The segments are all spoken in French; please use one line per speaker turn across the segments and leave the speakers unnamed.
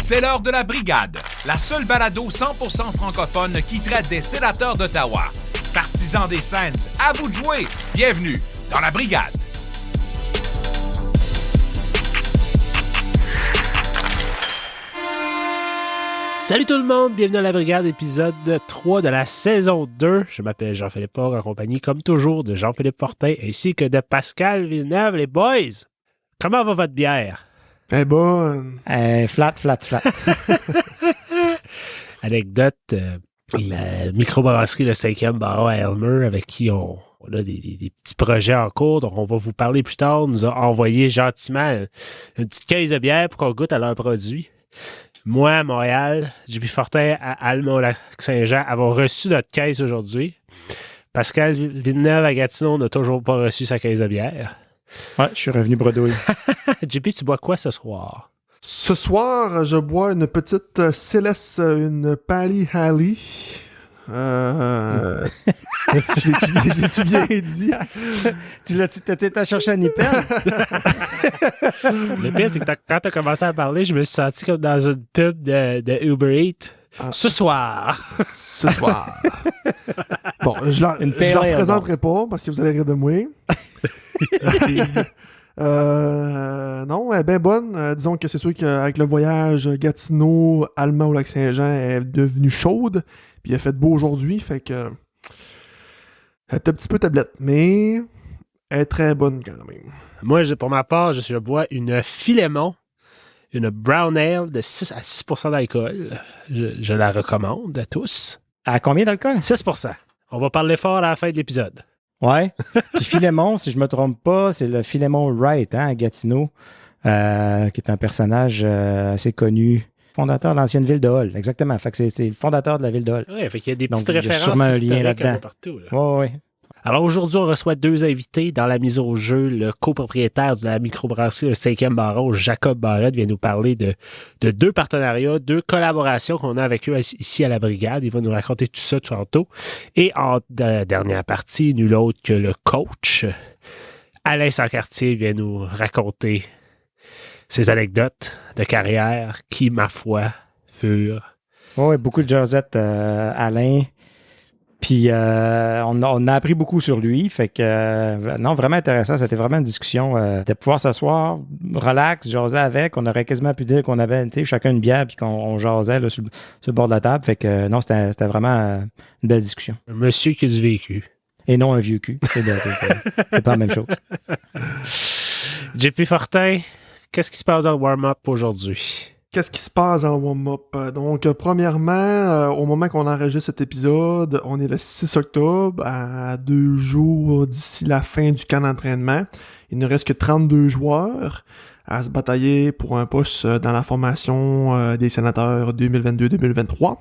C'est l'heure de la Brigade, la seule balado 100% francophone qui traite des sénateurs d'Ottawa. Partisans des Sens, à vous de jouer. Bienvenue dans la Brigade.
Salut tout le monde, bienvenue dans la Brigade, épisode 3 de la saison 2. Je m'appelle Jean-Philippe Faure, en compagnie, comme toujours, de Jean-Philippe Fortin, ainsi que de Pascal Villeneuve. Les boys, comment va votre bière?
Eh bonne.
Flat.
Anecdote, la microbrasserie Le 5e Barreau à Elmer, avec qui on a des petits projets en cours, donc on va vous parler plus tard, nous a envoyé gentiment une petite caisse de bière pour qu'on goûte à leurs produits. Moi, à Montréal, JP Fortin à Alma-Lac-Saint-Jean avons reçu notre caisse aujourd'hui. Pascal Villeneuve à Gatineau n'a toujours pas reçu sa caisse de bière.
Ouais, je suis revenu bredouille.
JP, tu bois quoi ce soir?
Ce soir, je bois une petite Céleste, une Pally Halley. Je l'ai-tu bien dit?
T'as cherché à Nippel?
Le pire, c'est que quand tu as commencé à parler, je me suis senti comme dans une pub de Uber Eats. Ce soir.
Bon, je la représenterai pas parce que vous allez rire de moi. Non, elle est bien bonne. Disons que c'est sûr qu'avec le voyage Gatineau, Allemand au Lac-Saint-Jean, elle est devenue chaude. Puis il a fait beau aujourd'hui, fait que elle est un petit peu tablette, mais elle est très bonne quand même.
Moi, pour ma part, je bois une Philémon, une Brown Ale de 6 à 6% d'alcool. Je la recommande à tous.
À combien d'alcool?
6%. On va parler fort à la fin de l'épisode.
Ouais. Puis Philémon, si je me trompe pas, c'est le Philémon Wright, à Gatineau, qui est un personnage assez connu. Fondateur de l'ancienne ville de Hull, exactement. Fait que c'est le fondateur de la ville de Hull.
Oui, fait qu'il y a des petites
Donc,
références.
Il y a sûrement un lien là-dedans.
Partout, là.
Ouais.
Alors aujourd'hui, on reçoit deux invités dans la mise au jeu. Le copropriétaire de la microbrasserie Le 5e Barreau, Jacob Barrette, vient nous parler de deux partenariats, deux collaborations qu'on a avec eux ici à la Brigade. Il va nous raconter tout ça tantôt. Et en dernière partie, nul autre que le coach, Alain Sancartier, vient nous raconter ses anecdotes de carrière qui, ma foi, furent...
Oui, beaucoup de jasettes, Alain. Puis on a appris beaucoup sur lui. Fait que, non, vraiment intéressant. C'était vraiment une discussion de pouvoir s'asseoir, relax, jaser avec. On aurait quasiment pu dire qu'on avait chacun une bière puis qu'on jasait là, sur le bord de la table. Fait que, non, c'était vraiment une belle discussion.
Un monsieur qui a du vécu.
Et non un vieux cul. C'est pas la même chose.
JP Fortin, qu'est-ce qui se passe dans le warm-up aujourd'hui?
Qu'est-ce qui se passe dans le warm-up? Donc, premièrement, au moment qu'on enregistre cet épisode, on est le 6 octobre, à 2 jours d'ici la fin du camp d'entraînement. Il ne reste que 32 joueurs à se batailler pour un poste dans la formation des sénateurs 2022-2023.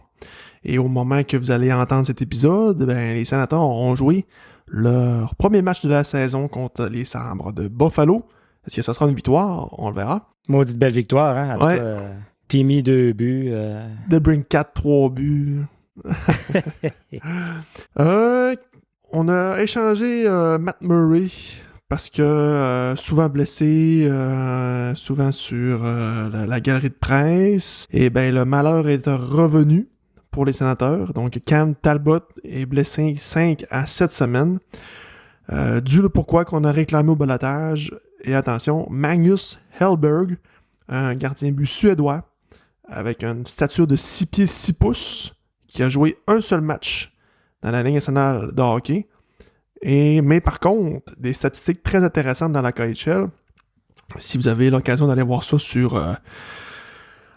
Et au moment que vous allez entendre cet épisode, les sénateurs ont joué leur premier match de la saison contre les Sabres de Buffalo. Est-ce que ça sera une victoire? On le verra.
Maudite belle victoire, hein? En
ouais.
tout cas, Timmy, 2 buts.
De Brincat, 3 buts. On a échangé Matt Murray parce que souvent blessé, souvent sur la galerie de presse. Et le malheur est revenu pour les sénateurs. Donc Cam Talbot est blessé 5 à 7 semaines. Dû le pourquoi qu'on a réclamé au balotage. Et attention, Magnus Hellberg, un gardien but suédois, avec une stature de 6 pieds 6 pouces, qui a joué un seul match dans la Ligue nationale de hockey. Mais par contre, des statistiques très intéressantes dans la KHL. Si vous avez l'occasion d'aller voir ça sur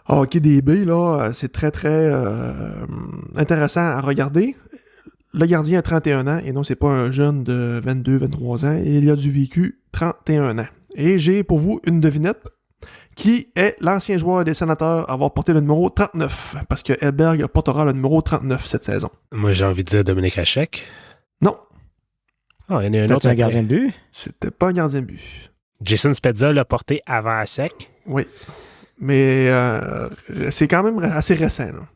HockeyDB, là, c'est très très intéressant à regarder. Le gardien a 31 ans, et non, c'est pas un jeune de 22-23 ans, et il a du vécu 31 ans. Et j'ai pour vous une devinette, qui est l'ancien joueur des Sénateurs à avoir porté le numéro 39, parce que Hellberg portera le numéro 39 cette saison.
Moi, j'ai envie de dire Dominique Hachek.
Non.
Oh, il y en a un
C'était
autre.
un gardien de but?
C'était pas un gardien de but.
Jason Spezza l'a porté avant Hachek.
Oui. Mais c'est quand même assez récent, là.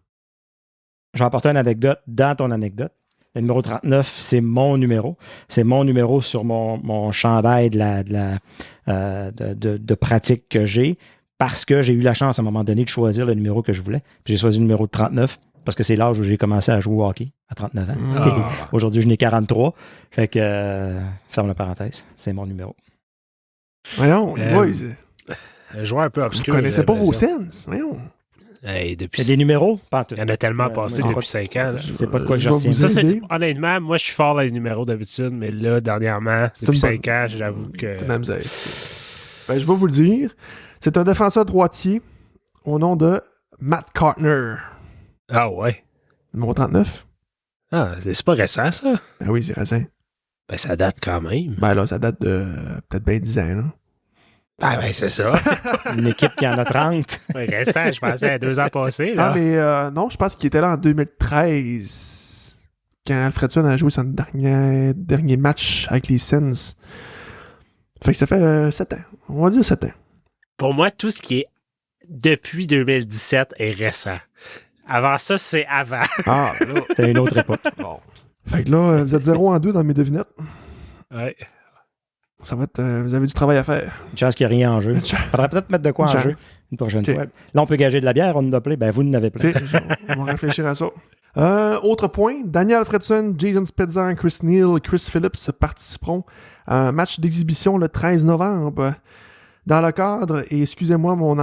Je vais apporter une anecdote dans ton anecdote. Le numéro 39, c'est mon numéro. C'est mon numéro sur mon chandail de pratique que j'ai. parce que j'ai eu la chance à un moment donné de choisir le numéro que je voulais. Puis j'ai choisi le numéro 39 parce que c'est l'âge où j'ai commencé à jouer au hockey, à 39 ans. Aujourd'hui, je n'ai 43. Fait que, ferme la parenthèse, c'est mon numéro.
Voyons, les boys.
Un joueur un peu obscur.
Vous connaissez pas vos sens. Voyons.
Hey,
C'est des numéros? Pas en tout.
Il y en a tellement passé
moi,
depuis 5 ans. Là.
Je sais pas de quoi
Je
je
vais
retiens.
vous
Ça,
aider.
honnêtement, moi, je suis fort dans les numéros d'habitude, mais là, dernièrement,
C'est
depuis
une bonne-
5 ans, j'avoue que...
C'est même zèle. Ben, je vais vous le dire. C'est un défenseur droitier au nom de Matt Cartner.
Ah ouais.
Numéro 39.
Ah, c'est pas récent, ça?
Ben oui, c'est récent.
Ben, ça date quand même.
Ben là, ça date de peut-être bien 10 ans. Là.
Ben, c'est ça.
Une équipe qui en a 30.
Ouais, récent, je pensais à 2 ans passés. Là.
Ah, mais non, je pense qu'il était là en 2013. Quand Alfredson a joué son dernier match avec les Sens. Fait que ça fait 7 ans. On va dire 7 ans.
Pour moi, tout ce qui est depuis 2017 est récent. Avant ça, c'est avant.
Ah, là.
C'était une autre époque.
Bon. Fait que là, vous êtes 0-2 dans mes devinettes.
Ouais.
Ça va être. Vous avez du travail à faire.
Une chance qu'il n'y a rien en jeu.
Une chance.
Faudrait peut-être mettre de quoi en
Une
jeu
chance.
une prochaine
Ok.
fois. Là, on peut gager de la bière, on nous a plein. Ben, vous en avez plein.
Ok, on va réfléchir à ça. Autre point, Daniel Alfredson, Jason Spezza, Chris Neal, Chris Phillips participeront à un match d'exhibition le 13 novembre. Dans le cadre, et excusez-moi mon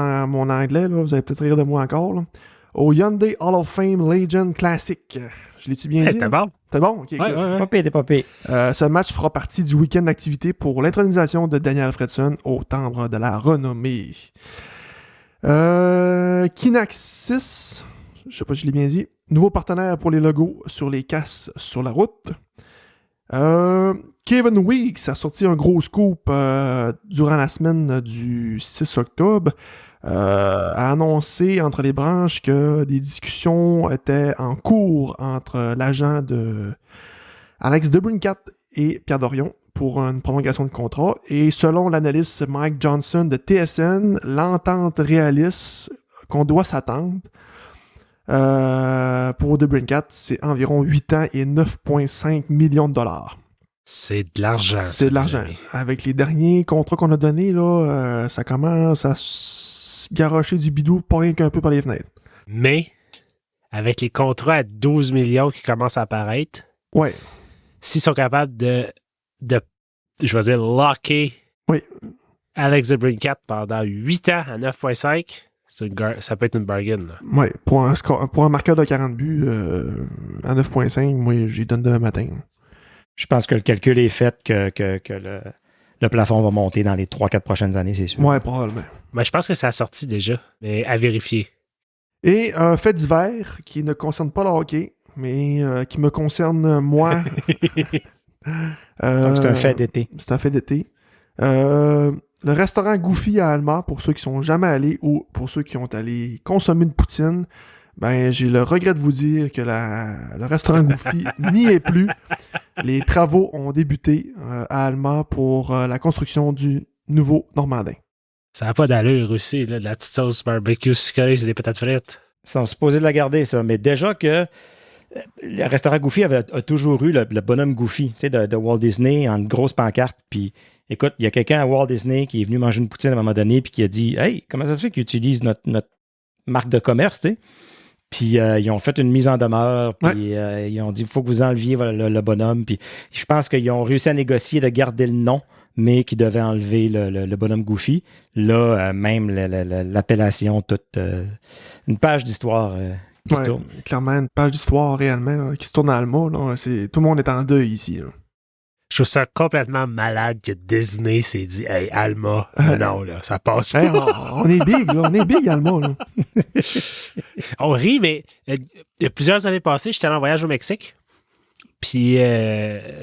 anglais, là, vous allez peut-être rire de moi encore, là, au Hyundai Hall of Fame Legend Classic. Je l'ai-tu bien dit?
C'était bon.
C'était bon? Ok,
Ouais,
good.
ouais, ouais.
Pas pire, t'es pas pire.
Ce match fera partie du week-end d'activité pour l'intronisation de Daniel Alfredson au timbre de la renommée. Kinaxis, je sais pas si je l'ai bien dit, nouveau partenaire pour les logos sur les casques sur la route. Kevin Weeks a sorti un gros scoop durant la semaine du 6 octobre. A annoncé entre les branches que des discussions étaient en cours entre l'agent de Alex DeBrincat et Pierre Dorion pour une prolongation de contrat. Et selon l'analyste Mike Johnson de TSN, l'entente réaliste qu'on doit s'attendre pour DeBrincat, c'est environ 8 ans et 9,5 millions de dollars.
C'est de l'argent.
C'est de l'argent. Avec les derniers contrats qu'on a donnés, là, ça commence à se garrocher du bidou, pas rien qu'un peu par les fenêtres.
Mais, avec les contrats à 12 millions qui commencent à apparaître,
Ouais.
s'ils sont capables de je vais dire, locker
Oui.
Alex DeBrincat pendant 8 ans à 9,5, ça peut être une bargain. Là.
Ouais. Pour un marqueur de 40 buts à 9,5, moi, j'y donne demain matin.
Je pense que le calcul est fait que le plafond va monter dans les 3-4 prochaines années, c'est sûr.
Ouais, probablement.
Mais je pense que ça a sorti déjà, mais à vérifier.
Et un fait divers qui ne concerne pas le hockey, mais qui me concerne moi.
Donc, c'est un fait d'été.
C'est un fait d'été. Le restaurant Goofy à Alma, pour ceux qui sont jamais allés ou pour ceux qui ont allé consommer une poutine, ben j'ai le regret de vous dire que le restaurant Goofy n'y est plus. Les travaux ont débuté à Alma pour la construction du nouveau Normandin.
Ça n'a pas d'allure aussi, là, de la petite sauce barbecue sucrée sur des patates frites.
Ils sont supposés de la garder, ça. Mais déjà que le restaurant Goofy a toujours eu le bonhomme Goofy, tu sais, de Walt Disney en grosse pancarte. Puis, écoute, il y a quelqu'un à Walt Disney qui est venu manger une poutine à un moment donné puis qui a dit « Hey, comment ça se fait qu'ils utilisent notre marque de commerce, tu sais? » Puis ils ont fait une mise en demeure, puis ils ont dit « Il faut que vous enleviez le bonhomme. » Puis je pense qu'ils ont réussi à négocier de garder le nom, mais qu'ils devaient enlever le bonhomme Goofy. Là, même l'appellation, toute une page d'histoire qui se tourne.
Clairement, une page d'histoire réellement là, qui se tourne à Alma. Là, tout le monde est en deuil ici. Là.
Je trouve ça complètement malade que Disney s'est dit « Hey, Alma, non, là, ça passe pas.
Hey, on est big, là. On est big, Alma. Là. »
On rit, mais il y a plusieurs années passées, j'étais allé en voyage au Mexique. Puis,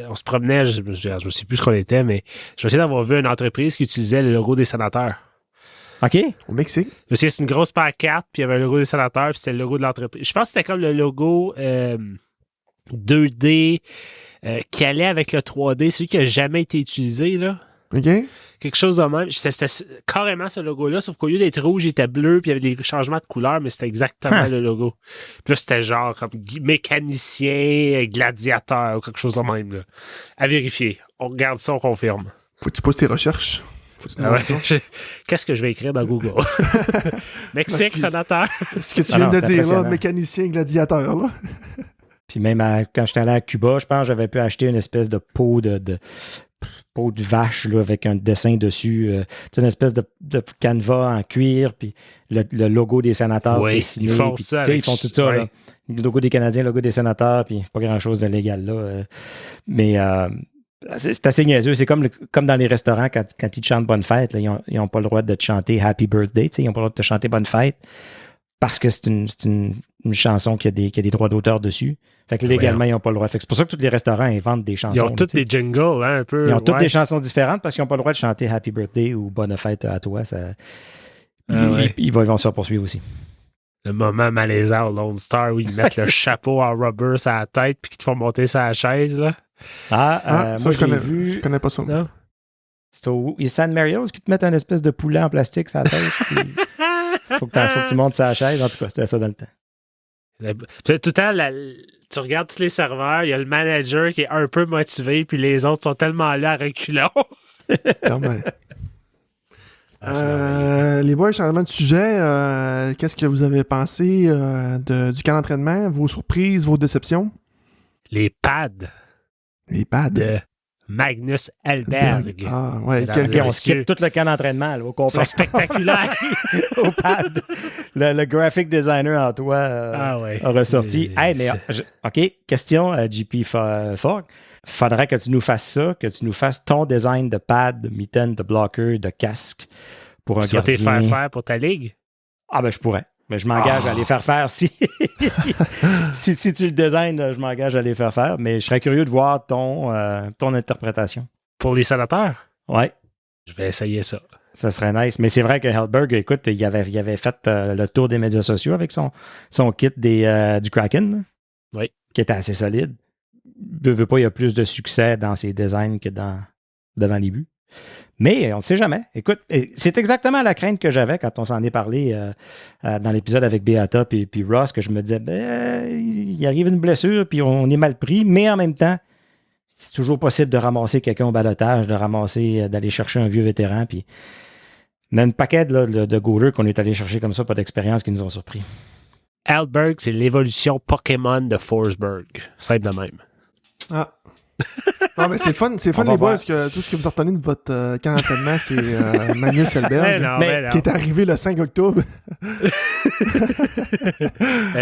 on se promenait, je ne sais plus ce qu'on était, mais je me souviens d'avoir vu une entreprise qui utilisait le logo des sénateurs.
OK.
Au Mexique.
Je me souviens, c'est une grosse pancarte, puis il y avait le logo des sénateurs, puis c'était le logo de l'entreprise. Je pense que c'était comme le logo 2D qui allait avec le 3D, celui qui n'a jamais été utilisé, là.
OK?
Quelque chose de même. C'était carrément ce logo-là, sauf qu'au lieu d'être rouge, il était bleu, puis il y avait des changements de couleur, mais c'était exactement le logo. Puis là, c'était genre comme mécanicien, gladiateur, ou quelque chose de même. Là. À vérifier. On regarde ça, on confirme.
Faut que tu pousses tes recherches. Faut que tu demandes ça.
Qu'est-ce que je vais écrire dans Google? Mexique, sénateur.
Ce que tu viens de dire, là, mécanicien gladiateur, là.
Puis même quand j'étais allé à Cuba, je pense que j'avais pu acheter une espèce de peau de vache là, avec un dessin dessus. Une espèce de canevas en cuir, puis le logo des sénateurs.
Oui,
dessiné,
ils font
puis,
ça.
Ils font tout ça.
Ouais.
Là. Le logo des Canadiens, le logo des sénateurs, puis pas grand-chose de légal là. Mais c'est assez niaiseux. C'est comme dans les restaurants, quand ils te chantent Bonne Fête, là, ils n'ont pas le droit de te chanter Happy Birthday. Ils n'ont pas le droit de te chanter Bonne Fête parce que c'est une chanson qui a des droits d'auteur dessus. Fait que légalement, ils n'ont pas le droit. Fait que c'est pour ça que tous les restaurants inventent des chansons.
Ils ont tous des jingles, hein, un peu.
Ils ont toutes des chansons différentes parce qu'ils n'ont pas le droit de chanter Happy Birthday ou Bonne Fête à toi. Ils vont se faire poursuivre aussi.
Le moment malaisant au Lone Star où ils mettent le chapeau en rubber sur la tête puis qu'ils te font monter sur la chaise, là.
Ça,
moi,
je connais pas ça.
Non?
C'est au San Mario's qui te mettent un espèce de poulet en plastique sur la tête. Faut que tu montes sur la chaise. En tout cas, c'était ça dans le temps.
Tout le temps, tu regardes tous les serveurs, il y a le manager qui est un peu motivé, puis les autres sont tellement là à reculons.
Quand même. Les boys, changement de sujet, qu'est-ce que vous avez pensé du camp d'entraînement, vos surprises, vos déceptions?
Les pads.
Les pads.
De Magnus Hellberg.
Ah, ouais.
On skip tout le camp d'entraînement là, au complet.
Ils sont spectaculaires.
Au pad. Le graphic designer en toi a ressorti. OK, question JP Fogg. Faudrait que tu nous fasses ça, que tu nous fasses ton design de pad, de mitaine, de blocker, de casque pour un gardien.
Tu vas te faire pour ta ligue?
Ah ben je pourrais. Mais je m'engage à les faire faire si tu le designs, je m'engage à les faire faire. Mais je serais curieux de voir ton interprétation.
Pour les sénateurs?
Ouais.
Je vais essayer ça.
Ça serait nice. Mais c'est vrai que Hellberg, écoute, il avait fait le tour des médias sociaux avec son kit du Kraken. Là,
oui.
Qui était assez solide. Veut pas, il y a plus de succès dans ses designs que devant les buts. Mais on ne sait jamais. Écoute, c'est exactement la crainte que j'avais quand on s'en est parlé dans l'épisode avec Beata puis Ross, que je me disais, il arrive une blessure, puis on est mal pris, mais en même temps, c'est toujours possible de ramasser quelqu'un au balotage, d'aller chercher un vieux vétéran, puis il y a une paquet de goalers qu'on est allé chercher comme ça, pas d'expérience, qui nous ont surpris.
Hellberg, c'est l'évolution Pokémon de Forsberg. Simple de même.
Ah. Non, mais c'est fun les boys, parce que tout ce que vous retenez de votre camp d'entraînement, c'est Magnus Hellberg, qui est arrivé le 5 octobre.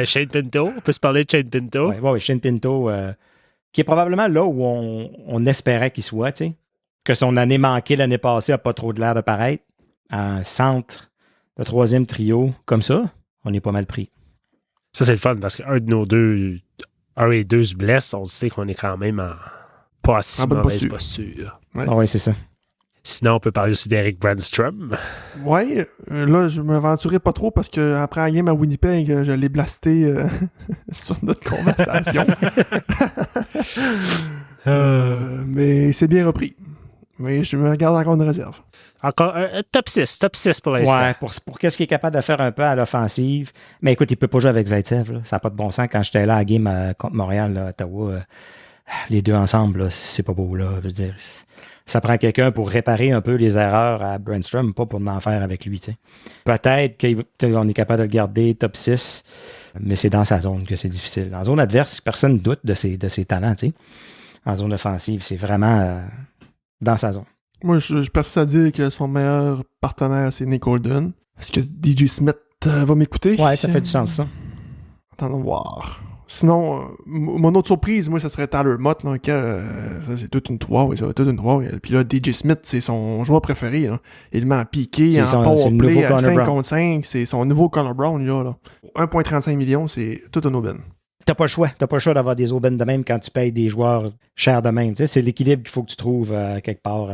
Shane Pinto, on peut se parler de Shane Pinto.
Oui, Shane Pinto, qui est probablement là où on espérait qu'il soit, tu sais. Que son année manquée l'année passée n'a pas trop de l'air de paraître. Un centre de troisième trio, comme ça, on est pas mal pris.
Ça, c'est le fun, parce qu'un de nos deux, un et deux se blessent, on sait qu'on est quand même en pas si mauvaise posture.
Ouais.
Ah oui, c'est ça.
Sinon, on peut parler aussi d'Eric Brandstrom.
Oui, là, je m'aventurais pas trop parce qu'après la game à Winnipeg, je l'ai blasté sur notre conversation. Mais c'est bien repris. Mais je me garde encore une réserve.
Encore un top 6 pour l'instant.
Ouais, pour qu'est-ce qu'il est capable de faire un peu à l'offensive. Mais écoute, il peut pas jouer avec Zaitsev. Là. Ça n'a pas de bon sens. Quand j'étais là à la game contre Montréal, là, Ottawa, les deux ensemble, là, c'est pas beau. Là, je veux dire, ça prend quelqu'un pour réparer un peu les erreurs à Brandstrom, pas pour en faire avec lui. T'sais. Peut-être qu'on est capable de le garder top 6, mais c'est dans sa zone que c'est difficile. En zone adverse, personne ne doute de ses talents. T'sais. En zone offensive, c'est vraiment dans sa zone.
Moi, je persiste à dire que son meilleur partenaire, c'est Nick Holden. Est-ce que DJ Smith va m'écouter?
Ouais, ça fait du sens, ça.
Attendons voir. Sinon, mon autre surprise, moi, ça serait Tyler Mott, là, ça, c'est toute une toile, ça va toute une toile. Puis là, DJ Smith, c'est son joueur préféré, là. Il m'a piqué en powerplay à 5 contre 5. C'est son nouveau Connor Brown, là. 1,35 millions, c'est toute une aubaine.
T'as pas le choix. T'as pas le choix d'avoir des aubaines de même quand tu payes des joueurs chers de même. T'sais, c'est l'équilibre qu'il faut que tu trouves quelque part.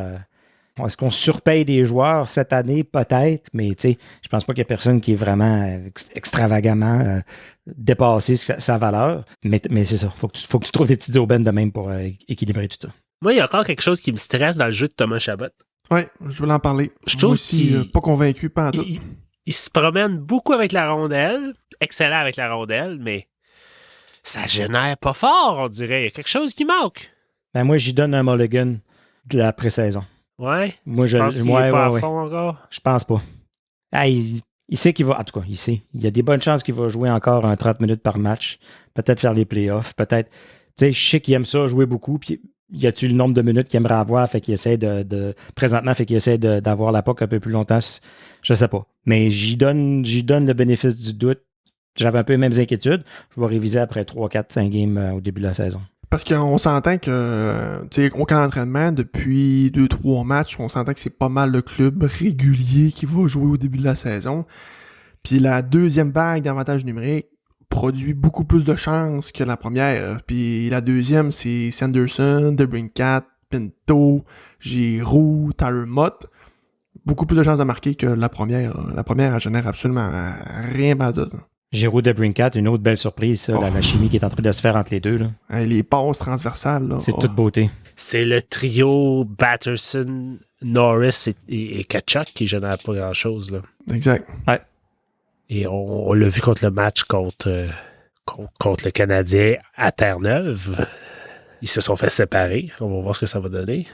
Est-ce qu'on surpaye des joueurs cette année? Peut-être, mais je pense pas qu'il y a personne qui est vraiment extravagamment dépassé sa valeur. Mais c'est ça. Faut que tu trouves des petites aubaines de même pour équilibrer tout ça.
Moi, il y a encore quelque chose qui me stresse dans le jeu de Thomas Chabot.
Oui, je voulais en parler. Je trouve aussi pas convaincu, pas en tout.
Il se promène beaucoup avec la rondelle, excellent avec la rondelle, mais ça génère pas fort, on dirait. Il y a quelque chose qui manque.
Ben moi, j'y donne un mulligan de la pré-saison.
Ouais?
Moi, je
pense qu'il est pas à fond encore?
Je pense pas. Ah, il sait qu'il va... En tout cas, il sait. Il y a des bonnes chances qu'il va jouer encore un 30 minutes par match. Peut-être faire les playoffs. Peut-être... Tu sais, je sais qu'il aime ça, jouer beaucoup. Puis, y a-tu le nombre de minutes qu'il aimerait avoir? Fait qu'il essaie présentement, fait qu'il essaie d'avoir la POC un peu plus longtemps. Je sais pas. Mais j'y donne le bénéfice du doute. J'avais un peu les mêmes inquiétudes. Je vais réviser après 3, 4, 5 games au début de la saison.
Parce qu'on s'entend que, tu sais, au camp d'entraînement, depuis 2-3 matchs, on s'entend que c'est pas mal le club régulier qui va jouer au début de la saison. Puis la deuxième vague d'avantages numériques produit beaucoup plus de chances que la première. Puis la deuxième, c'est Sanderson, DeBrincat, Pinto, Giroux, Tyler Mott. Beaucoup plus de chances de marquer que la première. La première, elle génère absolument rien à donner.
Giroux DeBrincat, une autre belle surprise, ça, la chimie qui est en train de se faire entre les deux. Là.
Les passes transversales. Là,
c'est toute beauté.
C'est le trio Batterson, Norris et Tkachuk qui génère pas grand-chose. Là.
Exact.
Ouais.
Et on l'a vu contre le match contre le Canadien à Terre-Neuve. Ils se sont fait séparer. On va voir ce que ça va donner.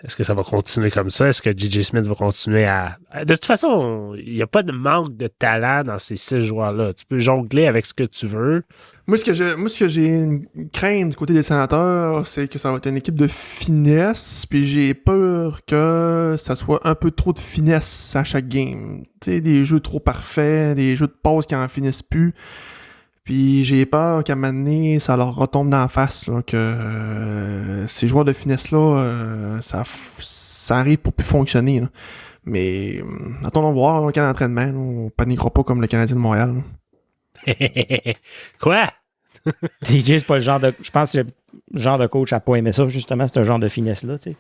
Est-ce que ça va continuer comme ça? Est-ce que J.J. Smith va continuer à... De toute façon, il n'y a pas de manque de talent dans ces 6 joueurs-là. Tu peux jongler avec ce que tu veux.
Moi, ce que j'ai une crainte du côté des Sénateurs, c'est que ça va être une équipe de finesse, puis j'ai peur que ça soit un peu trop de finesse à chaque game. Tu sais, des jeux trop parfaits, des jeux de passe qui en finissent plus. Puis j'ai peur qu'à un moment donné, ça leur retombe dans la face, là, que ces joueurs de finesse-là, ça arrive pour plus fonctionner. Là. Mais attendons voir le camp d'entraînement. Là, on paniquera pas comme le Canadien de Montréal.
Quoi?
DJ, c'est pas le genre de... Je pense que le genre de coach n'a pas aimé ça, justement, c'est un genre de finesse-là. Tu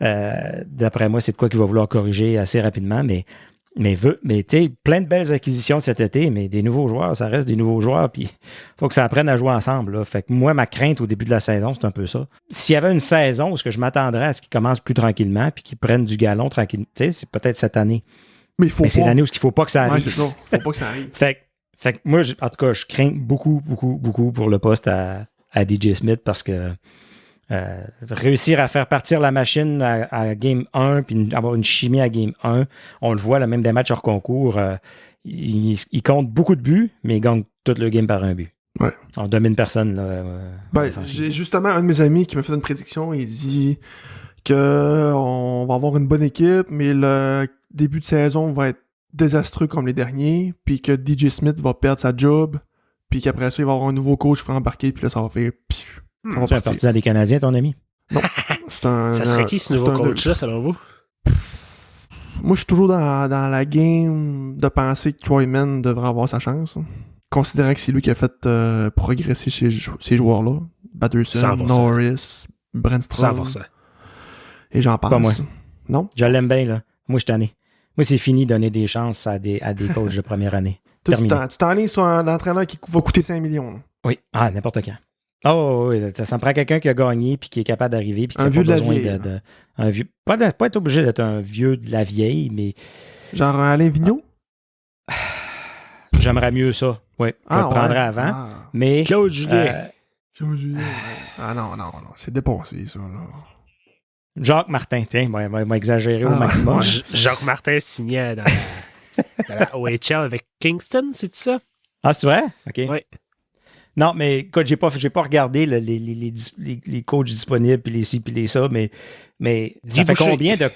sais. D'après moi, c'est de quoi qu'il va vouloir corriger assez rapidement, mais tu sais, plein de belles acquisitions cet été, mais des nouveaux joueurs, ça reste des nouveaux joueurs, puis il faut que ça apprenne à jouer ensemble. Là. Fait que moi, ma crainte au début de la saison, c'est un peu ça. S'il y avait une saison où je m'attendrais à ce qu'ils commencent plus tranquillement, puis qu'ils prennent du galon tranquillement, tu sais, c'est peut-être cette année.
Mais
c'est l'année où il ne faut pas que ça arrive.
Ouais, c'est ça. Faut pas que ça arrive.
Fait que moi, en tout cas, je crains beaucoup, beaucoup, beaucoup pour le poste à DJ Smith parce que réussir à faire partir la machine à Game 1 puis avoir une chimie à Game 1, on le voit, là, même des matchs hors concours, il compte beaucoup de buts, mais il gagne tout le game par un but.
Ouais.
On domine personne. Là,
j'ai justement un de mes amis qui m'a fait une prédiction. Il dit qu'on va avoir une bonne équipe, mais le début de saison va être désastreux comme les derniers, puis que DJ Smith va perdre sa job, puis qu'après ça, il va avoir un nouveau coach qui va embarquer, puis là, ça va faire...
Ça va partir. C'est un partisan des Canadiens, ton ami?
Non.
Ça serait qui ce nouveau coach-là, selon vous?
Moi, je suis toujours dans la game de penser que Troyman devrait avoir sa chance. Hein. Considérant que c'est lui qui a fait progresser ces joueurs-là. Batterson,
100%.
Norris, Brandstrom.
100%.
Et j'en pense.
Pas moi.
Non?
Je l'aime bien, là. Moi, je suis tanné. Moi, c'est fini de donner des chances à des coachs de première année.
Tu t'enlignes sur un entraîneur qui va coûter 5 millions. Là.
Oui. Ah, n'importe quand. Oh, oui, ça me prend quelqu'un qui a gagné puis qui est capable d'arriver puis qui
un
a
vieux
pas
de
besoin
la vieille.
un vieux. Pas être obligé d'être un vieux de la vieille, mais.
Genre un Alain Vigneault?
J'aimerais mieux ça. Oui. Je le prendrais avant.
Ah.
Mais.
Claude Julien.
Claude Julien. Ah non. C'est dépassé, ça. Là.
Jacques Martin, tiens, il m'a exagéré au maximum.
Jacques Martin signait dans la OHL avec Kingston, c'est ça?
Ah, c'est vrai? OK.
Oui.
Non, mais écoute, j'ai pas regardé les coachs disponibles, puis les ci, puis les ça, mais ça fait combien de...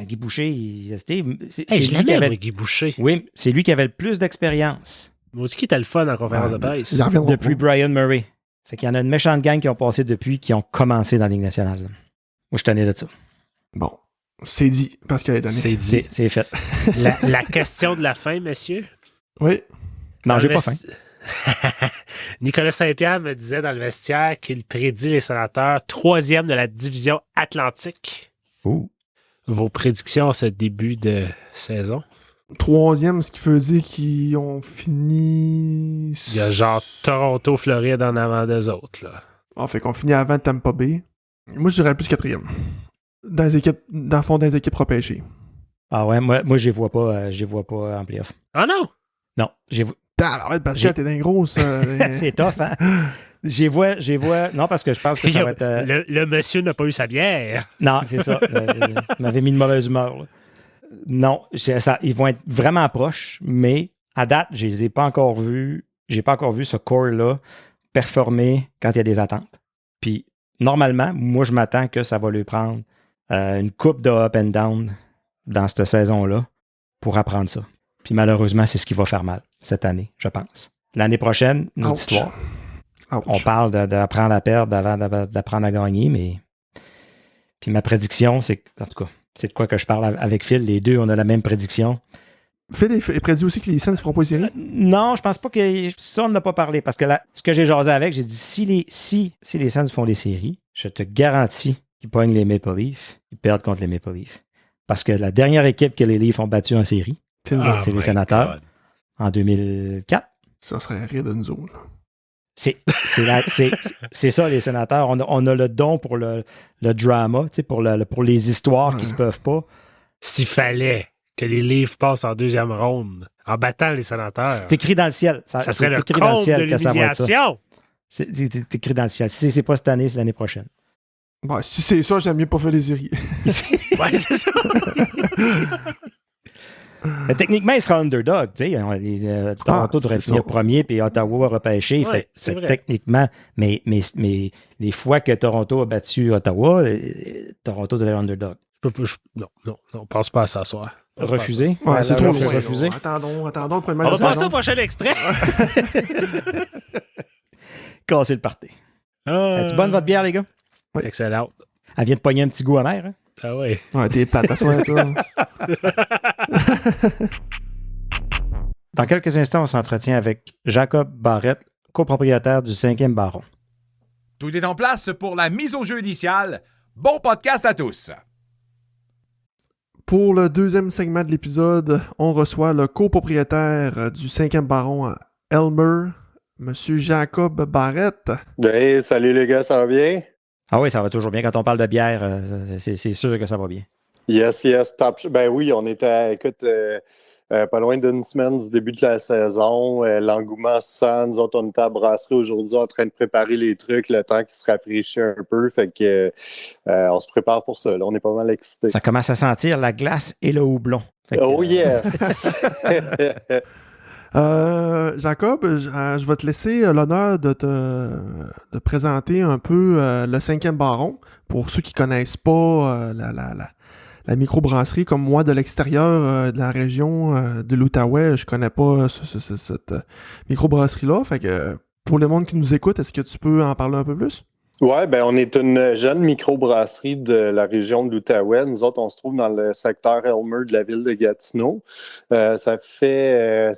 Guy Boucher,
je l'aimais, Guy Boucher.
Oui, c'est lui qui avait le plus d'expérience.
Moi aussi qui était le fun en conférence de presse.
Depuis Brian Murray. Fait qu'il y en a une méchante gang qui ont passé depuis, qui ont commencé dans la Ligue nationale. Là. Moi, je suis tanné de ça.
Bon, c'est dit, parce qu'elle est donnée.
C'est dit.
C'est fait.
La question de la fin, messieurs.
Oui.
Non, j'ai pas faim.
Nicolas Saint-Pierre me disait dans le vestiaire qu'il prédit les Sénateurs 3e de la division Atlantique.
Ouh.
Vos prédictions à ce début de saison?
3e, ce qui veut dire qu'ils ont fini...
Il y a genre Toronto, Floride en avant des autres. Là.
Ah, fait qu'on finit avant Tampa Bay. Moi, je dirais plus 4e. Dans le fond, dans les équipes repêchées.
Ah ouais, moi je les vois pas en playoff.
Ah non?
Non, j'ai vu.
Arrête, parce que t'es dans les grosses...
C'est tough, hein? J'y vois. Non, parce que je pense que ça va être.
Le monsieur n'a pas eu sa bière.
Non, c'est ça. Il m'avait mis de mauvaise humeur. Là. Non, ils vont être vraiment proches, mais à date, je les ai pas encore vus. J'ai pas encore vu ce core-là performer quand il y a des attentes. Puis, normalement, moi, je m'attends que ça va lui prendre une coupe de up and down dans cette saison-là pour apprendre ça. Puis, malheureusement, c'est ce qui va faire mal cette année, je pense. L'année prochaine, une autre histoire. On parle d'apprendre à perdre avant d'apprendre à gagner, mais... Puis ma prédiction, c'est... En tout cas, c'est de quoi que je parle avec Phil. Les deux, on a la même prédiction.
Phil est prédit aussi que les Sens ne feront pas les séries?
Non, je pense pas que... Ça, on n'a pas parlé. Parce que là, ce que j'ai jasé avec, j'ai dit, si les Sens font les séries, je te garantis qu'ils pognent les Maple Leafs, ils perdent contre les Maple Leafs. Parce que la dernière équipe que les Leafs ont battue en série, c'est les Sénateurs, en 2004.
Ça serait rire de nous autres.
C'est ça, les Sénateurs. On a le don pour le drama, pour les histoires qui se peuvent pas.
S'il fallait que les Leafs passent en deuxième ronde en battant les Sénateurs,
c'est écrit dans le ciel.
Ça serait le comble de l'humiliation.
C'est écrit dans le ciel. Si c'est pas cette année, c'est l'année prochaine.
Ouais, si c'est ça, j'aime mieux pas faire les séries.
Ouais, c'est ça.
Mais techniquement, il sera underdog. Toronto devrait finir premier, puis Ottawa repêché.
Ouais,
c'est techniquement, mais les fois que Toronto a battu Ottawa, Toronto devrait être underdog.
Non, on pense pas à ça ce soir.
Refusé?
Ouais, c'est trop
refusé.
Attendons le premier
match. On va passer au prochain extrait.
Casser le party. Es-tu bonne votre bière, les gars?
Oui. Excellent.
Elle vient de pogner un petit goût amer, hein?
Ah oui.
Ouais, t'es plate à soi, toi.
Dans quelques instants, on s'entretient avec Jacob Barrette, copropriétaire du 5e Baron.
Tout est en place pour la mise au jeu initiale. Bon podcast à tous!
Pour le deuxième segment de l'épisode, on reçoit le copropriétaire du 5e Baron, Elmer, Monsieur Jacob Barrette.
Hey, salut les gars, ça va bien?
Ah oui, ça va toujours bien. Quand on parle de bière, c'est sûr que ça va bien.
Yes, top. Ben oui, on était, écoute, pas loin d'une semaine du début de la saison. L'engouement se sent. Nous autres, on était à la brasserie aujourd'hui en train de préparer les trucs, le temps qui se rafraîchit un peu. Fait que on se prépare pour ça. Là, on est pas mal excités.
Ça commence à sentir la glace et le houblon.
Oh yes!
Jacob, je vais te laisser l'honneur de présenter un peu le 5e Baron. Pour ceux qui connaissent pas la microbrasserie, comme moi de l'extérieur de la région de l'Outaouais, je connais pas cette microbrasserie-là. Fait que pour le monde qui nous écoute, est-ce que tu peux en parler un peu plus?
Ouais, ben on est une jeune microbrasserie de la région de l'Outaouais. Nous autres, on se trouve dans le secteur Elmer de la ville de Gatineau. Ça fait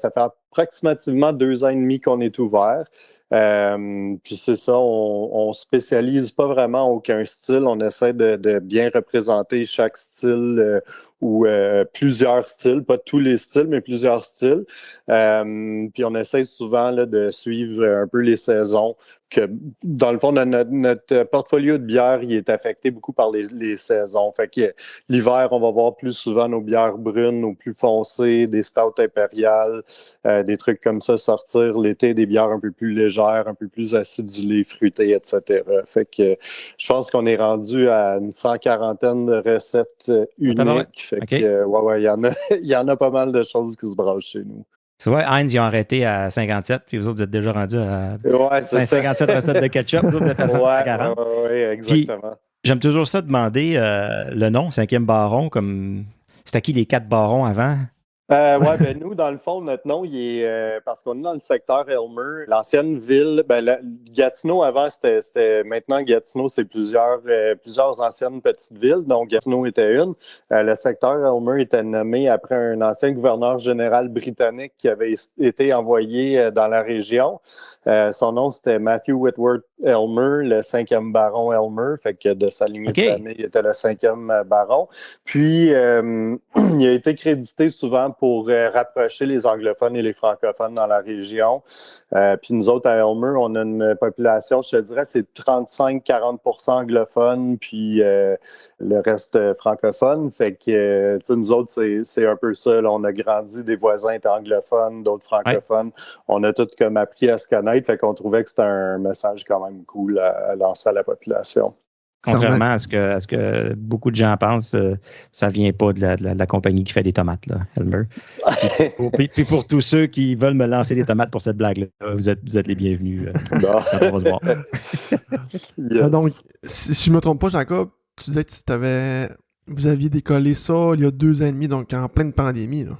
approximativement 2 ans et demi qu'on est ouvert. Puis c'est ça, on spécialise pas vraiment aucun style. On essaie de bien représenter chaque style ou plusieurs styles, pas tous les styles, mais plusieurs styles. Puis on essaie souvent là, de suivre un peu les saisons. Que, dans le fond, notre portfolio de bières, il est affecté beaucoup par les saisons. Fait que l'hiver, on va voir plus souvent nos bières brunes, nos plus foncées, des stouts impériales, des trucs comme ça sortir. L'été, des bières un peu plus légères, un peu plus acidulées, fruitées, etc. Fait que je pense qu'on est rendu à une 140aine de recettes uniques. Fait que, ouais, il y en a pas mal de choses qui se brassent chez nous.
Tu vois, Heinz, ils ont arrêté à 57, puis vous autres, vous êtes déjà rendus à 57 recettes de ketchup, vous autres, vous êtes à 140.
Oui, exactement.
Puis, j'aime toujours ça demander le nom, 5e Baron, comme c'était qui les 4 barons avant?
Ouais, ben nous, dans le fond, notre nom, il est parce qu'on est dans le secteur Elmer, l'ancienne ville. Gatineau avant, c'était maintenant Gatineau, c'est plusieurs anciennes petites villes, donc Gatineau était une. Le secteur Elmer était nommé après un ancien gouverneur général britannique qui avait été envoyé dans la région. Son nom, c'était Matthew Whitworth Elmer, le 5e baron Elmer, fait que de sa lignée de famille, il était le 5e baron. Puis, il a été crédité souvent pour rapprocher les anglophones et les francophones dans la région. Puis nous autres, à Elmer, on a une population, je te dirais, c'est 35-40% anglophones, puis le reste francophone. Fait que, nous autres, c'est un peu ça. Là. On a grandi, des voisins étaient anglophones, d'autres francophones. Ouais. On a tous comme appris à se connaître. Fait qu'on trouvait que c'était un message quand même cool à lancer à la population.
Contrairement à ce que beaucoup de gens pensent, ça vient pas de la compagnie qui fait des tomates, là, Elmer. Puis pour tous ceux qui veulent me lancer des tomates pour cette blague-là, vous êtes les bienvenus. Quand on va se voir.
Yes. Donc, si je ne me trompe pas, Jacob, tu disais que vous aviez décollé ça il y a 2 ans et demi, donc en pleine pandémie, là.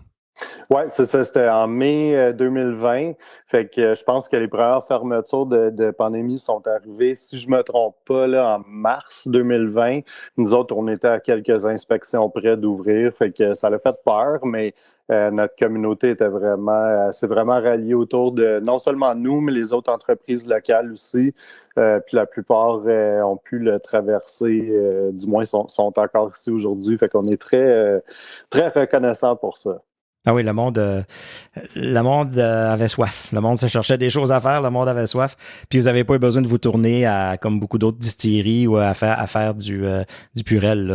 Oui, c'est ça. C'était en mai 2020. Fait que je pense que les premières fermetures de pandémie sont arrivées, si je me trompe pas, là, en mars 2020. Nous autres, on était à quelques inspections près d'ouvrir. Fait que ça l'a fait peur, mais notre communauté s'est vraiment ralliée autour de non seulement nous, mais les autres entreprises locales aussi. Puis la plupart ont pu le traverser, du moins sont encore ici aujourd'hui. Fait qu'on est très, très reconnaissants pour ça.
Ah oui, le monde avait soif. Le monde se cherchait des choses à faire, le monde avait soif. Puis vous n'avez pas eu besoin de vous tourner comme beaucoup d'autres distilleries ou à faire du purel, là.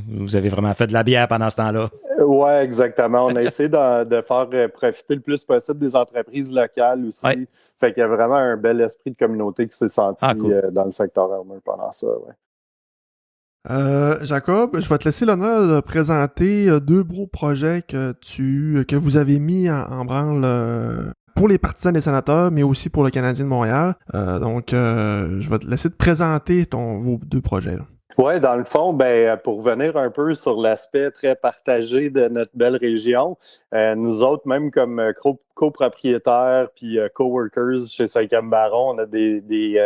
Vous avez vraiment fait de la bière pendant ce temps-là.
Oui, exactement. On a essayé de faire profiter le plus possible des entreprises locales aussi. Ouais. Fait qu'il y a vraiment un bel esprit de communauté qui s'est senti dans le secteur Elmer pendant ça. Ouais.
Jacob, je vais te laisser l'honneur de présenter 2 beaux projets que vous avez mis en branle pour les partisans des sénateurs, mais aussi pour le Canadien de Montréal. Donc, je vais te laisser te présenter vos 2 projets.
Oui, dans le fond, pour revenir un peu sur l'aspect très partagé de notre belle région, nous autres, même comme copropriétaires puis coworkers chez 5e Baron, on a des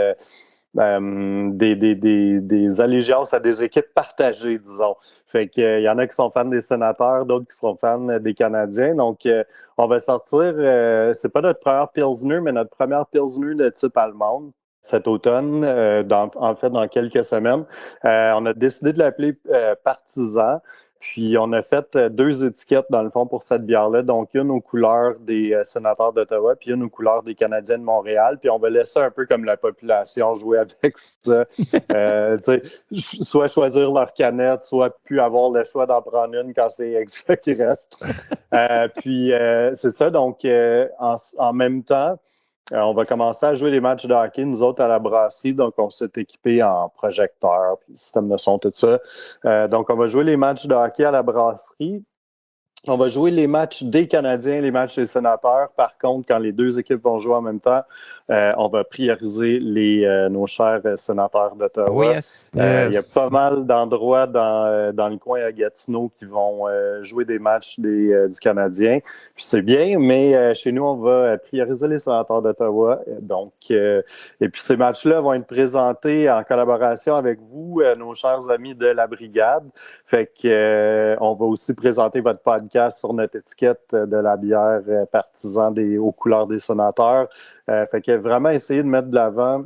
allégeances à des équipes partagées, disons. Fait qu'il y en a qui sont fans des sénateurs, d'autres qui sont fans des Canadiens. Donc, on va sortir, c'est pas notre première Pilsner, mais notre première Pilsner de type allemande cet automne, en fait, dans quelques semaines. On a décidé de l'appeler Partisan. Puis, on a fait 2 étiquettes, dans le fond, pour cette bière-là. Donc, une aux couleurs des sénateurs d'Ottawa, puis une aux couleurs des Canadiens de Montréal. Puis, on va laisser un peu comme la population jouer avec ça. Soit choisir leur canette, soit plus avoir le choix d'en prendre une quand c'est ça qui reste. Puis, c'est ça. Donc, en même temps, on va commencer à jouer les matchs de hockey, nous autres, à la brasserie. Donc, on s'est équipé en projecteur, puis système de son, tout ça. Donc, on va jouer les matchs de hockey à la brasserie. On va jouer les matchs des Canadiens, les matchs des sénateurs. Par contre, quand les 2 équipes vont jouer en même temps, on va prioriser nos chers sénateurs d'Ottawa.
Oh yes.
Il y a pas mal d'endroits dans le coin à Gatineau qui vont jouer des matchs du Canadien. Puis c'est bien, mais chez nous, on va prioriser les sénateurs d'Ottawa. Donc, et puis ces matchs-là vont être présentés en collaboration avec vous, nos chers amis de la Brigade. Fait que on va aussi présenter votre podcast sur notre étiquette de la bière Partisan aux couleurs des sénateurs. Fait que vraiment essayer de mettre de l'avant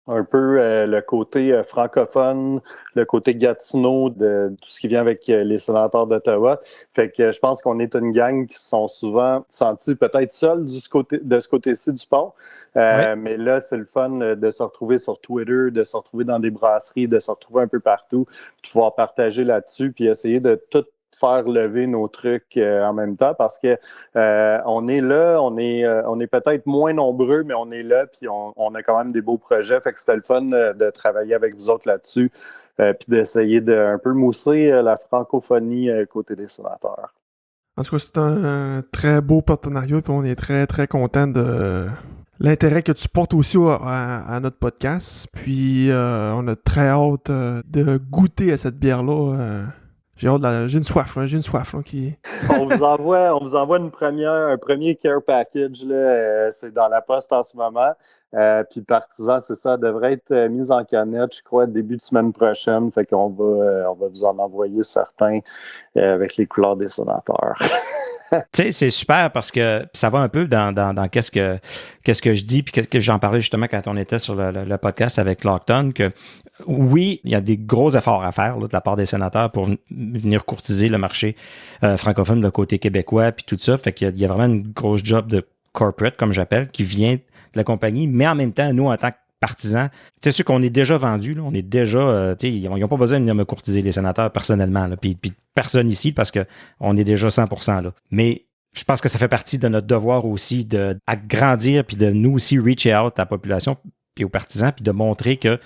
un peu le côté francophone, le côté Gatineau de tout ce qui vient avec les sénateurs d'Ottawa. Fait que je pense qu'on est une gang qui sont souvent sentis peut-être seuls de ce côté-ci du pont. Mais là, c'est le fun de se retrouver sur Twitter, de se retrouver dans des brasseries, de se retrouver un peu partout, de pouvoir partager là-dessus puis essayer de tout faire lever nos trucs en même temps parce que on est là, on est peut-être moins nombreux, mais on est là, puis on a quand même des beaux projets. Fait que c'était le fun de travailler avec vous autres là-dessus, puis d'essayer de un peu mousser la francophonie côté des sénateurs.
En tout cas, c'est un très beau partenariat, puis on est très, très content de l'intérêt que tu portes aussi à notre podcast. Puis on a très hâte de goûter à cette bière-là. J'ai une soif là, qui...
On vous envoie un premier care package, là, c'est dans la poste en ce moment. Puis Partisan, c'est ça, devrait être mise en canette, je crois, début de semaine prochaine. Fait qu'on va, on va vous en envoyer certains avec les couleurs des sénateurs.
Tu sais, c'est super parce que ça va un peu dans qu'est-ce que je dis, puis que j'en parlais justement quand on était sur le podcast avec Lockton, que oui, il y a des gros efforts à faire là, de la part des sénateurs pour venir courtiser le marché francophone de côté québécois, puis tout ça. Fait qu'il y a vraiment une grosse job de corporate, comme j'appelle, qui vient de la compagnie, mais en même temps, nous, en tant que partisans, c'est sûr qu'on est déjà vendus, là, on est déjà, ils n'ont pas besoin de venir me courtiser les sénateurs personnellement, là, puis personne ici parce qu'on est déjà 100% là. Mais je pense que ça fait partie de notre devoir aussi de grandir puis de nous aussi reach out à la population puis aux partisans puis de montrer que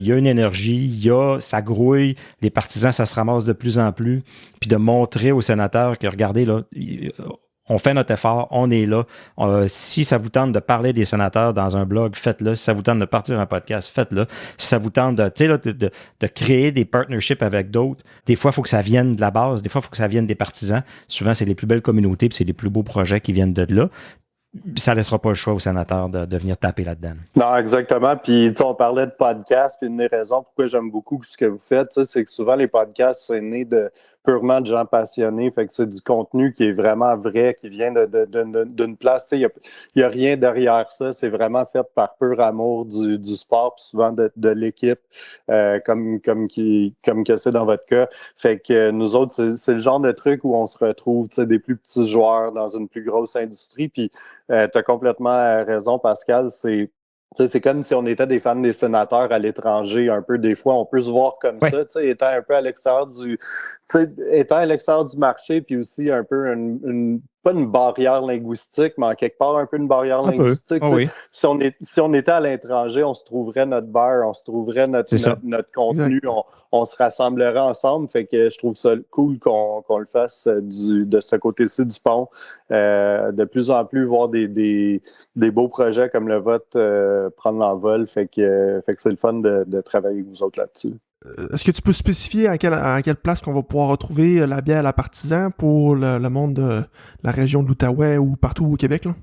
il y a une énergie, ça grouille, les partisans, ça se ramasse de plus en plus, puis de montrer aux sénateurs que regardez là, on fait notre effort, on est là. Si ça vous tente de parler des sénateurs dans un blog, faites-le. Si ça vous tente de partir un podcast, faites-le. Si ça vous tente de créer des partnerships avec d'autres, des fois, il faut que ça vienne de la base. Des fois, il faut que ça vienne des partisans. Souvent, c'est les plus belles communautés puis c'est les plus beaux projets qui viennent de là. Ça laissera pas le choix aux sénateurs de venir taper là-dedans.
Non, exactement. Puis, on parlait de podcasts, puis une des raisons pourquoi j'aime beaucoup ce que vous faites, c'est que souvent, les podcasts, c'est né purement de gens passionnés. Fait que c'est du contenu qui est vraiment vrai, qui vient d'une place. Il y a rien derrière ça. C'est vraiment fait par pur amour du sport, puis souvent de l'équipe, comme que c'est dans votre cas. Fait que nous autres, c'est le genre de truc où on se retrouve, des plus petits joueurs dans une plus grosse industrie. Puis, tu as complètement raison, Pascal. C'est comme si on était des fans des sénateurs à l'étranger, un peu. Des fois, on peut se voir comme ça, étant un peu à l'extérieur du marché, puis aussi un peu pas une barrière linguistique, mais en quelque part un peu une barrière linguistique.
Oh oui.
Si on était à l'étranger, on se trouverait notre bar, on se trouverait notre contenu, on se rassemblerait ensemble. Fait que je trouve ça cool qu'on le fasse de ce côté-ci du pont. De plus en plus, voir des beaux projets comme le vôtre prendre l'envol. Fait que c'est le fun de travailler avec vous autres là-dessus.
Est-ce que tu peux spécifier à quelle place qu'on va pouvoir retrouver la bière à la Partisan pour le monde de la région de l'Outaouais ou partout au Québec, là?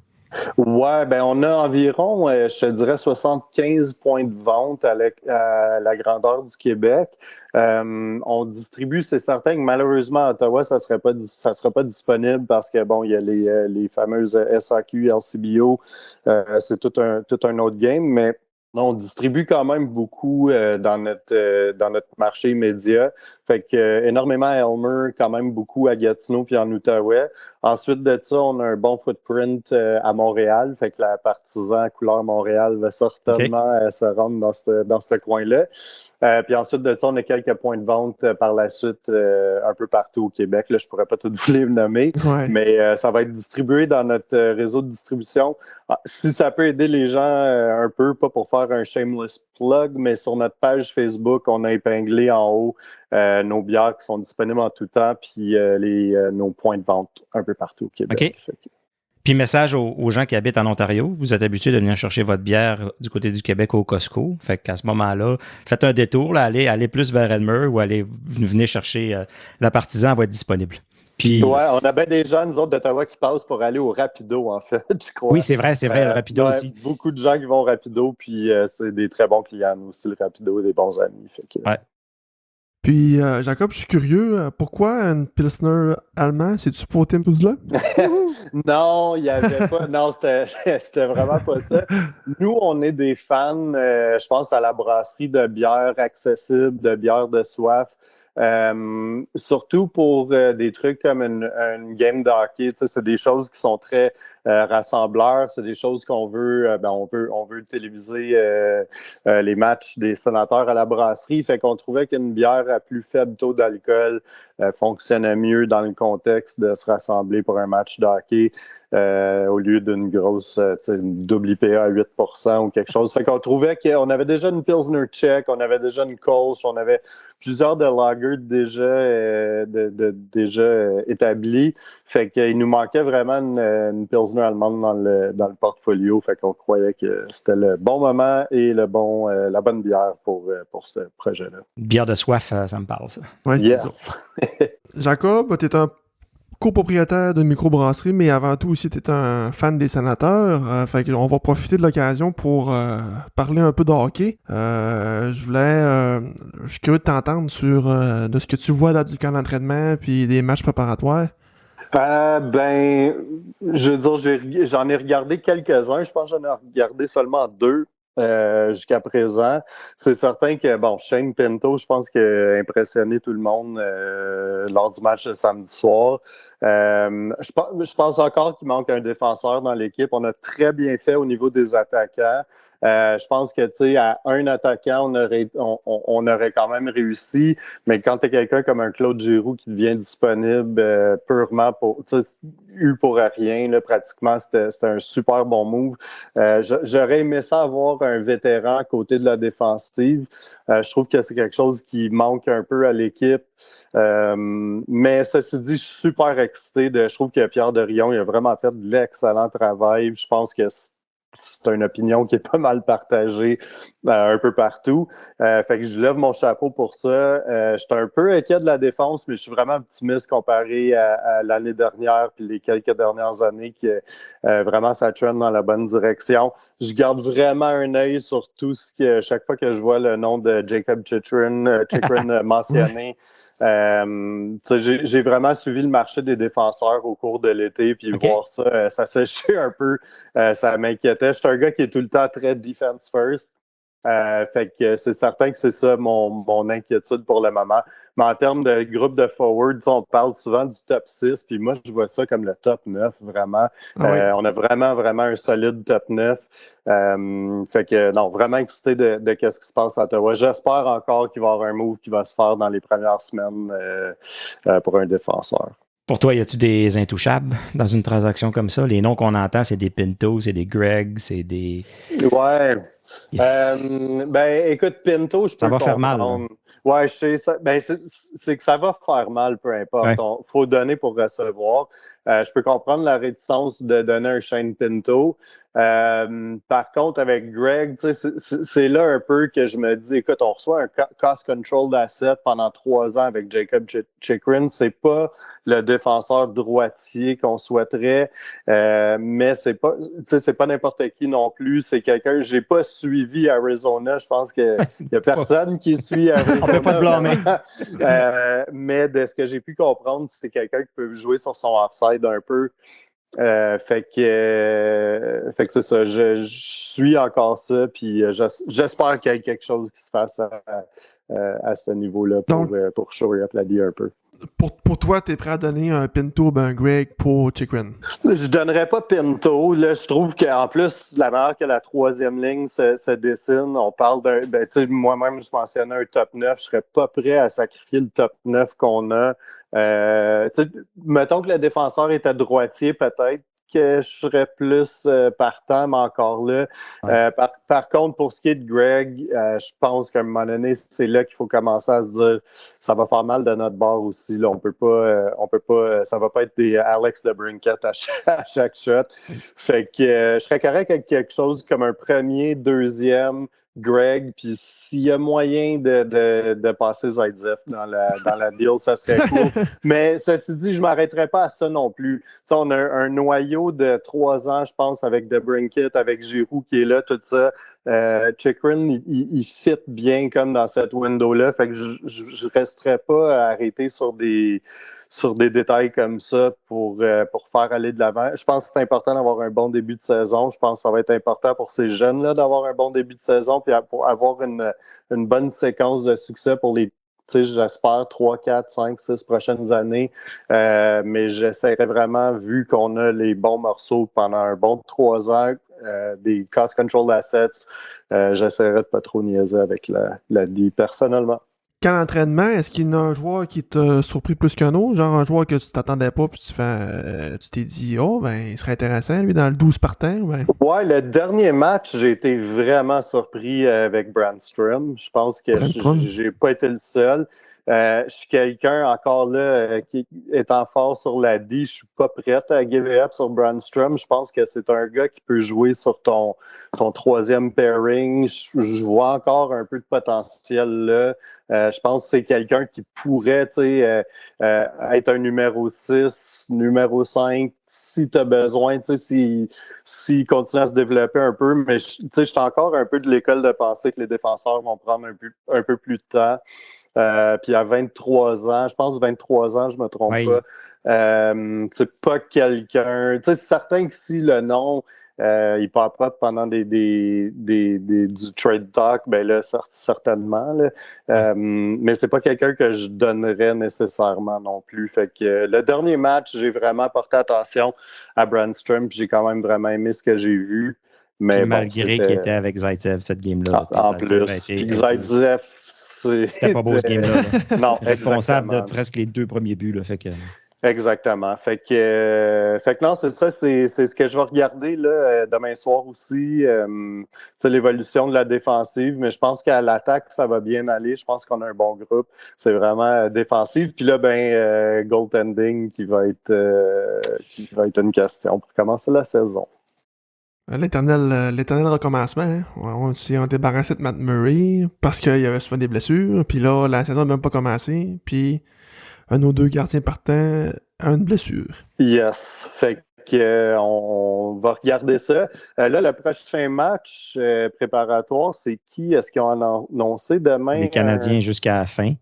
Ouais, ben on a environ, je te dirais, 75 points de vente à la grandeur du Québec. On distribue, c'est certain que malheureusement à Ottawa, ça sera pas disponible parce que bon, il y a les fameuses SAQ, LCBO, c'est tout un autre game, mais on distribue quand même beaucoup dans notre marché immédiat. Fait que énormément à Elmer, quand même beaucoup à Gatineau puis en Outaouais. Ensuite de ça, on a un bon footprint à Montréal. Fait que la Partisan couleur Montréal va certainement se rendre dans ce coin-là. Puis ensuite de ça, on a quelques points de vente par la suite un peu partout au Québec. Là, je pourrais pas tous vous les nommer, mais ça va être distribué dans notre réseau de distribution. Si ça peut aider les gens un peu, pas pour faire un shameless plug, mais sur notre page Facebook, on a épinglé en haut nos bières qui sont disponibles en tout temps, puis nos points de vente un peu partout au Québec.
Okay. Puis message aux gens qui habitent en Ontario, vous êtes habitués de venir chercher votre bière du côté du Québec au Costco. Fait qu'à ce moment-là, faites un détour, là, allez plus vers Elmer ou venez chercher la Partisan, elle va être disponible. Puis,
ouais, on a bien des gens, nous autres, d'Ottawa qui passent pour aller au Rapido, en fait, je crois.
Oui, c'est vrai, le Rapido aussi.
Beaucoup de gens qui vont au Rapido, puis c'est des très bons clients aussi, le Rapido, des bons amis. Fait que,
ouais.
Puis, Jacob, je suis curieux, pourquoi une Pilsner allemand? C'est-tu pour Tim Tuzla?
Non, il n'y avait pas. Non, c'était vraiment pas ça. Nous, on est des fans, je pense, à la brasserie de bières accessibles, de bières de soif. Surtout pour des trucs comme une game de hockey, c'est des choses qui sont très rassembleurs, c'est des choses qu'on veut, on veut téléviser les matchs des sénateurs à la brasserie, fait qu'on trouvait qu'une bière à plus faible taux d'alcool fonctionnait mieux dans le contexte de se rassembler pour un match de hockey au lieu d'une grosse une double IPA à 8% ou quelque chose. Fait qu'on trouvait qu'on avait déjà une Pilsner Czech, on avait déjà une Kolsch, on avait plusieurs de lagers déjà établis. Fait qu'il nous manquait vraiment une Pilsner allemande dans le portfolio. Fait qu'on croyait que c'était le bon moment et la bonne bière pour ce projet-là.
Bière de soif, ça me parle, ça.
Ouais,
yes.
Jacob, tu es un copropriétaire d'une microbrasserie, mais avant tout aussi, tu es un fan des Sénateurs. Fait qu'on va profiter de l'occasion pour parler un peu de hockey. Je suis curieux de t'entendre sur de ce que tu vois là du camp d'entraînement puis des matchs préparatoires.
Je veux dire, j'en ai regardé quelques-uns. Je pense que j'en ai regardé seulement 2 jusqu'à présent. C'est certain que, Shane Pinto, je pense qu'il a impressionné tout le monde lors du match de samedi soir. Je pense encore qu'il manque un défenseur dans l'équipe. On a très bien fait au niveau des attaquants. Je pense que, tu sais, à un attaquant, on aurait quand même réussi, mais quand tu es quelqu'un comme un Claude Giroux qui devient disponible purement pour rien, là, pratiquement, c'était un super bon move. J'aurais aimé ça avoir un vétéran à côté de la défensive. Je trouve que c'est quelque chose qui manque un peu à l'équipe. Mais ceci dit, je suis super excité. Je trouve que Pierre Dorion, il a vraiment fait de l'excellent travail. Je pense que c'est une opinion qui est pas mal partagée un peu partout. Fait que je lève mon chapeau pour ça. Je suis un peu inquiet de la défense, mais je suis vraiment optimiste comparé à l'année dernière puis les quelques dernières années que vraiment ça trend dans la bonne direction. Je garde vraiment un œil sur tout ce que chaque fois que je vois le nom de Jacob Chychrun mentionné. J'ai vraiment suivi le marché des défenseurs au cours de l'été, puis voir ça séchait un peu, ça m'inquiétait. Je suis un gars qui est tout le temps très defense first. Fait que c'est certain que c'est ça mon inquiétude pour le moment. Mais en termes de groupe de forward, on parle souvent du top 6, puis moi, je vois ça comme le top 9, vraiment. On a vraiment un solide top 9. Fait que, non, vraiment excité de qu'est-ce qui se passe à Ottawa. J'espère encore qu'il va y avoir un move qui va se faire dans les premières semaines pour un défenseur.
Pour toi, y a-tu des intouchables dans une transaction comme ça? Les noms qu'on entend, c'est des Pinto, c'est des Greg, c'est des...
Ouais. Écoute, Pinto, je peux
ça va
comprendre.
Faire mal. Hein?
Ouais, je sais ça. C'est que ça va faire mal, peu importe. Il faut donner pour recevoir. Je peux comprendre la réticence de donner un Shane Pinto. Par contre, avec Greg, c'est là un peu que je me dis, écoute, on reçoit un cost control d'asset pendant 3 ans avec Jacob Chychrun. C'est pas le défenseur droitier qu'on souhaiterait, mais c'est pas n'importe qui non plus. C'est quelqu'un, j'ai pas suivi Arizona. Je pense qu'il y a personne qui suit Arizona.
On peut pas te blâmer.
Mais de ce que j'ai pu comprendre, c'est quelqu'un qui peut jouer sur son offside un peu. Fait que c'est ça. Je suis pour ça, puis j'espère qu'il y a quelque chose qui se fasse à ce niveau-là pour shore up la vie un peu.
Pour toi, tu es prêt à donner un Pinto ou un Greg pour Chychrun?
Je donnerais pas Pinto. Là, je trouve qu'en plus, la manière que la 3e ligne se dessine, on parle d'un... moi-même, je mentionnais un top 9. Je serais pas prêt à sacrifier le top 9 qu'on a. Mettons que le défenseur était droitier, peut-être que je serais plus partant, mais encore là. Par contre, pour ce qui est de Greg, je pense qu'à un moment donné, c'est là qu'il faut commencer à se dire ça va faire mal de notre bord aussi. Là, on peut pas, ça va pas être des Alex DeBrincat à chaque shot. Fait que je serais correct avec quelque chose comme un premier, 2e Greg, puis s'il y a moyen de passer Zaitsev dans la deal, ça serait cool. Mais ceci dit, je m'arrêterai pas à ça non plus. T'sais, on a un noyau de 3 ans, je pense, avec DeBrincat, avec Giroux qui est là, tout ça. Chychrun, il fit bien comme dans cette window-là. Fait que je resterai pas arrêté sur des détails comme ça pour faire aller de l'avant. Je pense que c'est important d'avoir un bon début de saison. Je pense que ça va être important pour ces jeunes-là d'avoir un bon début de saison puis pour avoir une bonne séquence de succès pour les, j'espère, 3, 4, 5, 6 prochaines années. Mais j'essaierai vraiment, vu qu'on a les bons morceaux pendant un bon 3 ans, des cost control assets, j'essaierai de pas trop niaiser avec la D personnellement.
Quand l'entraînement, est-ce qu'il y a un joueur qui t'a surpris plus qu'un autre? Genre un joueur que tu t'attendais pas puis tu t'es dit, il serait intéressant, lui, dans le 12 partant?
Ouais, le dernier match, j'ai été vraiment surpris avec Brandstrom. Je pense que j'ai pas été le seul. Je suis quelqu'un, encore là, qui étant fort sur la D, je suis pas prête à give it up sur Brandstrom. Je pense que c'est un gars qui peut jouer sur ton troisième pairing. Je vois encore un peu de potentiel là. Je pense que c'est quelqu'un qui pourrait, être un numéro 6, numéro 5, si tu as besoin, s'il continue à se développer un peu. Mais je suis encore un peu de l'école de penser que les défenseurs vont prendre un peu plus de temps. Puis à 23 ans, je pense 23 ans, je me trompe pas. C'est pas quelqu'un. Tu sais, c'est certain que si le nom il part pas pendant du trade talk, ben là, certainement. Là. Mais c'est pas quelqu'un que je donnerais nécessairement non plus. Fait que le dernier match, j'ai vraiment porté attention à Brandstrom, puis j'ai quand même vraiment aimé ce que j'ai vu. Mais
malgré qu'il était avec Zaitsev cette game-là.
En plus. Puis Zaitsev,
c'était pas beau ce game-là.
Non,
responsable de presque les 2 premiers buts. Là, fait que...
Exactement. Fait que non, c'est ça, c'est ce que je vais regarder là, demain soir aussi. C'est l'évolution de la défensive, mais je pense qu'à l'attaque, ça va bien aller. Je pense qu'on a un bon groupe. C'est vraiment défensif. Puis là, goaltending qui va être une question pour commencer la saison.
L'éternel recommencement. Hein? On s'est débarrassé de Matt Murray parce qu'il y avait souvent des blessures. Puis là, la saison n'a même pas commencé. Puis un ou 2 gardiens partants a une blessure.
Yes. Fait que on va regarder ça. Là, le prochain match préparatoire, c'est qui? Est-ce qu'ils ont annoncé demain?
Les Canadiens jusqu'à la fin.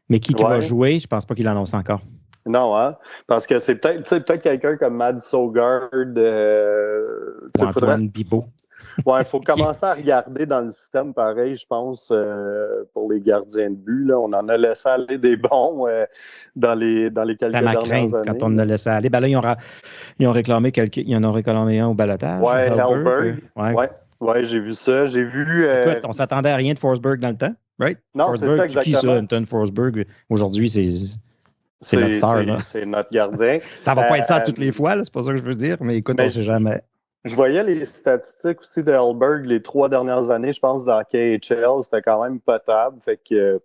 Mais qui va jouer, je pense pas qu'il l'annonce encore.
Non, hein? Parce que c'est peut-être quelqu'un comme Mads Søgaard.
Antoine Bibeau.
Ouais, il faut commencer à regarder dans le système pareil, je pense, pour les gardiens de but. Là, on en a laissé aller des bons dans les quelques dernières années.
Quand on en a laissé aller. Ben là, ils ont réclamé ils en ont réclamé un au balotage.
Ouais, Hellberg. Ouais, j'ai vu ça. J'ai vu.
Écoute, on s'attendait à rien de Forsberg dans le temps, right?
Non,
Forsberg,
c'est ça, exactement.
Qui ça, Anton Forsberg? Aujourd'hui, c'est notre star. Là.
C'est notre gardien.
Ça va pas être ça toutes les fois, là, c'est pas ça que je veux dire, mais écoute, on sait jamais.
Je voyais les statistiques aussi de Hellberg les 3 dernières années, je pense, dans KHL. C'était quand même potable. Fait que,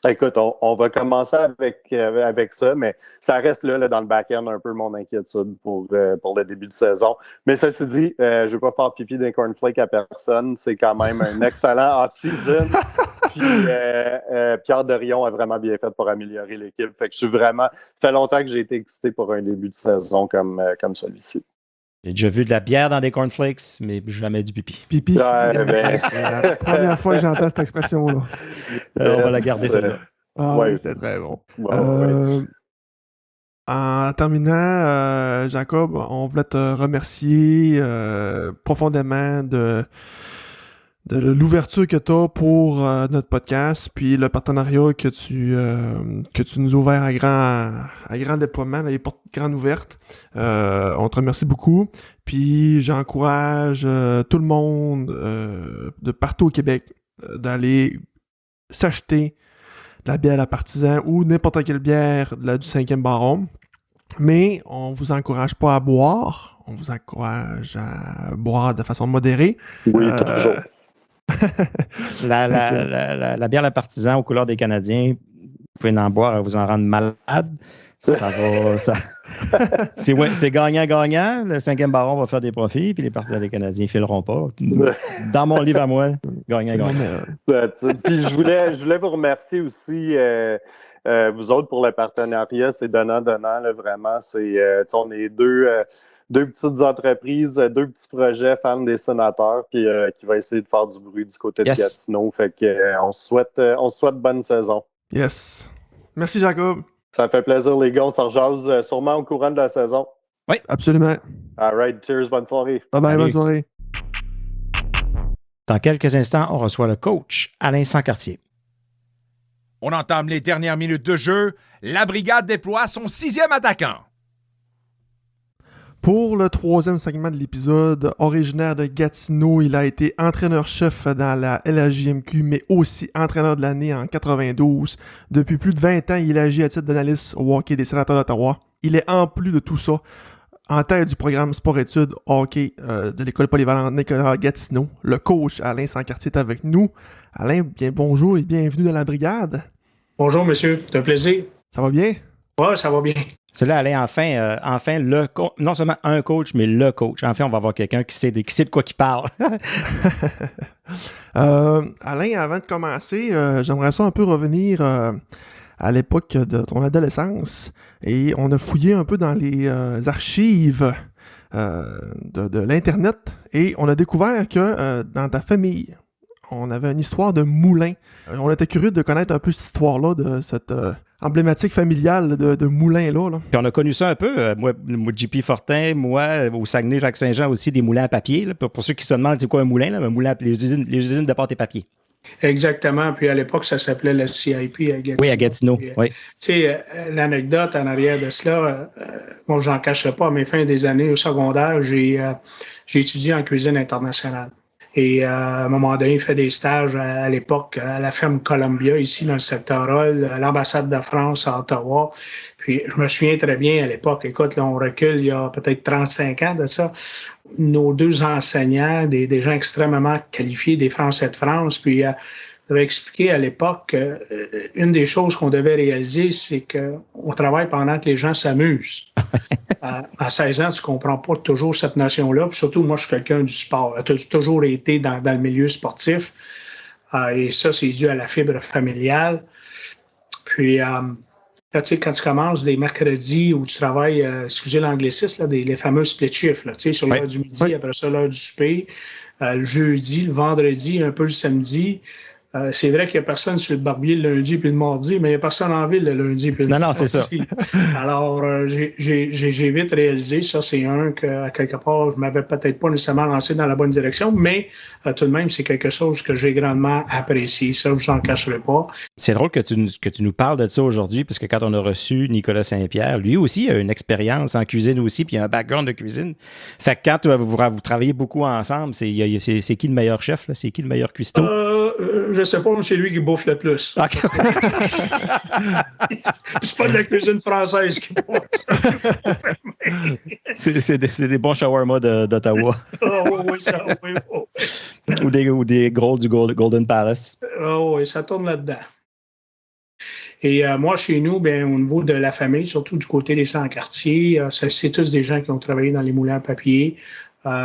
écoute, on va commencer avec ça, mais ça reste là dans le back-end un peu mon inquiétude pour le début de saison. Mais ceci dit, je ne veux pas faire pipi d'un cornflake à personne. C'est quand même un excellent off-season. Puis Pierre Dorion a vraiment bien fait pour améliorer l'équipe. Fait que je suis vraiment... Ça fait longtemps que j'ai été excité pour un début de saison comme celui-ci.
J'ai déjà vu de la bière dans des cornflakes, mais jamais du pipi.
Pipi. C'est la première fois que j'entends cette expression-là.
On va la garder, celle-là.
Oui, c'est très bon. En terminant, Jacob, on voulait te remercier profondément de l'ouverture que tu as pour notre podcast, puis le partenariat que tu nous as ouvert à grand déploiement, les portes grandes ouvertes. On te remercie beaucoup. Puis j'encourage tout le monde de partout au Québec d'aller s'acheter de la bière à la Partisan ou n'importe quelle bière du 5e Baron. Mais on vous encourage pas à boire. On vous encourage à boire de façon modérée.
Oui, toujours.
La bière La Partisan aux couleurs des Canadiens, vous pouvez en boire et vous en rendre malade. Ça va. C'est gagnant-gagnant. Le 5e Baron va faire des profits, puis les partisans des Canadiens ne fileront pas. Dans mon livre à moi, gagnant-gagnant.
Puis je voulais vous remercier aussi, vous autres, pour le partenariat. C'est donnant-donnant, là, vraiment. On est deux petites entreprises, 2 petits projets fans des sénateurs, puis qui va essayer de faire du bruit du côté de Gatineau. Fait que on se souhaite bonne saison.
Yes. Merci, Jacob.
Ça me fait plaisir, les gars. On se rejase sûrement au courant de la saison.
Oui,
absolument.
All right. Cheers. Bonne soirée.
Bye-bye. Bonne soirée.
Dans quelques instants, on reçoit le coach Alain Sancartier.
On entame les dernières minutes de jeu. La brigade déploie son 6e attaquant.
Pour le 3e segment de l'épisode, originaire de Gatineau, il a été entraîneur-chef dans la LHJMQ, mais aussi entraîneur de l'année en 92. Depuis plus de 20 ans, il agit à titre d'analyste au hockey des Sénateurs d'Ottawa. Il est, en plus de tout ça, en tête du programme sport-études hockey de l'école polyvalente Nicolas Gatineau. Le coach Alain Sancartier est avec nous. Alain, bien bonjour et bienvenue dans la brigade.
Bonjour, monsieur. C'est un plaisir.
Ça va bien?
Ouais, ça va bien.
C'est là, Alain, enfin non seulement un coach, mais le coach. Enfin, on va avoir quelqu'un qui sait de quoi il parle.
Alain, avant de commencer, j'aimerais ça un peu revenir à l'époque de ton adolescence. Et on a fouillé un peu dans les archives de l'Internet et on a découvert que dans ta famille, on avait une histoire de moulin. On était curieux de connaître un peu cette histoire-là, de cette emblématique familiale de moulin-là. Là.
Puis on a connu ça un peu. Moi, JP Fortin, moi, au Saguenay, Lac-Saint-Jean aussi, des moulins à papier. Là. Pour ceux qui se demandent c'est quoi un moulin, là, un moulin les usines de pâte et papier.
Exactement. Puis à l'époque, ça s'appelait le CIP à Gatineau.
Oui, à Gatineau. Oui.
Tu sais, l'anecdote en arrière de cela, moi, je n'en cacherai pas, à mes fins des années au secondaire, j'ai étudié en cuisine internationale. Et à un moment donné, il fait des stages à l'époque à la ferme Columbia, ici dans le secteur Hall, à l'ambassade de France à Ottawa. Puis je me souviens très bien à l'époque, écoute, là, on recule il y a peut-être 35 ans de ça. Nos deux enseignants, des gens extrêmement qualifiés, des Français de France, puis j'avais expliqué à l'époque une des choses qu'on devait réaliser, c'est qu'on travaille pendant que les gens s'amusent. À 16 ans, tu comprends pas toujours cette notion-là. Puis surtout, moi, je suis quelqu'un du sport. Tu as toujours été dans le milieu sportif. Et ça, c'est dû à la fibre familiale. Puis, tu sais, quand tu commences des mercredis où tu travailles, excusez l'anglicisme, les fameux split shifts, là, tu sais, sur l'heure du midi, après ça, l'heure du souper, le jeudi, le vendredi, un peu le samedi. C'est vrai qu'il n'y a personne sur le barbier le lundi puis le mardi, mais il n'y a personne en ville le lundi puis le mardi.
Non, c'est ça.
Alors, j'ai vite réalisé, ça c'est qu'à quelque part, je ne m'avais peut-être pas nécessairement lancé dans la bonne direction, mais tout de même, c'est quelque chose que j'ai grandement apprécié. Ça, je ne vous en cacherai pas.
C'est drôle que tu nous parles de ça aujourd'hui, parce que quand on a reçu Nicolas Saint-Pierre, lui aussi a une expérience en cuisine aussi, puis il a un background de cuisine. Fait que quand vous travaillez beaucoup ensemble, c'est qui le meilleur chef? Là? C'est qui le meilleur cuistot?
Je sais pas, mais c'est lui qui bouffe le plus. Okay. C'est pas de la cuisine française qui bouffe.
c'est des bons shawarma d'Ottawa.
Oui.
Ou des gros du Golden Palace.
Oui, ça tourne là-dedans. Et moi, chez nous, bien, au niveau de la famille, surtout du côté des Sans-Quartiers, c'est tous des gens qui ont travaillé dans les moulins à papier.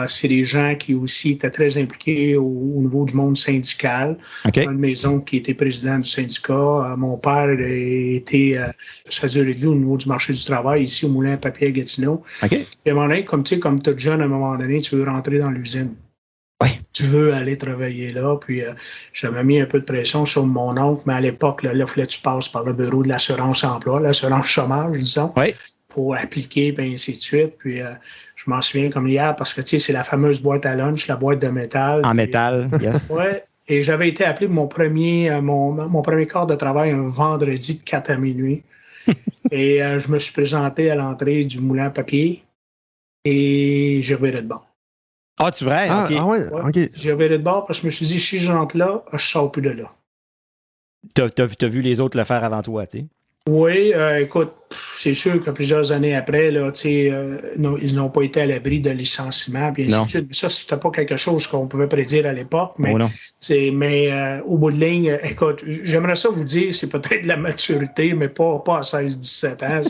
C'est des gens qui aussi étaient très impliqués au niveau du monde syndical.
Okay.
Dans une maison qui était président du syndicat. Mon père était au niveau du marché du travail ici au moulin à papier à Gatineau.
Okay.
Et à un moment donné, comme tu es jeune, à un moment donné, tu veux rentrer dans l'usine.
Oui.
Tu veux aller travailler là. Puis j'avais mis un peu de pression sur mon oncle, mais à l'époque, là, il fallait que tu passes par le bureau de l'assurance-emploi, l'assurance chômage, disons.
Oui.
Pour appliquer, puis ainsi de suite. Puis je m'en souviens comme hier parce que, tu sais, c'est la fameuse boîte à lunch, la boîte de métal.
En métal, yes.
Oui, et j'avais été appelé pour mon premier quart de travail un vendredi de 4 à minuit. Et je me suis présenté à l'entrée du moulin à papier et j'ai reviré de bord.
Ah, tu vrai?
Ah,
OK.
Ah ouais, OK.
J'ai reviré de bord parce que je me suis dit, si je rentre là, je sors plus de là.
T'as vu les autres le faire avant toi, tu sais?
Oui, écoute, c'est sûr que plusieurs années après, là, ils n'ont pas été à l'abri de licenciement, puis ainsi de suite. Mais ça, c'était pas quelque chose qu'on pouvait prédire à l'époque. Mais, au bout de ligne, écoute, j'aimerais ça vous dire, c'est peut-être de la maturité, mais pas à 16-17 ans.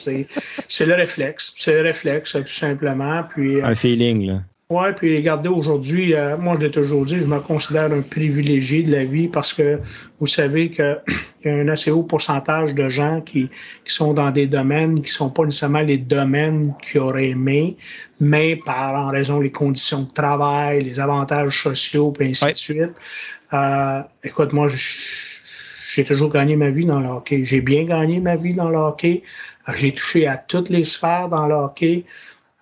C'est le réflexe. C'est le réflexe, tout simplement. Puis,
un feeling, là.
Oui, puis regardez, aujourd'hui, moi, je l'ai toujours dit, je me considère un privilégié de la vie parce que vous savez qu'il y a un assez haut pourcentage de gens qui sont dans des domaines qui ne sont pas nécessairement les domaines qu'ils auraient aimé, mais en raison des conditions de travail, les avantages sociaux, puis ainsi de suite. Écoute, moi, j'ai toujours gagné ma vie dans le hockey. J'ai bien gagné ma vie dans le hockey. J'ai touché à toutes les sphères dans le hockey.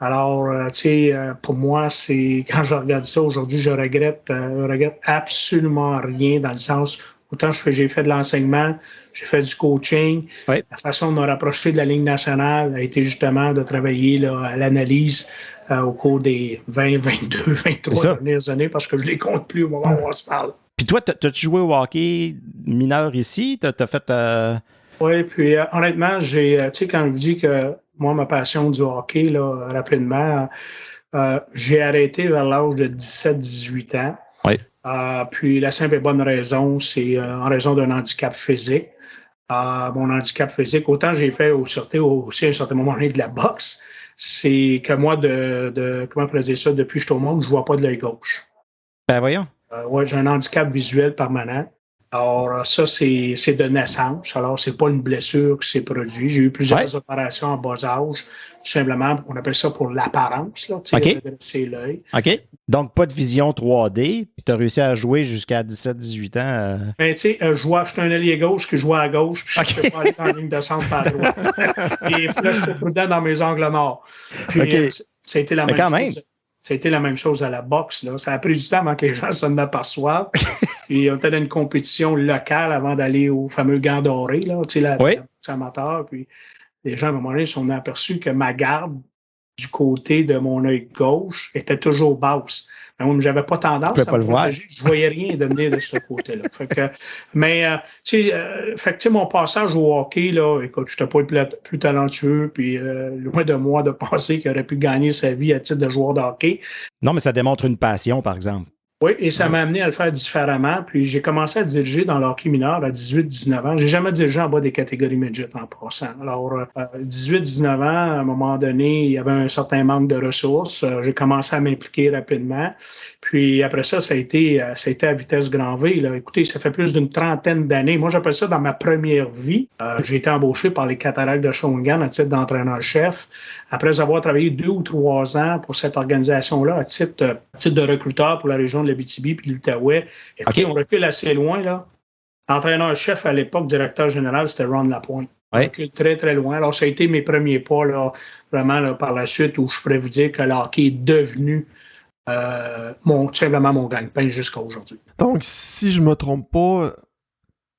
Alors, tu sais, pour moi, quand je regarde ça aujourd'hui, je regrette absolument rien dans le sens, autant j'ai fait de l'enseignement, j'ai fait du coaching.
Oui.
La façon de me rapprocher de la Ligue nationale a été justement de travailler là, à l'analyse au cours des 20, 22, 23 dernières années parce que je ne les compte plus au moment où on se parle.
Puis toi, t'as-tu joué au hockey mineur ici? T'as fait...
Oui, puis honnêtement, tu sais, quand je vous dis que moi, ma passion du hockey, là, rapidement, j'ai arrêté vers l'âge de 17-18 ans.
Oui.
Puis la simple et bonne raison, c'est en raison d'un handicap physique. mon handicap physique. Autant j'ai fait aussi à un certain moment donné de la boxe, c'est que moi, comment on pourrait dire ça, depuis que je suis au monde, je ne vois pas de l'œil gauche.
Ben voyons.
Ouais, j'ai un handicap visuel permanent. Alors, ça, c'est de naissance. Alors, c'est pas une blessure qui s'est produite. J'ai eu plusieurs opérations en bas âge. Tout simplement, on appelle ça pour l'apparence, là, tu sais, redresser l'œil.
OK. Donc, pas de vision 3D, puis tu as réussi à jouer jusqu'à 17-18 ans.
Ben, tu sais, je suis un allié gauche qui joue à gauche, puis je ne peux pas aller en ligne de centre par droite. Et là, je suis prudent dans mes angles morts. Puis, ça a été la même chose. Ça a été la même chose à la boxe. Là. Ça a pris du temps avant que les gens s'en aperçoivent. Puis on était dans une compétition locale avant d'aller au fameux gant doré, là, tu sais, la boxe amateur. Puis les gens, à un moment donné, se sont aperçus que ma garde du côté de mon œil gauche était toujours basse. Mais moi, j'avais pas tendance à me protéger. Je voyais rien de venir de ce côté-là. Tu sais, mon passage au hockey, là, écoute, je n'étais pas plus talentueux, puis loin de moi de penser qu'il aurait pu gagner sa vie à titre de joueur de hockey.
Non, mais ça démontre une passion, par exemple.
Oui, et ça m'a amené à le faire différemment. Puis j'ai commencé à diriger dans le hockey mineur à 18-19 ans. J'ai jamais dirigé en bas des catégories midget en passant. Alors, 18-19 ans, à un moment donné, il y avait un certain manque de ressources. J'ai commencé à m'impliquer rapidement. Puis après ça, ça a été à vitesse grand V. Là. Écoutez, ça fait plus d'une trentaine d'années. Moi, j'appelle ça dans ma première vie. J'ai été embauché par les Cataractes de Shawinigan à titre d'entraîneur-chef. Après avoir travaillé 2 ou 3 ans pour cette organisation-là à titre de recruteur pour la région de l'Abitibi puis de l'Outaouais. Écoutez, on recule assez loin, là. L'entraîneur-chef à l'époque, directeur général, c'était Ron Lapointe. On recule très, très loin. Alors, ça a été mes premiers pas, là, vraiment, là, par la suite, où je pourrais vous dire que le hockey est devenu tout simplement mon gagne-pain jusqu'à aujourd'hui.
Donc, si je me trompe pas,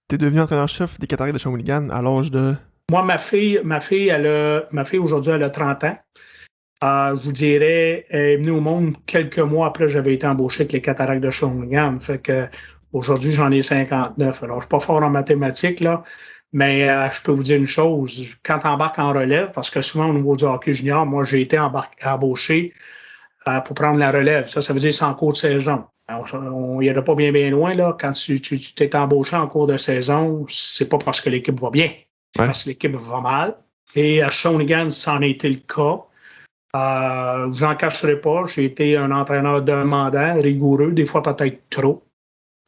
tu es devenu entraîneur-chef des Cataractes de Shawinigan à l'âge de...
Moi, ma fille aujourd'hui, elle a 30 ans. Je vous dirais, elle est venue au monde quelques mois après que j'avais été embauché avec les Cataractes de Shawinigan. Fait que aujourd'hui, j'en ai 59. Alors, je suis pas fort en mathématiques, là, mais je peux vous dire une chose. Quand tu embarques en relève, parce que souvent au niveau du hockey junior, moi, j'ai été embauché pour prendre la relève. Ça veut dire c'est en cours de saison. On y pas bien loin, là. Quand tu t'es embauché en cours de saison, c'est pas parce que l'équipe va bien. C'est parce que l'équipe va mal. Et à Shawinigan, ça en a été le cas. Je n'en cacherai pas. J'ai été un entraîneur demandant, rigoureux, des fois peut-être trop.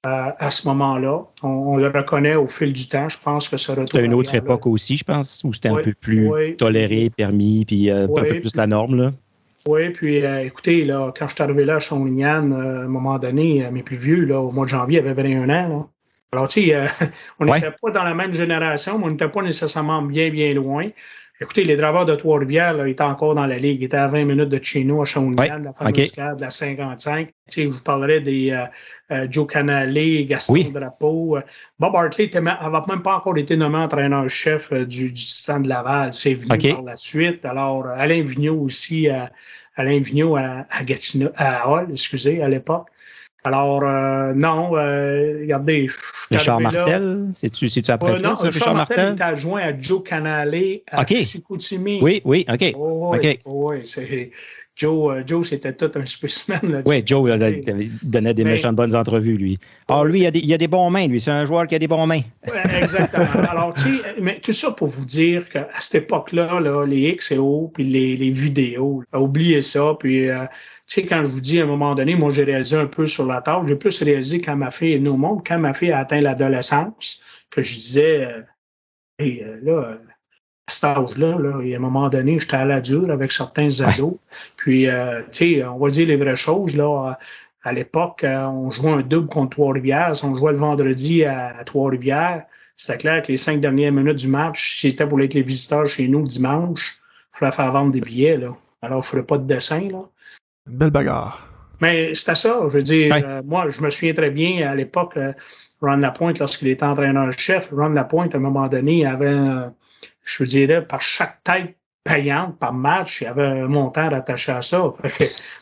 À ce moment-là, on le reconnaît au fil du temps. Je pense que ça retrouve.
C'était une autre époque aussi, je pense, où c'était un peu plus toléré, permis, puis un peu plus la norme, là.
Oui, puis écoutez, là, quand je suis arrivé là à Shawinigan, à un moment donné, mes plus vieux, là, au mois de janvier, avaient 21 ans. Là. Alors, tu sais, on n'était pas dans la même génération, mais on n'était pas nécessairement bien loin. Écoutez, les Draveurs de Trois-Rivières, là, ils étaient encore dans la ligue. Ils étaient à 20 minutes de chez nous, à Shawinigan, la fameuse carte de la 55. Tu sais, je vous parlerai des Joe Canale, Gaston Drapeau. Bob Hartley n'avait même pas encore été nommé entraîneur-chef du Titan de Laval. C'est venu par la suite. Alors, Alain Vigneault aussi, à Gatineau, à Hall, à l'époque. Alors, non, regardez.
Richard Martel, c'est-tu après
non,
ça,
Richard Martel était adjoint à Joe Canale à Chicoutimi.
Oui, OK.
Oui, c'est... Joe, c'était tout un spécimen.
Oui, Joe donnait des méchantes bonnes entrevues, lui. Alors, lui, il a des bons mains, lui. C'est un joueur qui a des bons mains.
Oui, exactement. Alors, tu sais, mais tout ça pour vous dire qu'à cette époque-là, là, les X et O, puis les vidéos, oubliez ça. Puis, tu sais, quand je vous dis à un moment donné, moi, j'ai réalisé un peu sur la table. J'ai plus réalisé quand ma fille est venue au monde, quand ma fille a atteint l'adolescence, que je disais, là, à cet âge-là, là, et à un moment donné, j'étais à la dure avec certains ados. Puis, tu sais, on va dire les vraies choses, là. À l'époque, on jouait un double contre Trois-Rivières. On jouait le vendredi à Trois-Rivières. C'était clair que les 5 dernières minutes du match, si c'était pour être les visiteurs chez nous dimanche, il fallait faire vendre des billets, là. Alors, je ne ferais pas de dessin, là.
Belle bagarre. Mais
c'était ça, je veux dire. Moi, je me souviens très bien, à l'époque, Ron Lapointe, lorsqu'il était entraîneur-chef, Ron Lapointe, à un moment donné, avait, je dirais, par chaque tête payante par match, il y avait un montant rattaché à ça.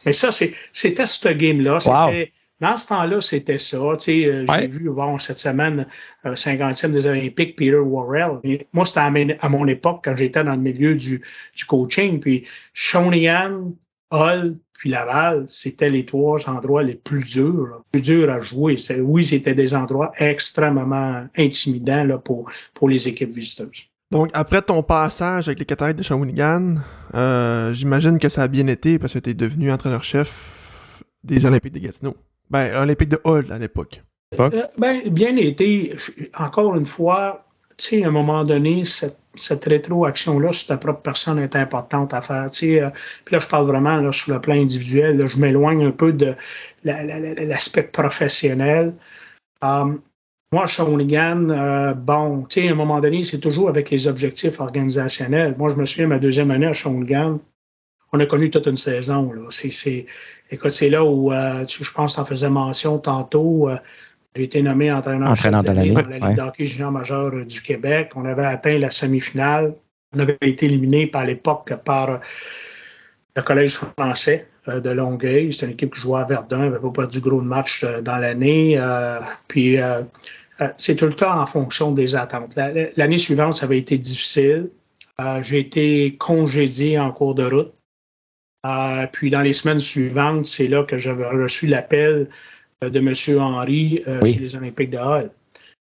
Mais ça, c'était ce game-là.
Wow.
Dans ce temps-là, c'était ça. J'ai vu cette semaine 50e des Olympiques, Peter Worrell. Et moi, c'était à mon époque, quand j'étais dans le milieu du coaching. Puis Shawinigan, Hull puis Laval, c'était les 3 endroits les plus durs à jouer. C'était des endroits extrêmement intimidants là, pour les équipes visiteuses.
Donc, après ton passage avec les Cataractes de Shawinigan, j'imagine que ça a bien été parce que tu es devenu entraîneur-chef des Olympiques de Gatineau. Olympiques de Hull à l'époque.
Bien été. Encore une fois, tu sais, à un moment donné, cette rétroaction-là sur ta propre personne est importante à faire. Puis là, je parle vraiment là, sur le plan individuel. Là, je m'éloigne un peu de l'aspect professionnel. Moi, Shawinigan, à un moment donné, c'est toujours avec les objectifs organisationnels. Moi, je me souviens, ma 2e année à Shawinigan, on a connu toute une saison. Là. Écoute, c'est là où, je pense que tu en faisais mention tantôt, j'ai été nommé entraîneur de l'année dans la Ligue d'hockey junior majeur du Québec. On avait atteint la semi-finale. On avait été éliminé à l'époque par le Collège français de Longueuil. C'était une équipe qui jouait à Verdun, n'avait pas perdu gros de match dans l'année. C'est tout le temps en fonction des attentes. L'année suivante, ça avait été difficile. J'ai été congédié en cours de route. Puis dans les semaines suivantes, c'est là que j'avais reçu l'appel de M. Henry chez les Olympiques de Hull.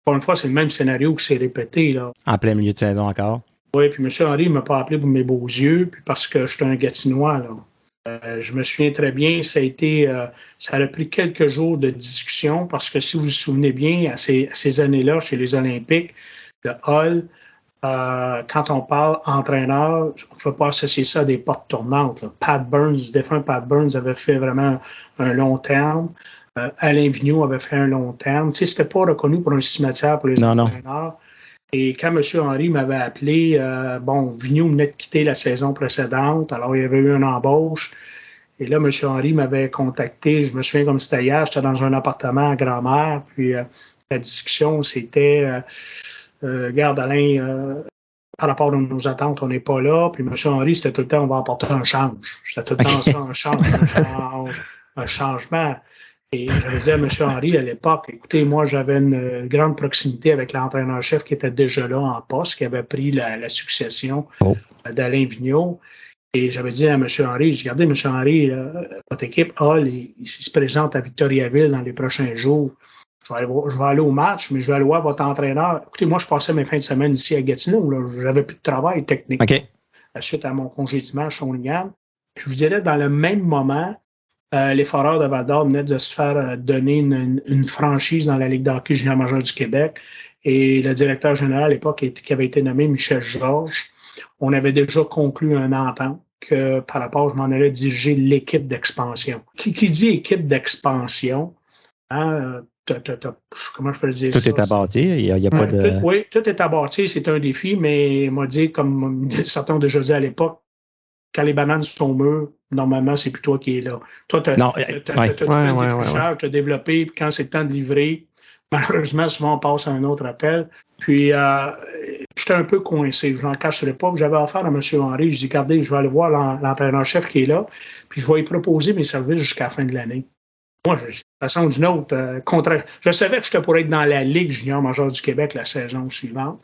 Encore une fois, c'est le même scénario qui s'est répété. Là.
En plein milieu de saison encore.
Oui, puis M. Henry ne m'a pas appelé pour mes beaux yeux, puis parce que je suis un Gatinois. Là. Je me souviens très bien, ça a pris quelques jours de discussion parce que si vous vous souvenez bien, à ces années-là, chez les Olympiques de Hull, quand on parle entraîneur, on ne peut pas associer ça à des portes tournantes. Là. Le défunt Pat Burns avait fait vraiment un long terme. Alain Vigneault avait fait un long terme. Tu sais, c'était pas reconnu pour un cimetière pour les entraîneurs. Et quand M. Henry m'avait appelé, Vigneault venait de quitter la saison précédente, alors il y avait eu une embauche. Et là, M. Henry m'avait contacté, je me souviens comme c'était hier, j'étais dans un appartement à Grand-Mère, puis la discussion, c'était regarde Alain, par rapport à nos attentes, on n'est pas là. Puis M. Henry, c'était tout le temps, on va apporter un change. C'était tout le temps ça, un changement. Et j'avais dit à M. Henry à l'époque, écoutez, moi, j'avais une grande proximité avec l'entraîneur-chef qui était déjà là en poste, qui avait pris la succession d'Alain Vigneault. Et j'avais dit à M. Henry, j'ai dit, regardez, M. Henry, votre équipe, Hull, il se présente à Victoriaville dans les prochains jours. Je vais aller au match, mais je vais aller voir votre entraîneur. Écoutez, moi, je passais mes fins de semaine ici à Gatineau. Là. J'avais plus de travail technique. Suite à mon congédiement à Shawinigan. Je vous dirais, dans le même moment, les Foreurs de Val-d'Or venaient de se faire donner une franchise dans la Ligue d'hockey junior majeur du Québec. Et le directeur général à l'époque, qui avait été nommé Michel Georges, on avait déjà conclu un entente que par rapport, je m'en allais diriger l'équipe d'expansion. Qui dit équipe d'expansion, comment je peux le dire?
Tout est à bâtir, il n'y a pas de...
Oui, tout est à bâtir, c'est un défi, mais il m'a dit, comme certains ont déjà dit à l'époque, quand les bananes sont mûres, normalement, c'est plus toi qui es là. Toi, tu as développé, puis quand c'est le temps de livrer, malheureusement, souvent, on passe à un autre appel. Puis, j'étais un peu coincé, je n'en cacherai pas. J'avais affaire à M. Henry. Je dis, regardez, je vais aller voir l'entraîneur-chef qui est là, puis je vais lui proposer mes services jusqu'à la fin de l'année. Moi, de toute façon ou d'une autre, je savais que j'étais pour être dans la Ligue junior majeure du Québec la saison suivante.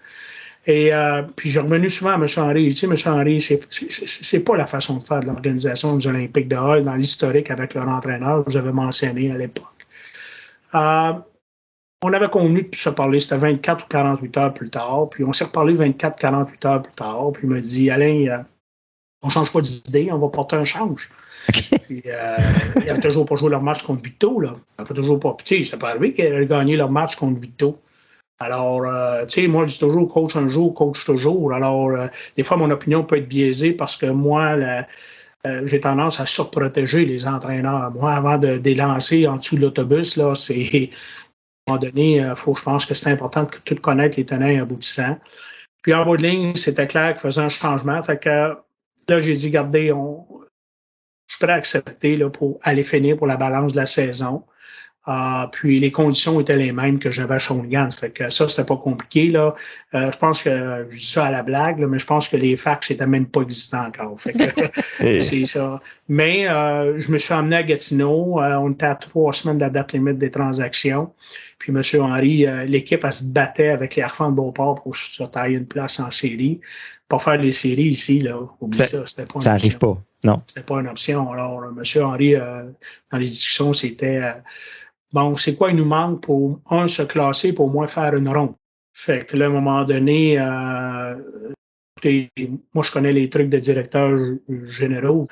Et puis, j'ai revenu souvent à M. Henry. Tu sais, M. Henry, c'est pas la façon de faire de l'organisation des Olympiques de Hull dans l'historique avec leur entraîneur que vous avez mentionné à l'époque. On avait convenu de se parler, c'était 24 ou 48 heures plus tard, puis on s'est reparlé 24-48 heures plus tard, puis il m'a dit, Alain, on change pas d'idée, on va porter un change. Puis, ils n'avaient toujours pas joué leur match contre Victo, là. Ils n'avaient toujours pas, tu sais, ça peut arriver qu'ils aient gagné leur match contre Victo. Alors, tu sais, moi, je dis toujours, coach un jour, coach toujours. Alors, des fois, mon opinion peut être biaisée parce que moi, j'ai tendance à surprotéger les entraîneurs. Moi, avant de les lancer en dessous de l'autobus, là, c'est... À un moment donné, je pense que c'est important de tout connaître les tenants et aboutissants. Puis en bout de ligne, c'était clair qu'il faisait un changement. Fait que là, j'ai dit, regardez, je suis prêt à accepter là, pour aller finir pour la balance de la saison. Puis les conditions étaient les mêmes que j'avais à Shawinigan. Fait que ça, c'était pas compliqué. Là. Je pense que je dis ça à la blague, là, mais je pense que les fax n'étaient même pas existants encore. Fait que c'est ça. Mais je me suis emmené à Gatineau. On était à 3 semaines de la date limite des transactions. Puis M. Henry, l'équipe, elle se battait avec les Harfans de Beauport pour se tailler une place en série. Pas faire les séries ici, là, oublie ça, c'était pas une option.
Ça n'arrive pas, non.
C'était pas une option. Alors, M. Henry, dans les discussions, c'était bon, c'est quoi il nous manque pour, se classer, pour au moins faire une ronde. Fait que là, à un moment donné, écoutez, moi, je connais les trucs de directeurs généraux.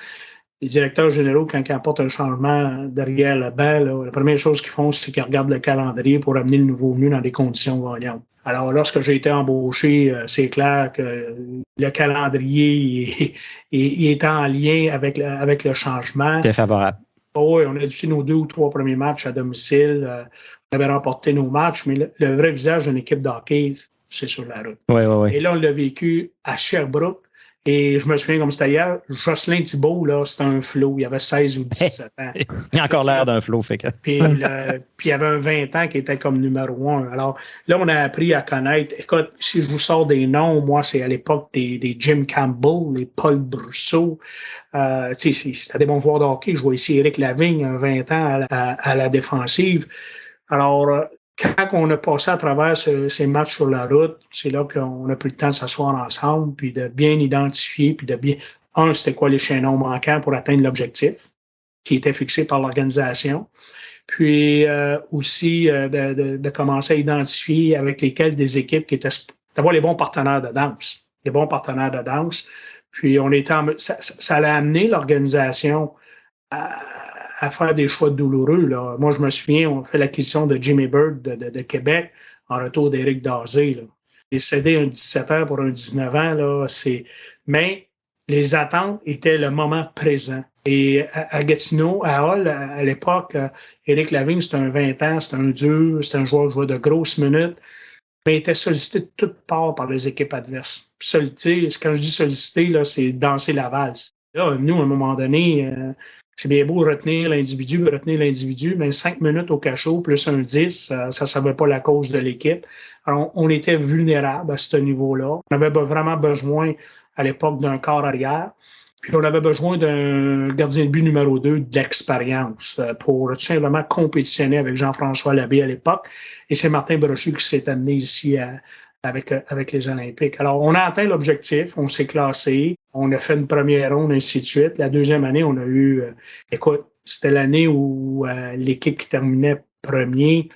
Les directeurs généraux, quand ils apportent un changement derrière le banc, là, la première chose qu'ils font, c'est qu'ils regardent le calendrier pour amener le nouveau venu dans des conditions gagnantes. Alors, lorsque j'ai été embauché, c'est clair que le calendrier est en lien avec le changement.
C'est favorable.
Oui, on a dû nos 2 ou 3 premiers matchs à domicile. On avait remporté nos matchs, mais le vrai visage d'une équipe de hockey, c'est sur la route.
Oui.
Et là, on l'a vécu à Sherbrooke. Et je me souviens comme c'était hier, Jocelyn Thibault, là, c'était un flot. Il avait 16 ou 17 ans.
Il a encore l'air d'un flot. Fait que...
Puis il y avait un 20 ans qui était comme numéro 1. Alors là, on a appris à connaître. Écoute, si je vous sors des noms, moi, c'est à l'époque des Jim Campbell, les Paul Brousseau. C'était des bons joueurs de hockey. Je vois ici Éric Lavigne, un 20 ans à la défensive. Alors, quand on a passé à travers ces matchs sur la route, c'est là qu'on a pris le temps de s'asseoir ensemble, puis de bien identifier, puis de bien... c'était quoi les chaînons manquants pour atteindre l'objectif qui était fixé par l'organisation. Puis aussi de commencer à identifier avec lesquels des équipes qui étaient... d'avoir les bons partenaires de danse. Les bons partenaires de danse. Puis on était ça allait amener l'organisation à faire des choix douloureux. Là. Moi, je me souviens, on fait l'acquisition de Jimmy Bird de Québec en retour d'Éric Dazé. Là. Il est cédé un 17 ans pour un 19 ans. Là, mais les attentes étaient le moment présent. Et à Gatineau, à Hull, à l'époque, Éric Lavigne, c'était un 20 ans, c'était un dur, c'était un joueur qui jouait de grosses minutes, mais il était sollicité de toutes parts par les équipes adverses. Sollicité, quand je dis sollicité, là, c'est danser la valse. Là, nous, à un moment donné... c'est bien beau retenir l'individu, mais 5 minutes au cachot plus un 10, ça ne savait pas la cause de l'équipe. Alors, on était vulnérable à ce niveau-là. On avait vraiment besoin, à l'époque, d'un corps arrière. Puis, on avait besoin d'un gardien de but numéro 2 d'expérience pour tout simplement compétitionner avec Jean-François Labbé à l'époque. Et c'est Martin Brochu qui s'est amené ici avec les Olympiques. Alors, on a atteint l'objectif, on s'est classé, on a fait une première ronde, ainsi de suite. La deuxième année, on a eu... écoute, c'était l'année où l'équipe qui terminait premier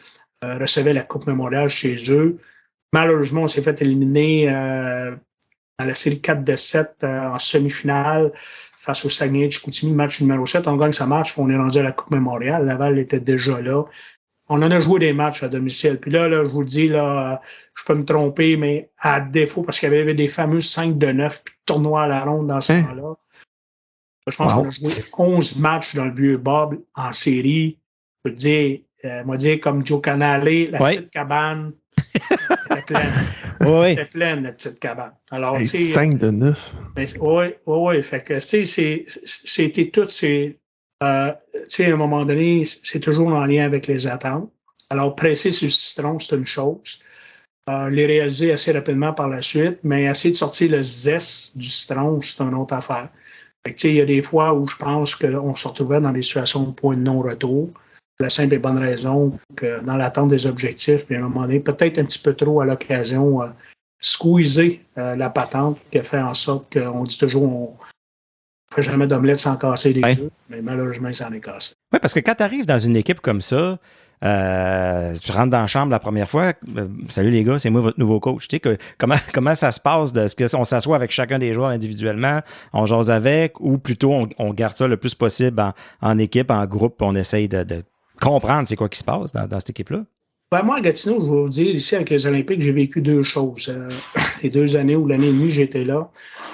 recevait la Coupe Mémoriale chez eux. Malheureusement, on s'est fait éliminer dans la série 4-7 en semi-finale face au Saguenay-Chicoutimi, match numéro 7. On gagne ce match, on est rendu à la Coupe Mémoriale. Laval était déjà là. On en a joué des matchs à domicile. Puis là, je vous le dis, là, je peux me tromper, mais à défaut, parce qu'il y avait des fameux 5-9 puis tournois à la ronde dans ce temps-là. Je pense qu'on a joué 11 matchs dans le vieux Bob en série. Je peux te dire, moi dire comme Joe Canale, la petite cabane était pleine. C'était pleine, la petite cabane. Alors,
5-9.
Oui. Fait que, c'était tout ces... à un moment donné, c'est toujours en lien avec les attentes. Alors, presser sur le citron, c'est une chose. Les réaliser assez rapidement par la suite, mais essayer de sortir le zeste du citron, c'est une autre affaire. Il y a des fois où je pense qu'on se retrouvait dans des situations de point de non-retour. La simple et bonne raison que dans l'attente des objectifs, puis à un moment donné, peut-être un petit peu trop à l'occasion, squeezer la patente qui a fait en sorte qu'on dit toujours on ne fait jamais d'omelette sans casser les œufs, mais malheureusement, il s'en est cassé.
Oui, parce que quand tu arrives dans une équipe comme ça, tu rentres dans la chambre la première fois, salut les gars, c'est moi votre nouveau coach. Tu sais, comment ça se passe? Est-ce qu'on s'assoit avec chacun des joueurs individuellement, on jase avec, ou plutôt on garde ça le plus possible en équipe, en groupe, on essaye de comprendre c'est quoi qui se passe dans cette équipe-là?
Ben moi, à Gatineau, je vais vous dire, ici, avec les Olympiques, j'ai vécu 2 choses. Les 2 années ou l'année et demie, j'étais là.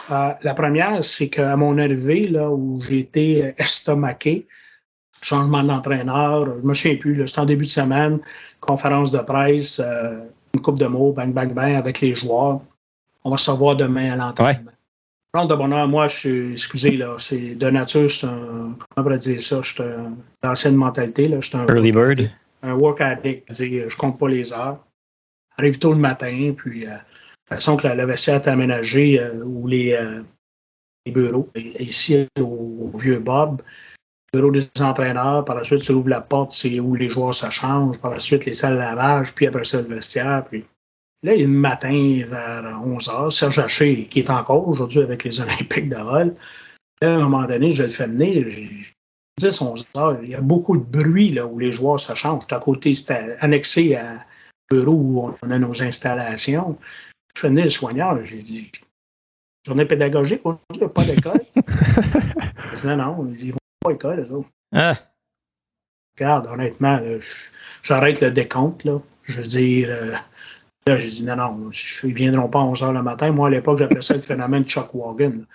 La première, c'est qu'à mon arrivée, là, où j'ai été estomaqué, changement d'entraîneur, je me souviens plus, c'était en début de semaine, conférence de presse, une coupe de mots, bang, bang, bang, avec les joueurs. On va se revoir demain à l'entraînement. Ronde de bonheur, moi, excusez, là, c'est de nature, comment on pourrait dire ça, je suis d'ancienne mentalité, là, je suis un...
Early bird.
Un work addict, dire je compte pas les heures. Arrive tôt le matin, puis de toute façon que la vestiaire est aménagée ou les bureaux, ici au vieux Bob, bureau des entraîneurs. Par la suite, tu ouvres la porte, c'est où les joueurs se changent. Par la suite, les salles de lavage, puis après ça, le vestiaire. Puis là, il y a le matin, vers 11h, Serge Haché, qui est encore aujourd'hui avec les Olympiques de Hull. Là, à un moment donné, je le fais venir. 10, 11 heures, il y a beaucoup de bruit là, où les joueurs se changent. À côté, c'était annexé à bureau où on a nos installations. Je fais venir le soigneur, j'ai dit, journée pédagogique, on n'a pas d'école. Je dis, non, ils vont pas à l'école, les autres.
Ah.
Regarde, honnêtement, là, j'arrête le décompte, là. Je veux dire, là, j'ai dit, non, ils ne viendront pas à 11h le matin. Moi, à l'époque, j'appelais ça le phénomène Chuck Wagon.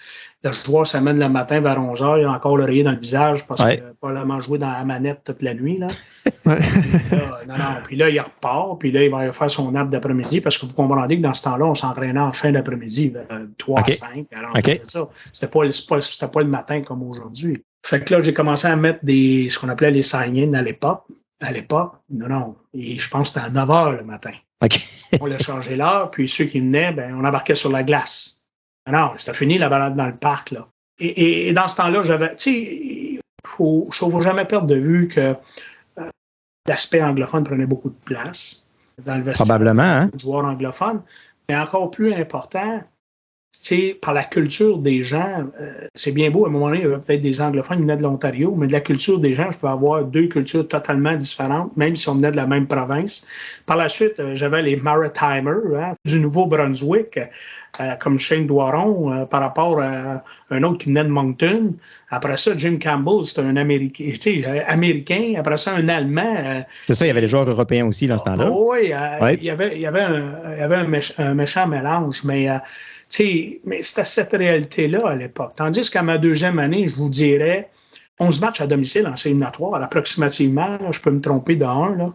Le joueur s'amène le matin vers 11h, il a encore l'oreiller dans le visage parce qu'il n'a pas vraiment joué dans la manette toute la nuit. Là. Puis là, il repart, puis là, il va faire son nappe d'après-midi parce que vous comprendrez que dans ce temps-là, on s'entraînait en fin d'après-midi, 3 à 5. Alors, ça. C'était pas le matin comme aujourd'hui. Fait que là, j'ai commencé à mettre ce qu'on appelait les sign-in à l'époque. Et je pense que c'était à 9h le matin. On l'a changé l'heure, puis ceux qui venaient, on embarquait sur la glace. Non, c'était fini la balade dans le parc, là. Et dans ce temps-là, j'avais, il faut jamais perdre de vue que l'aspect anglophone prenait beaucoup de place dans le vestiaire.
Probablement, hein?
Joueurs anglophones. Mais encore plus important, par la culture des gens, c'est bien beau, à un moment donné, il y avait peut-être des anglophones qui venaient de l'Ontario, mais de la culture des gens, je pouvais avoir 2 cultures totalement différentes, même si on venait de la même province. Par la suite, j'avais les Maritimers du Nouveau-Brunswick, comme Shane Doiron, par rapport à un autre qui venait de Moncton. Après ça, Jim Campbell, c'était un Américain. Après ça, un Allemand.
C'est ça, il y avait les joueurs européens aussi dans ce temps-là.
Oui, il y avait un méchant mélange, mais c'était cette réalité-là à l'époque. Tandis qu'à ma 2e année, je vous dirais, 11 matchs à domicile en séminatoire, approximativement, là, je peux me tromper de 1. Là.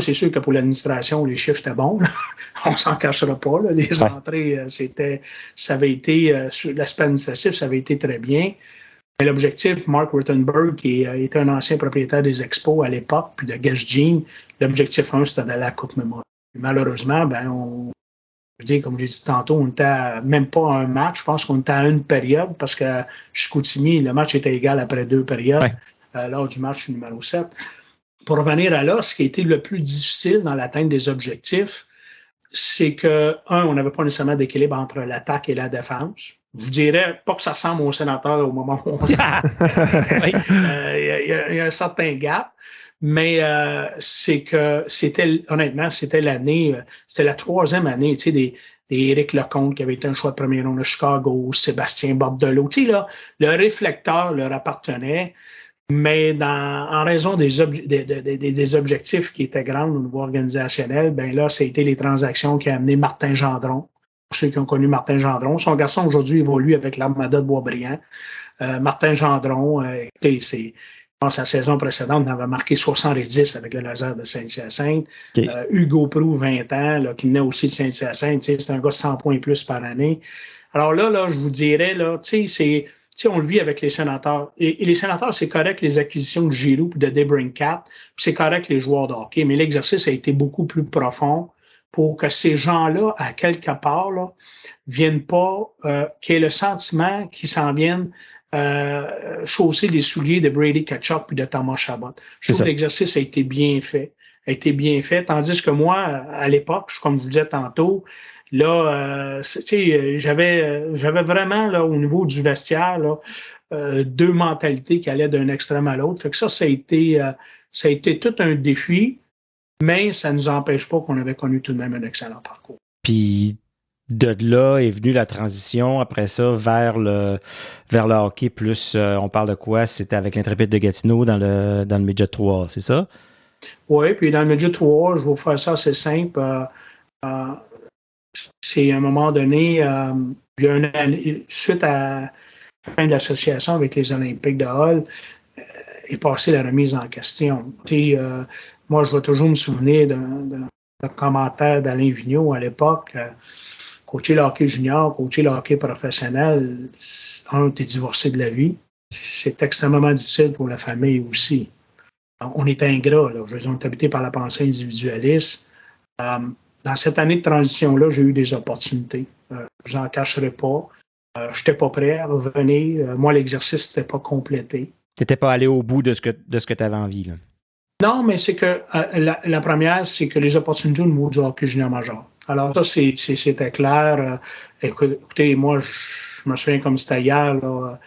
C'est sûr que pour l'administration, les chiffres étaient bons. Là. On s'en cachera pas. Là. Les entrées, ça avait été, sur l'aspect administratif, ça avait été très bien. Mais l'objectif, Mark Ruttenberg, qui était un ancien propriétaire des Expos à l'époque, puis de Guess Jean, l'objectif 1, c'était d'aller à la Coupe Memorial. Malheureusement, comme j'ai dit tantôt, on n'était même pas à un match. Je pense qu'on était à une période parce que Chicoutimi, le match était égal après 2 périodes lors du match numéro 7. Pour revenir à là, ce qui a été le plus difficile dans l'atteinte des objectifs, c'est que, on n'avait pas nécessairement d'équilibre entre l'attaque et la défense. Je vous dirais, pas que ça ressemble au Sénateur au moment où on il y a un certain gap, mais c'est que honnêtement, c'était la 3e année, des Éric Lecomte qui avait été un choix de premier nom de Chicago, Sébastien Bordelot. Là, le réflecteur leur appartenait. Mais en raison des objectifs qui étaient grands au niveau organisationnel, là, ça a été les transactions qui ont amené Martin Gendron. Pour ceux qui ont connu Martin Gendron, son garçon aujourd'hui évolue avec l'Armada de Boisbriand. Martin Gendron, je pense à la saison précédente, on avait marqué 70 avec le laser de Saint-Hyacinthe. Hugo Proulx, 20 ans, là, qui venait aussi de Saint-Hyacinthe, c'est un gars de 100 points plus par année. Alors là, je vous dirais, là, on le vit avec les sénateurs. Et les sénateurs, c'est correct les acquisitions de Giroux et de DeBrincat, puis c'est correct les joueurs de hockey, mais l'exercice a été beaucoup plus profond pour que ces gens-là, à quelque part, là, viennent pas, qu'il y ait le sentiment qu'ils s'en viennent chausser les souliers de Brady Tkachuk et de Thomas Chabot. Je trouve que l'exercice a été bien fait. Tandis que moi, à l'époque, comme je vous disais tantôt, là, j'avais vraiment, là, au niveau du vestiaire, là, 2 mentalités qui allaient d'un extrême à l'autre. Fait que ça a été tout un défi, mais ça ne nous empêche pas qu'on avait connu tout de même un excellent parcours.
Puis, de là est venue la transition, après ça, vers le hockey, plus, on parle de quoi? C'était avec l'Intrépide de Gatineau dans le Midget 3, c'est ça?
Oui, puis dans le Midget 3, je vais vous faire ça assez simple. C'est à un moment donné, il y a une année, suite à la fin de l'association avec les Olympiques de Hull, est passée la remise en question. Moi, je vais toujours me souvenir d'un commentaire d'Alain Vigneault à l'époque. Coacher le hockey junior, coacher le hockey professionnel, t'es divorcé de la vie. C'est extrêmement difficile pour la famille aussi. On est ingrat, là. On est habité par la pensée individualiste. Dans cette année de transition-là, j'ai eu des opportunités. Je ne vous en cacherai pas. Je n'étais pas prêt à revenir. Moi, l'exercice n'était pas complété.
n'étais pas allé au bout de ce que tu avais envie, là.
Non, mais c'est que la première, c'est que les opportunités au niveau du hockey junior major. Alors ça, c'était clair. Écoutez, moi, je me souviens comme c'était hier, là,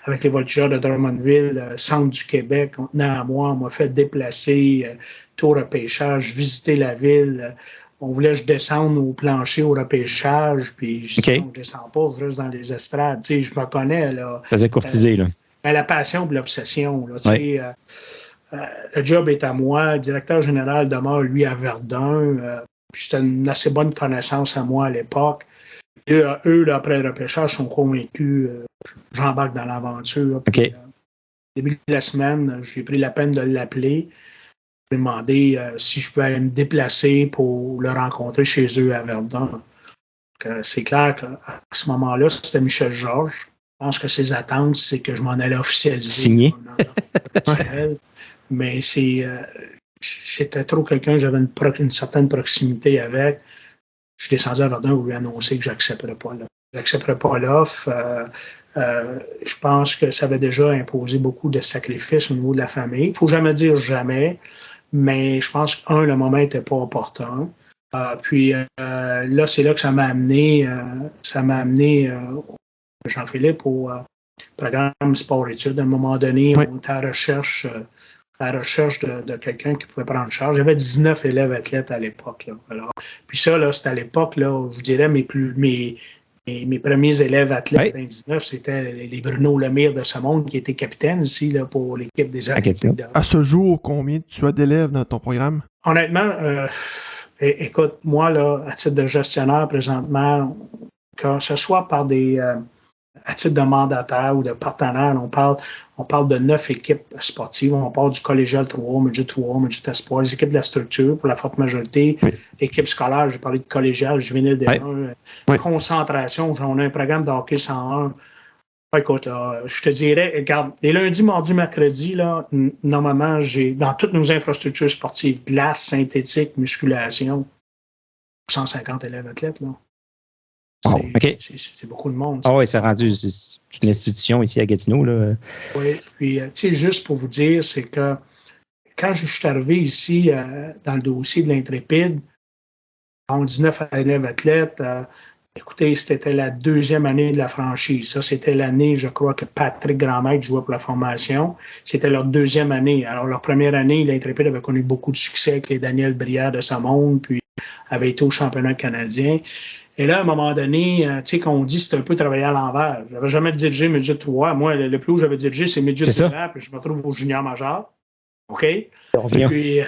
avec les Voltigeurs de Drummondville, centre du Québec, on tenait à moi, on m'a fait déplacer, tour repêchage, visiter la ville. On voulait que je descende au plancher au repêchage, puis je dis non, je descends pas, je reste dans les estrades. Tu sais, je me connais, là.
Ça faisait courtiser, là.
La passion et l'obsession, là, tu sais. Le job est à moi. Le directeur général demeure, lui, à Verdun. Puis c'était une assez bonne connaissance à moi à l'époque. Eux, là, après le repêchage, sont convaincus. J'embarque dans l'aventure. Puis, début de la semaine, j'ai pris la peine de l'appeler. Je lui ai demandé si je pouvais me déplacer pour le rencontrer chez eux à Verdun. C'est clair qu'à ce moment-là, c'était Michel Georges. Je pense que ses attentes, c'est que je m'en allais officialiser.
Signé.
Mais c'était trop quelqu'un, j'avais une certaine proximité avec. Je suis descendu à Verdun pour lui annoncer que je n'accepterais pas l'offre. Je n'accepterais pas l'offre. Je pense que ça avait déjà imposé beaucoup de sacrifices au niveau de la famille. Il ne faut jamais dire jamais, mais je pense que, le moment n'était pas opportun. Puis là, c'est là que ça m'a amené Jean-Philippe au programme sport-études. À un moment donné, on était à la recherche de quelqu'un qui pouvait prendre charge. J'avais 19 élèves athlètes à l'époque. Là. Alors, puis ça, là, c'était à l'époque, là, je dirais, mes premiers élèves athlètes, 19, c'était les Bruno Lemire de ce monde qui était capitaine ici là, pour l'équipe des athlètes.
À ce jour, combien tu as d'élèves dans ton programme?
Honnêtement, écoute, moi, là, à titre de gestionnaire présentement, que ce soit par à titre de mandataire ou de partenaire, on parle de 9 équipes sportives. On parle du collégial 3, midget 3, midget espoir, les équipes de la structure pour la forte majorité. Équipe scolaire, j'ai parlé de collégial, juvénile D1, concentration. On a un programme de hockey 101. Écoute, là, je te dirais, regarde, les lundis, mardis, mercredis, là, normalement, j'ai dans toutes nos infrastructures sportives, glace, synthétique, musculation, 150 élèves athlètes, là. C'est beaucoup de monde.
Ah oui, c'est rendu une institution ici à Gatineau. Là.
Oui, puis tu sais, juste pour vous dire, c'est que quand je suis arrivé ici dans le dossier de l'Intrépide, en 19 élèves athlètes, écoutez, c'était la deuxième année de la franchise. Ça, c'était l'année, je crois, que Patrick Grandmaître jouait pour la formation. C'était leur deuxième année. Alors, leur première année, l'Intrépide avait connu beaucoup de succès avec les Daniel Brière de ce monde, puis avait été au championnat canadien. Et là, à un moment donné, tu sais, quand on dit c'est un peu travailler à l'envers. Je n'avais jamais dirigé Midget 3. Moi, le plus haut que j'avais dirigé, c'est Midget 3, puis je me trouve au junior major. OK?
On revient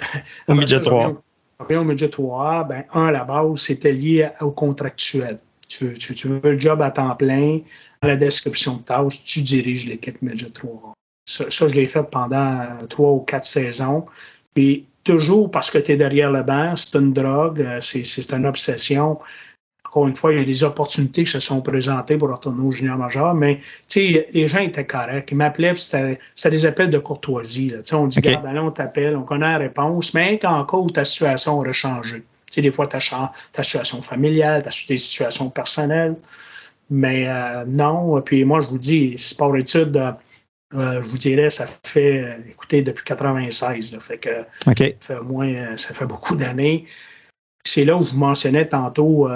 au Midget 3.
Au Midget 3, à la base, c'était lié au contractuel. Tu veux le job à temps plein, à la description de tâches, tu diriges l'équipe Midget 3. Ça, je l'ai fait pendant 3 ou 4 saisons. Puis toujours parce que tu es derrière le banc, c'est une drogue, c'est une obsession. Encore une fois, il y a des opportunités qui se sont présentées pour retourner au junior major, mais les gens étaient corrects. Ils m'appelaient, c'était des appels de courtoisie. Là. On dit, regarde, allez, on t'appelle, on connaît la réponse, mais qu'en cas où ta situation aurait changé. Des fois, ta situation familiale, tes situations personnelles. Mais non, puis moi, je vous dis, sport-études, je vous dirais, ça fait, écoutez, depuis 96. Là, fait que ça fait beaucoup d'années. C'est là où je vous mentionnais tantôt,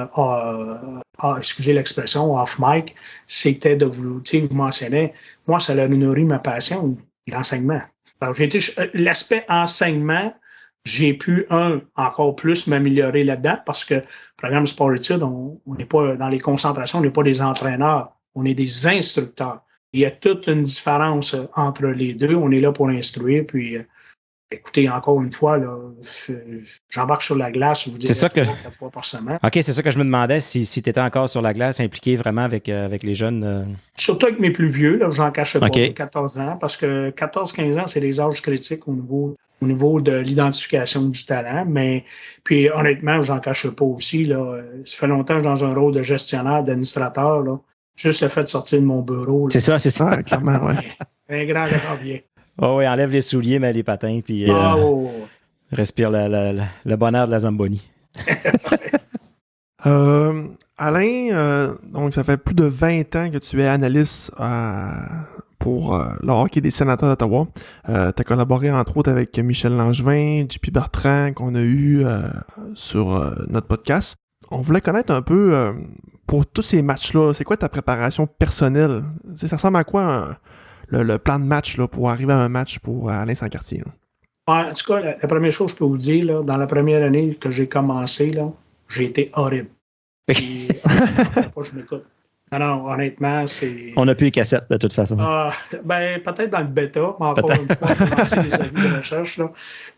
excusez l'expression, off-mic, c'était de vous mentionner, moi, ça a nourri ma passion, l'enseignement. Alors, l'aspect enseignement, j'ai pu, encore plus m'améliorer là-dedans parce que, programme sport-études, on n'est pas dans les concentrations, on n'est pas des entraîneurs, on est des instructeurs. Il y a toute une différence entre les deux, on est là pour instruire, puis... Écoutez, encore une fois, là, j'embarque sur la glace, je vous dis 3-4 fois par semaine.
OK, c'est ça que je me demandais, si tu étais encore sur la glace, impliqué vraiment avec les jeunes.
Surtout avec mes plus vieux, là, j'en cache pas, 14 ans, parce que 14-15 ans, c'est des âges critiques au niveau de l'identification du talent. Mais puis honnêtement, j'en cache pas aussi. Là, ça fait longtemps que je suis dans un rôle de gestionnaire, d'administrateur. Là, juste le fait de sortir de mon bureau. Là,
c'est ça,
clairement, oui.
Un grand bien.
Oh oui, enlève les souliers, mets les patins, puis respire le bonheur de la Zamboni.
Alain, donc ça fait plus de 20 ans que tu es analyste pour le hockey des Sénateurs d'Ottawa. Tu as collaboré entre autres avec Michel Langevin, JP Bertrand, qu'on a eu sur notre podcast. On voulait connaître un peu, pour tous ces matchs-là, c'est quoi ta préparation personnelle? Ça ressemble à quoi le plan de match là, pour arriver à un match pour Alain Sancartier?
En tout cas, la première chose que je peux vous dire, là, dans la première année que j'ai commencé, là, j'ai été horrible. Puis, pas je m'écoute. Non, honnêtement, c'est...
On n'a plus les cassettes, de toute façon.
Peut-être dans le bêta, mais encore une fois, on a lancé des avis de recherche. Là.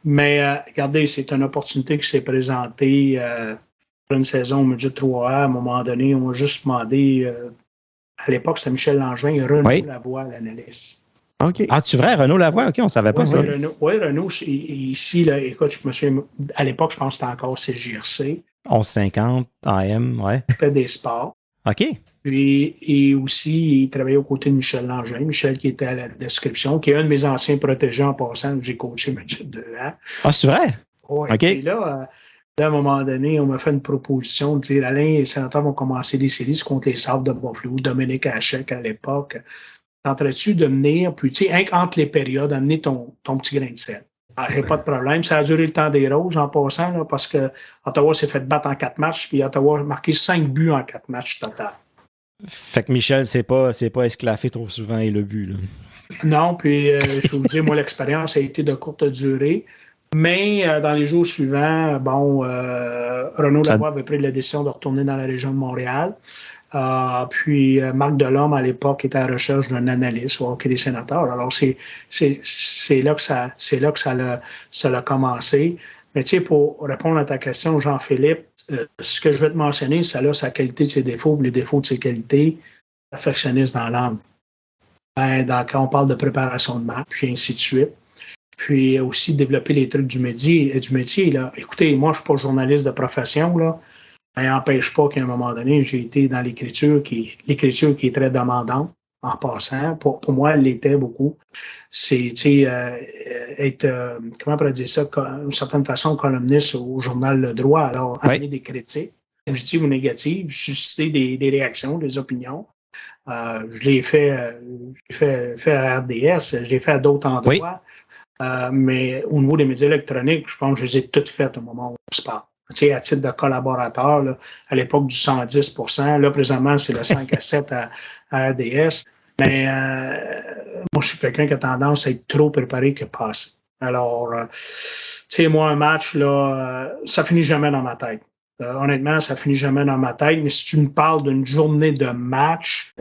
Mais regardez, c'est une opportunité qui s'est présentée pour une saison au midget 3A. À un moment donné, on m'a juste demandé... à l'époque, c'était Michel Langevin et Renaud Lavoie, l'analyste.
OK.
Ah, tu vrai, Renaud Lavoie? OK, on ne savait pas ça.
Renaud, ici, là, écoute, je me souviens, à l'époque, je pense que c'était encore CJRC.
1150 AM, ouais.
Je fais des sports.
OK.
Puis, et aussi, il travaillait aux côtés de Michel Langevin. Michel qui était à la description, qui est un de mes anciens protégés en passant, que j'ai coaché Midget 2A.
Ah, c'est vrai?
Oui.
OK.
Et là, à un moment donné, on m'a fait une proposition de dire, Alain, les Sénateurs vont commencer des séries contre les Sabres de Buffalo, Dominique Hachek à l'époque. Tenterais-tu de venir, puis tu sais, entre les périodes, amener ton petit grain de sel? J'ai pas de problème. Ça a duré le temps des roses en passant, là, parce que Ottawa s'est fait battre en 4 matchs, puis Ottawa a marqué 5 buts en 4 matchs total.
Fait que Michel, c'est pas esclaffé trop souvent et le but, là.
Non, puis je vais vous dire, moi, l'expérience a été de courte durée. Mais dans les jours suivants, Renaud Lavoie avait pris la décision de retourner dans la région de Montréal. Puis Marc Delhomme, à l'époque, était à la recherche d'un analyste au hockey des Sénateurs. Alors, c'est là que ça a commencé. Mais tu sais, pour répondre à ta question, Jean-Philippe, ce que je vais te mentionner, ça a sa qualité de ses défauts, les défauts de ses qualités, perfectionniste dans l'âme. Quand on parle de préparation de match, puis ainsi de suite. Puis aussi développer les trucs du métier. Là. Écoutez, moi, je ne suis pas journaliste de profession, là. Ça n'empêche pas qu'à un moment donné, j'ai été dans l'écriture qui est très demandante en passant. Pour moi, elle l'était beaucoup. C'est, être, comment on pourrait dire ça, d'une certaine façon, columniste au journal Le Droit. Alors, amener des critiques, positives ou négatives, susciter des réactions, des opinions. Je l'ai fait à RDS, je l'ai fait à d'autres endroits. Mais au niveau des médias électroniques, je pense que je les ai toutes faites au moment où on se parle. Tu sais, à titre de collaborateur, là, à l'époque du 110%, là, présentement, c'est le 5 à 7 à RDS. Mais moi, je suis quelqu'un qui a tendance à être trop préparé que passé. Alors, tu sais, moi, un match, là, ça finit jamais dans ma tête. Honnêtement, ça finit jamais dans ma tête. Mais si tu me parles d'une journée de match,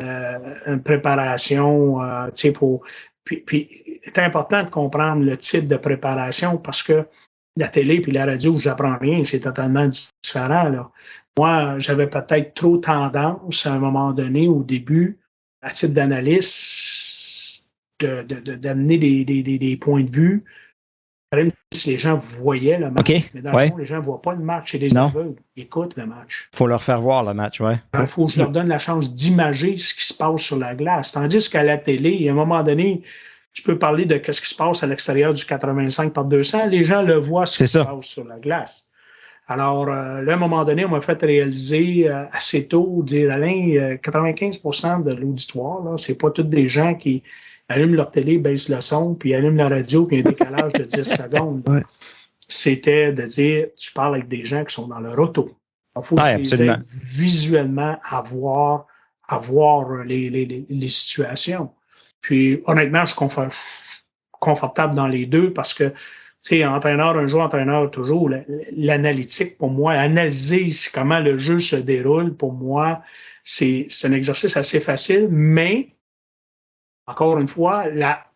une préparation, tu sais, pour... Puis, c'est important de comprendre le type de préparation parce que la télé puis la radio, j'apprends rien, c'est totalement différent. Là. Moi, j'avais peut-être trop tendance à un moment donné, au début, à titre d'analyste, d'amener des points de vue. Même si les gens voyaient le match, mais dans le fond, les gens ne voient pas le match, c'est des aveugles. Ils écoutent le match.
Il faut leur faire voir le match, ouais.
Il faut que je leur donne la chance d'imager ce qui se passe sur la glace. Tandis qu'à la télé, à un moment donné, tu peux parler de ce qui se passe à l'extérieur du 85/200. Les gens le voient ce qui se passe sur la glace. Alors, là, à un moment donné, on m'a fait réaliser assez tôt, dire, Alain, 95% de l'auditoire, là, c'est pas tous des gens qui allument leur télé, baissent le son, puis allument la radio, puis un décalage de 10 secondes. Ouais. C'était de dire, tu parles avec des gens qui sont dans leur auto. Il faut que tu les aides visuellement à voir les situations. Puis, honnêtement, je suis confortable dans les deux parce que, tu sais, entraîneur un jour, entraîneur toujours, l'analytique, pour moi, analyser comment le jeu se déroule, pour moi, c'est un exercice assez facile, mais, encore une fois, la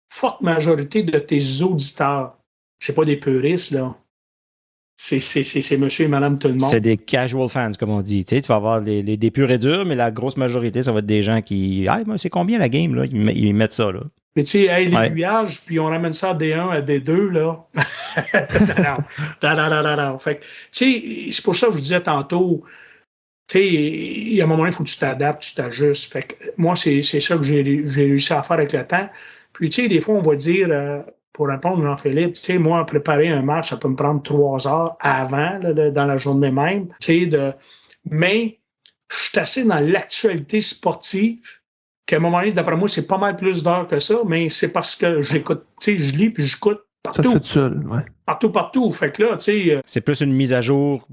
forte majorité de tes auditeurs, c'est pas des puristes, là. C'est monsieur et madame tout le monde.
C'est des casual fans, comme on dit. Tu sais, tu vas avoir des purs et durs, mais la grosse majorité, ça va être des gens qui... Ah, moi, c'est combien la game, là? Ils mettent ça, là.
Mais tu sais, l'aiguillage, puis on ramène ça à D1, à D2, là. non. Fait que, tu sais, c'est pour ça que je vous disais tantôt, tu sais, il y a un moment, il faut que tu t'adaptes, tu t'ajustes. Fait que moi, c'est ça que j'ai réussi à faire avec le temps. Puis, tu sais, des fois, on va dire... Pour répondre, Jean-Philippe, tu sais, moi, préparer un match, ça peut me prendre 3 heures avant, là, dans la journée même. Tu sais, mais je suis assez dans l'actualité sportive qu'à un moment donné, d'après moi, c'est pas mal plus d'heures que ça, mais c'est parce que j'écoute, tu sais, je lis puis j'écoute partout.
Ça se fait tout seul, ouais.
Partout. Fait que là, tu sais...
C'est plus une mise à jour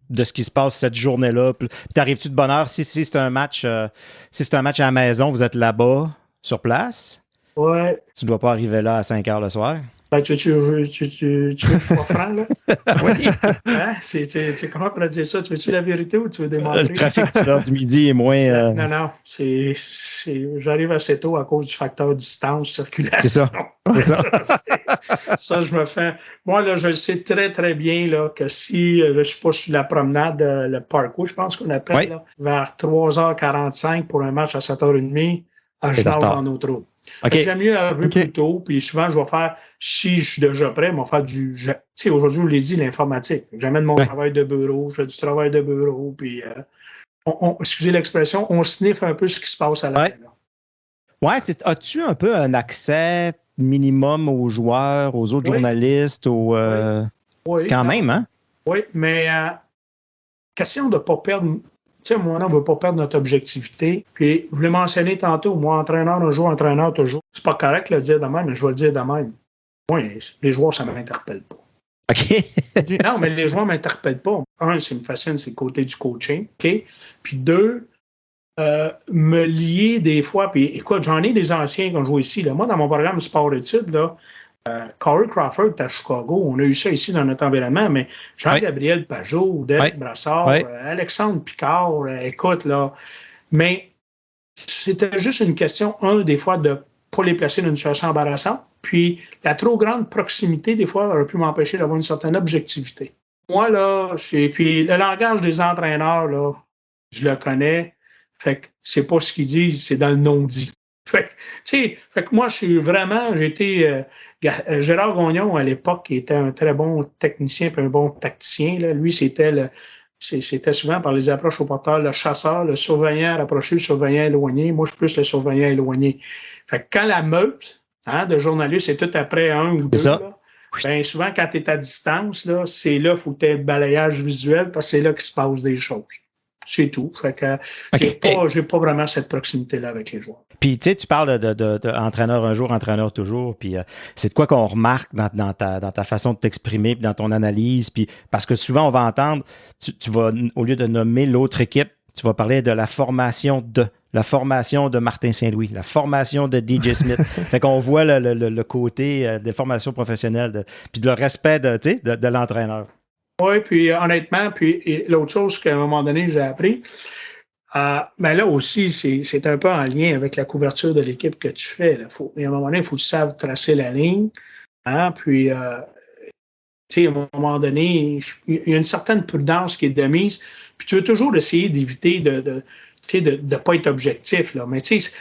de ce qui se passe cette journée-là. Puis t'arrives-tu de bonne heure? Si c'est un match à la maison, vous êtes là-bas, sur place.
Ouais.
Tu ne dois pas arriver là à 5 heures le soir.
Ben, tu veux que je sois franc, là?
Oui.
Hein? Comment on pourrait dire ça? Tu veux-tu la vérité ou tu veux démontrer?
Le trafic de l'heure du midi est moins...
Non. J'arrive assez tôt à cause du facteur distance, circulation.
C'est ça.
Ça, je me fais... Moi, là, je le sais très, très bien, là, que si je suis pas sur la promenade, le parcours, je pense qu'on appelle, là, vers 3h45 pour un match à 7h30, je nage en auto. Okay. J'aime mieux arriver plus tôt, puis souvent, je vais faire, si je suis déjà prêt, je vais faire du... Tu sais, aujourd'hui, je vous l'ai dit, l'informatique. J'amène mon travail de bureau, je fais du travail de bureau, puis, excusez l'expression, on sniffe un peu ce qui se passe à l'arrière.
Ouais, as-tu un peu un accès minimum aux joueurs, aux autres journalistes, quand même, hein? Oui,
mais question de ne pas perdre... Tu sais, moi, on ne veut pas perdre notre objectivité. Puis, je l'ai mentionné tantôt, moi, entraîneur un jour, entraîneur toujours. C'est pas correct de le dire de même, mais je vais le dire de même. Moi, les joueurs, ça ne m'interpelle pas.
OK.
Non, mais les joueurs ne m'interpellent pas. Un, ce qui me fascine, c'est le côté du coaching. OK? Puis deux, me lier des fois. Puis écoute, j'en ai des anciens qui ont joué ici. Là. Moi, dans mon programme sport-études, là, Corey Crawford est à Chicago. On a eu ça ici dans notre environnement, mais Jean-Gabriel Pajot, Derek Brassard, Alexandre Picard, écoute, là. Mais c'était juste une question, des fois, de ne pas les placer dans une situation embarrassante. Puis la trop grande proximité, des fois, aurait pu m'empêcher d'avoir une certaine objectivité. Moi, là, puis le langage des entraîneurs, là, je le connais. Fait que c'est pas ce qu'ils disent, c'est dans le non-dit. Fait que moi, Gérard Gagnon, à l'époque, était un très bon technicien et un bon tacticien. Là. Lui, c'était souvent par les approches au porteur, le chasseur, le surveillant rapproché, le surveillant éloigné. Moi, je suis plus le surveillant éloigné. Fait que quand la meute de journalistes est tout après un ou deux, là, ben, souvent, quand tu es à distance, là, c'est là qu'il faut que tu aies le balayage visuel parce que c'est là qu'il se passe des choses. C'est tout. Fait que j'ai pas vraiment cette proximité-là avec les joueurs.
Puis, tu sais, tu parles de entraîneur un jour, entraîneur toujours. Puis, c'est de quoi qu'on remarque dans ta façon de t'exprimer, puis dans ton analyse. Puis, parce que souvent, on va entendre, tu vas, au lieu de nommer l'autre équipe, tu vas parler de la formation de Martin Saint-Louis, la formation de DJ Smith. Fait qu'on voit le côté des formations professionnelles, puis le respect de l'entraîneur.
Oui, puis honnêtement, puis l'autre chose qu'à un moment donné, j'ai appris, mais là aussi, c'est un peu en lien avec la couverture de l'équipe que tu fais. Là. À un moment donné, il faut que tu saches tracer la ligne. Hein, puis, tu sais, à un moment donné, il y a une certaine prudence qui est de mise. Puis tu veux toujours essayer d'éviter de ne pas être objectif. Là. Mais tu sais,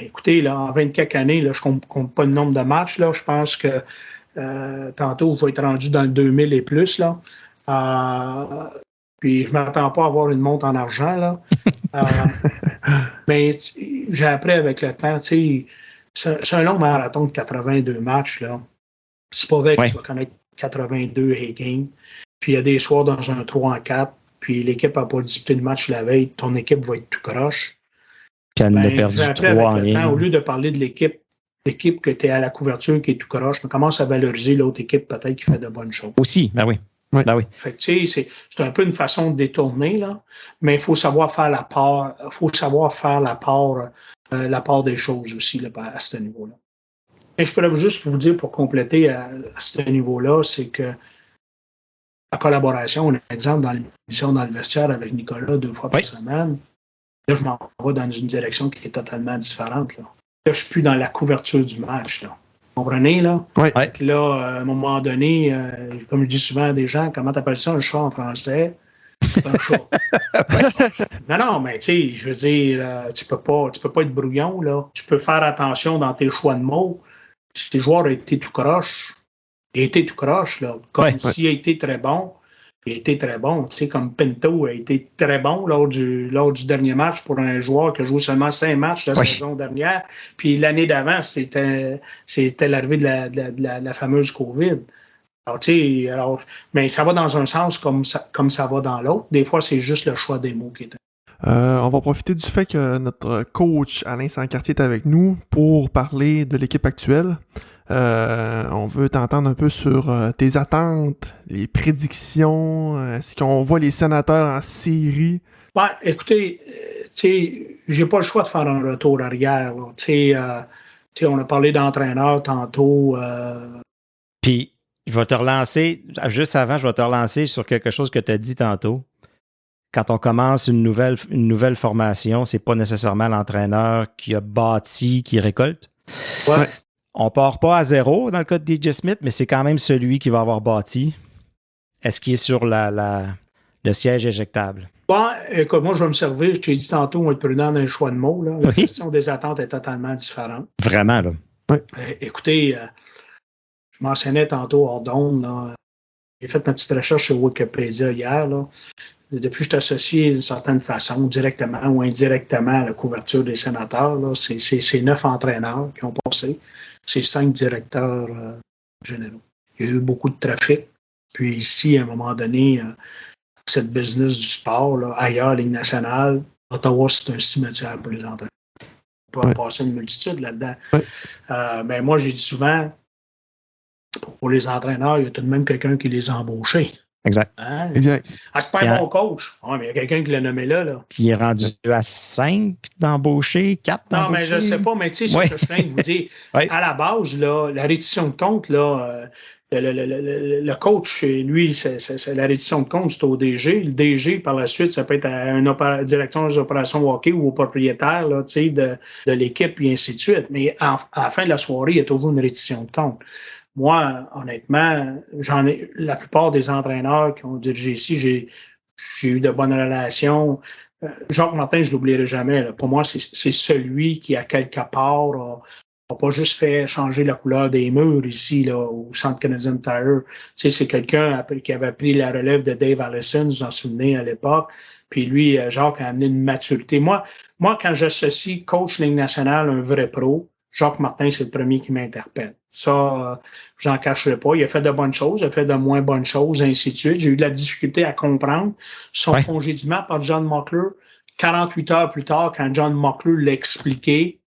écoutez, là, en 24 années, là, je ne compte pas le nombre de matchs. Là, je pense que tantôt, il va être rendu dans le 2000 et plus. Là. Puis je ne m'attends pas à avoir une montre en argent. Là. Mais j'ai appris avec le temps, c'est un long marathon de 82 matchs. Là. C'est pas vrai que tu vas connaître 82 games. Puis il y a des soirs dans un 3-4, puis l'équipe n'a pas disputé de match la veille, ton équipe va être tout croche.
Puis elle a perdu 3 en game.
Au lieu de parler de l'équipe que tu es à la couverture qui est tout croche, on commence à valoriser l'autre équipe peut-être qui fait de bonnes choses.
Aussi, ben oui. Oui. Ben oui.
Fait que, tu sais, c'est un peu une façon de détourner, là, mais il faut savoir faire la part, la part des choses aussi là, à ce niveau-là. Et je pourrais juste vous dire pour compléter à ce niveau-là, c'est que la collaboration, on a un exemple dans l'émission dans le vestiaire avec Nicolas 2 fois par semaine. Là, je m'en vais dans une direction qui est totalement différente. Là, je ne suis plus dans la couverture du match. Là. Vous comprenez, là? Oui. Là, à un moment donné, comme je dis souvent à des gens, comment tu appelles ça un chat en français? C'est un chat. Non, mais tu sais, je veux dire, tu peux pas être brouillon, là. Tu peux faire attention dans tes choix de mots. Si tes joueurs ont été tout croche, il a été tout croche, là. Comme s'il a été très bon. Il a été très bon. Tu sais, comme Pinto a été très bon lors du dernier match pour un joueur qui a joué seulement 5 matchs la saison dernière. Puis l'année d'avant, c'était l'arrivée de la fameuse COVID. Alors, mais ça va dans un sens comme ça va dans l'autre. Des fois, c'est juste le choix des mots qui est.
On va profiter du fait que notre coach Alain Sancartier est avec nous pour parler de l'équipe actuelle. On veut t'entendre un peu sur tes attentes, les prédictions. Est-ce qu'on voit les Sénateurs en série?
Ben, écoutez, j'ai pas le choix de faire un retour arrière. On a parlé d'entraîneur tantôt.
Puis, je vais te relancer, juste avant, je vais te relancer sur quelque chose que tu as dit tantôt. Quand on commence une nouvelle formation, c'est pas nécessairement l'entraîneur qui a bâti, qui récolte.
Ouais.
On part pas à zéro dans le cas de DJ Smith, mais c'est quand même celui qui va avoir bâti. Est-ce qu'il est sur le siège éjectable?
Bon, écoute, moi, je vais me servir. Je t'ai dit tantôt, on va être prudent dans le choix de mots. Là. La question des attentes est totalement différente.
Vraiment, là.
Écoutez, je mentionnais tantôt hors d'onde, là. J'ai fait ma petite recherche sur Wikipédia hier. Là. Depuis que je suis associé d'une certaine façon, directement ou indirectement à la couverture des Sénateurs, là, c'est 9 entraîneurs qui ont passé. C'est 5 directeurs généraux. Il y a eu beaucoup de trafic. Puis ici, à un moment donné, cette business du sport, là, ailleurs, Ligue nationale, Ottawa, c'est un cimetière pour les entraîneurs. On peut en passer une multitude là-dedans. Mais moi, j'ai dit souvent, pour les entraîneurs, il y a tout de même quelqu'un qui les a embauchés.
Exact.
Hein?
Exact.
Ah, c'est pas un bon coach. Mais il y a quelqu'un qui l'a nommé là.
Puis il est rendu à 5 d'embauchés, 4 d'embauchés.
Non, mais je ne sais pas, mais tu sais, ce que je viens de vous dire, à la base, là, la reddition de compte, là, le coach, lui, c'est la reddition de compte, c'est au DG. Le DG, par la suite, ça peut être à une direction des opérations hockey ou au propriétaire là, de l'équipe, et ainsi de suite. Mais à la fin de la soirée, il y a toujours une reddition de compte. Moi, honnêtement, la plupart des entraîneurs qui ont dirigé ici, j'ai eu de bonnes relations. Jacques Martin, je ne l'oublierai jamais. Là. Pour moi, c'est celui qui, à quelque part, n'a pas juste fait changer la couleur des murs ici, là, au Centre Canadian Tire. C'est quelqu'un qui avait pris la relève de Dave Allison, vous en souvenez à l'époque. Puis lui, Jacques a amené une maturité. Moi, quand j'associe coach Ligue nationale, un vrai pro, Jacques Martin, c'est le premier qui m'interpelle. Ça, je n'en cacherai pas. Il a fait de bonnes choses, il a fait de moins bonnes choses, ainsi de suite. J'ai eu de la difficulté à comprendre son congédiement par John McClure. 48 heures plus tard, quand John McClure l'a expliqué,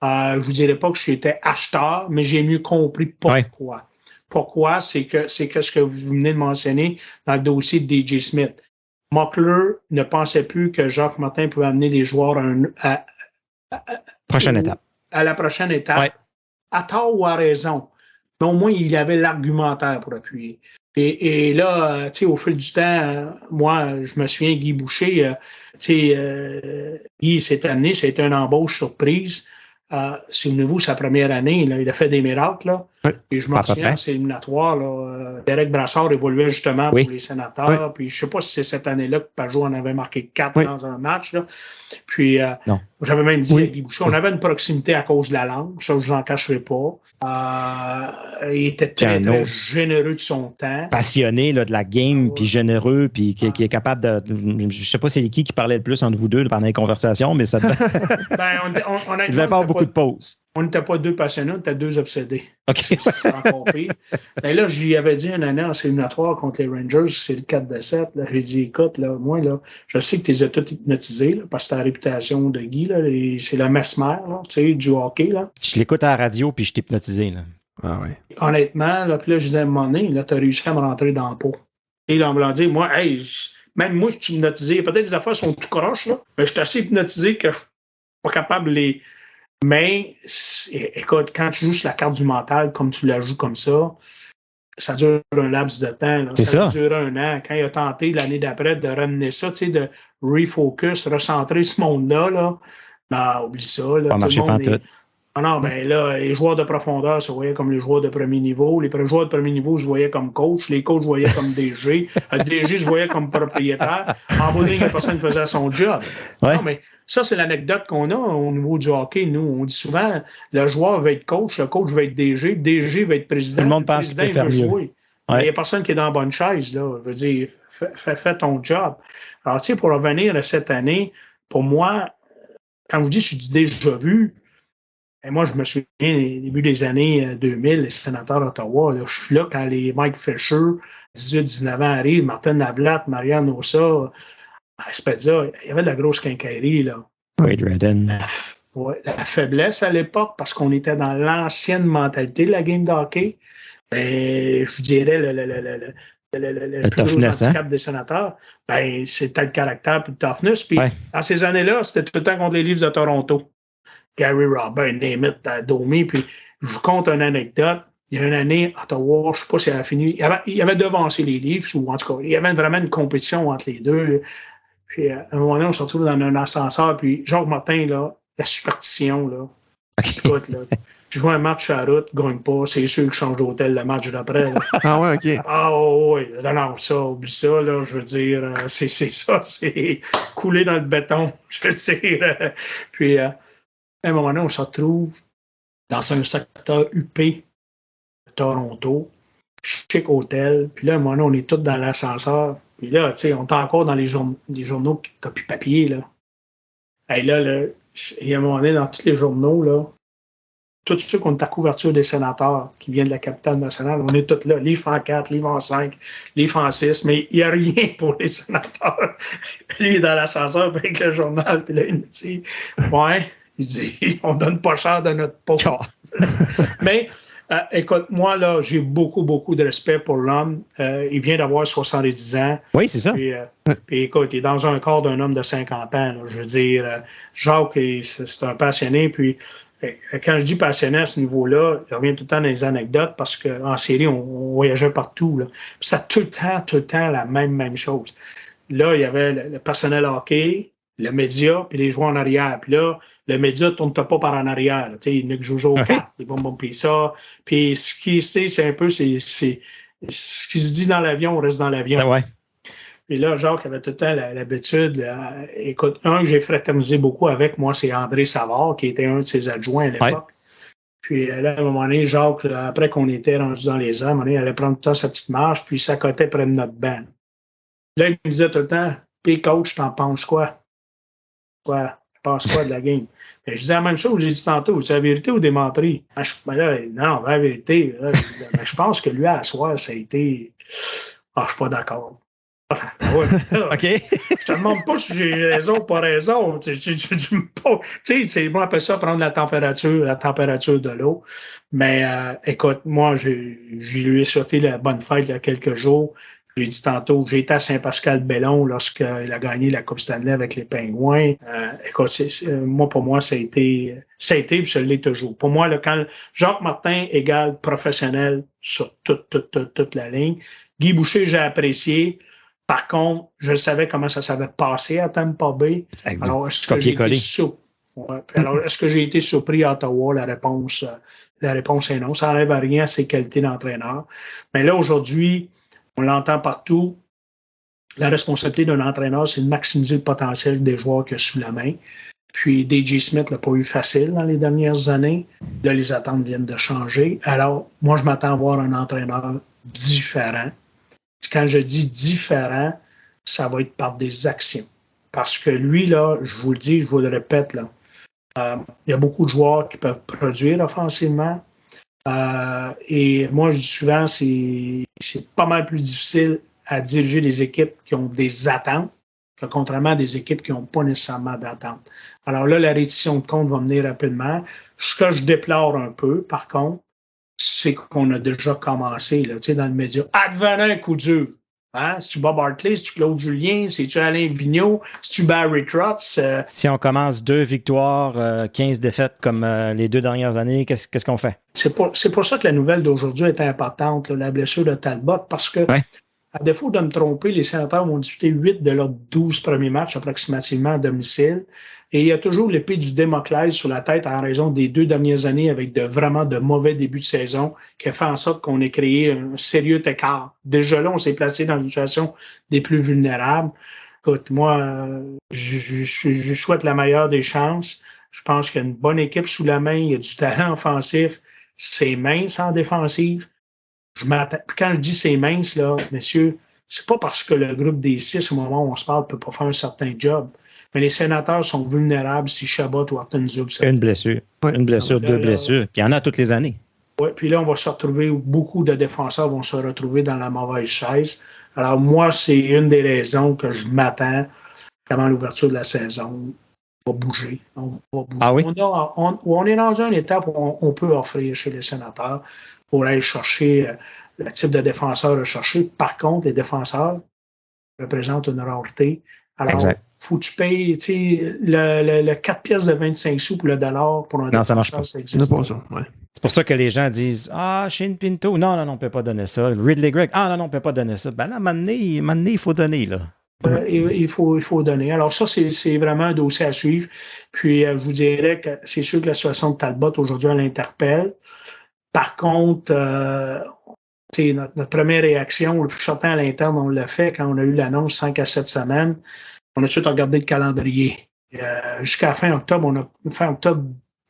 je vous dirais pas que j'étais acheteur, mais j'ai mieux compris pourquoi. Pourquoi? C'est que ce que vous venez de mentionner dans le dossier de DJ Smith. McClure ne pensait plus que Jacques Martin pouvait amener les joueurs à la prochaine étape.
Ouais.
À tort ou à raison. Mais au moins, il avait l'argumentaire pour appuyer. Et là, au fil du temps, moi, je me souviens, Guy Boucher, Guy s'est amené, c'était une embauche surprise. Souvenez-vous, sa première année, là, il a fait des miracles. Là. Et je m'en souviens, c'est éliminatoire. Là, Derek Brassard évoluait justement pour les Sénateurs. Puis je ne sais pas si c'est cette année-là que Pajot en avait marqué 4 dans un match. Là. Puis j'avais même dit à Guy Boucher, on avait une proximité à cause de la langue, ça je ne vous en cacherai pas. Il était très, très généreux de son temps.
Passionné là, de la game, puis généreux, puis qui est capable de... Je ne sais pas c'est qui parlait le plus entre vous deux là, pendant les conversations, mais ça devait...
on
devait pas beaucoup de pauses.
On n'était pas 2 passionnés, on était 2 obsédés.
OK.
C'est encore pire. Mais là, j'y avais dit une année en éliminatoire contre les Rangers, c'est le 4-7. J'ai dit, écoute, là, moi, là, je sais que tu les as tous hypnotisés, là, parce que c'est la réputation de Guy, là, c'est le Mesmer, là, tu sais, du hockey. Là.
Je l'écoute à la radio, puis je t'ai hypnotisé. Là.
Ah ouais.
Honnêtement, là, puis là, je disais à un moment donné, là, tu as réussi à me rentrer dans le pot. Et là, on me l'a dit, moi, même moi, je suis hypnotisé. Peut-être que les affaires sont tout croches, là, mais je suis assez hypnotisé que je ne suis pas capable de les... Mais, écoute, quand tu joues sur la carte du mental, comme tu la joues comme ça dure un laps de temps. Là. Ça dure 1 an. Quand il a tenté l'année d'après de ramener ça, tu sais, de refocus, recentrer ce monde-là, là, non, oublie ça. Là,
pas marché pas tout.
Non, ben là, les joueurs de profondeur se voyaient comme les joueurs de premier niveau. Les joueurs de premier niveau se voyaient comme coach. Les coachs se voyaient comme DG. Le DG se voyait comme propriétaire. En bout de ligne, la personne faisait son job.
Ouais.
Non, mais ça, c'est l'anecdote qu'on a au niveau du hockey. Nous, on dit souvent, le joueur va être coach, le coach va être DG, le DG va être président.
Tout le monde pense qu'il peut faire mieux.
Jouer. Il n'y a personne qui est dans la bonne chaise. Là. Je veux dire, fais ton job. Alors, tu sais, pour revenir à cette année, pour moi, quand je vous dis je suis du déjà vu, et moi, je me souviens, au début des années 2000, les Sénateurs d'Ottawa, là, je suis là quand les Mike Fisher, 18-19 ans, arrivent, Martin Navlat, Marianne Ossa, Spezza, il y avait de la grosse quincaillerie, là.
Wade Redden.
La faiblesse à l'époque, parce qu'on était dans l'ancienne mentalité de la game de hockey, je dirais le plus gros handicap des sénateurs, c'était le caractère et le toughness. Puis dans ces années-là, c'était tout le temps contre les Leafs de Toronto. Gary Robin, Nemeth, Domi. Puis je vous conte une anecdote. Il y a une année, Ottawa, je ne sais pas si elle a fini, il avait devancé les Leafs, ou en tout cas, il y avait vraiment une compétition entre les deux. Puis à un moment donné, on se retrouve dans un ascenseur, puis Jacques Martin, là, la superstition, là. Écoute, là, tu joues un match à la route, gagne pas, c'est sûr que je change d'hôtel le match d'après. Là.
Ah ouais, OK.
Ah oui, non, ça, oublie ça, là, je veux dire, c'est ça, c'est couler dans le béton, je veux dire. Puis, à un moment donné, on se retrouve dans un secteur huppé de Toronto, chic hôtel, puis là, à un moment donné, on est tous dans l'ascenseur, puis là, tu sais, on est encore dans les journaux copie-papier, là. Et là, il y a un moment donné, dans tous les journaux, là, tous ceux qui ont ta couverture des sénateurs qui viennent de la capitale nationale, on est tous là, livre en 4, livre en 5, livre en 6, mais il n'y a rien pour les sénateurs. Lui, il est dans l'ascenseur avec le journal, puis là, il me dit, il dit, on donne pas cher de notre peau. Mais, écoute, moi, là, j'ai beaucoup, beaucoup de respect pour l'homme. Il vient d'avoir 70 ans.
Oui, c'est ça.
Puis écoute, il est dans un corps d'un homme de 50 ans. Là. Je veux dire, Jacques, c'est un passionné. Puis, quand je dis passionné à ce niveau-là, je reviens tout le temps dans les anecdotes parce qu'en série, on voyageait partout. Là. Puis c'est tout le temps la même chose. Là, il y avait le personnel hockey, le média, puis les joueurs en arrière. Puis là, le média ne tourne pas par en arrière. Tu sais, il y en a qui jouent au 4, les bonbons, puis ça. Puis ce qui c'est un peu, c'est ce qui se dit dans l'avion, on reste dans l'avion.
Ah ouais.
Puis là, Jacques avait tout le temps l'habitude. Écoute, un que j'ai fraternisé beaucoup avec, moi, c'est André Savard, qui était un de ses adjoints à l'époque. Ouais. Puis là, à un moment donné, Jacques, là, après qu'on était rendu dans les airs, à un moment donné, il allait prendre tout le temps sa petite marche, puis il s'accotait près de notre banc. Là, il me disait tout le temps, puis coach, t'en penses quoi? Quoi? Tu penses quoi de la game? Mais je disais la même chose, j'ai dit tantôt, c'est la vérité ou des menteries? Non, la vérité. Là, je pense que lui, à soir, ça a été. Je suis pas d'accord. Ouais, OK. Je te demande pas si j'ai raison ou pas raison. Tu sais, moi, après ça, prendre la température de l'eau. Mais écoute, moi, je lui ai souhaité la bonne fête il y a quelques jours. Je l'ai dit tantôt, j'ai été à Saint-Pascal-Bellon lorsqu'il a gagné la Coupe Stanley avec les Pingouins. Écoute, pour moi, ça a été, puis ça l'est toujours. Pour moi, là, quand Jacques Martin égale professionnel sur toute la ligne. Guy Boucher, j'ai apprécié. Par contre, je savais comment ça s'avait passé à Tampa Bay. Alors, est-ce que j'ai été surpris à Ottawa? La réponse est non. Ça n'enlève rien à ses qualités d'entraîneur. Mais là, aujourd'hui, on l'entend partout. La responsabilité d'un entraîneur, c'est de maximiser le potentiel des joueurs qu'il a sous la main. Puis, DJ Smith l'a pas eu facile dans les dernières années. Là, les attentes viennent de changer. Alors, moi, je m'attends à voir un entraîneur différent. Quand je dis différent, ça va être par des actions. Parce que lui, là, je vous le dis, je vous le répète, là, il y a beaucoup de joueurs qui peuvent produire offensivement. Et moi, je dis souvent, c'est pas mal plus difficile à diriger des équipes qui ont des attentes que contrairement à des équipes qui n'ont pas nécessairement d'attentes. Alors là, la reddition de compte va venir rapidement. Ce que je déplore un peu, par contre, c'est qu'on a déjà commencé là, dans le média. Advenant un coup dur. Hein? Si tu Bob Hartley, si tu Claude Julien, si tu Alain Vigneault, si tu Barry Trotz.
Si on commence 2 victoires, 15 défaites comme les 2 dernières années, qu'est-ce qu'on fait?
C'est pour ça que la nouvelle d'aujourd'hui est importante, là, la blessure de Talbot, parce que à défaut de me tromper, les Sénateurs vont disputer 8 de leurs 12 premiers matchs approximativement à domicile. Et il y a toujours l'épée du Damoclès sur la tête en raison des 2 dernières années avec vraiment de mauvais débuts de saison qui a fait en sorte qu'on ait créé un sérieux écart. Déjà là, on s'est placé dans une situation des plus vulnérables. Écoute, moi, je souhaite la meilleure des chances. Je pense qu'il y a une bonne équipe sous la main, il y a du talent offensif. C'est mince en défensive. Quand je dis c'est mince, là, messieurs, c'est pas parce que le groupe des 6, au moment où on se parle, ne peut pas faire un certain job. Mais les Sénateurs sont vulnérables si Chabot ou Arton Zub.
Une blessure. Une blessure, 2 blessures. Puis il y en a toutes les années.
Oui, puis là, on va se retrouver, beaucoup de défenseurs vont se retrouver dans la mauvaise chaise. Alors, moi, c'est une des raisons que je m'attends avant l'ouverture de la saison, on va bouger.
Ah oui?
On est dans une étape où on peut offrir chez les sénateurs pour aller chercher le type de défenseur recherché. Par contre, les défenseurs représentent une rareté. Alors, il faut que tu payes le 4 pièces de 25 sous pour le dollar pour un défenseur.
Ça marche pas.
Ça existe pas.
C'est pour ça que les gens disent Shane Pinto, non, on ne peut pas donner ça. Ridley Gregg, non, on ne peut pas donner ça. Ben là, à un moment donné, il faut donner, là.
Il faut donner. Alors ça, c'est vraiment un dossier à suivre. Puis, je vous dirais que c'est sûr que la situation de Talbot, aujourd'hui, elle interpelle. Par contre, notre première réaction, le plus certain à l'interne, on l'a fait quand on a eu l'annonce 5 à 7 semaines. On a tout de suite regardé le calendrier. Jusqu'à fin octobre,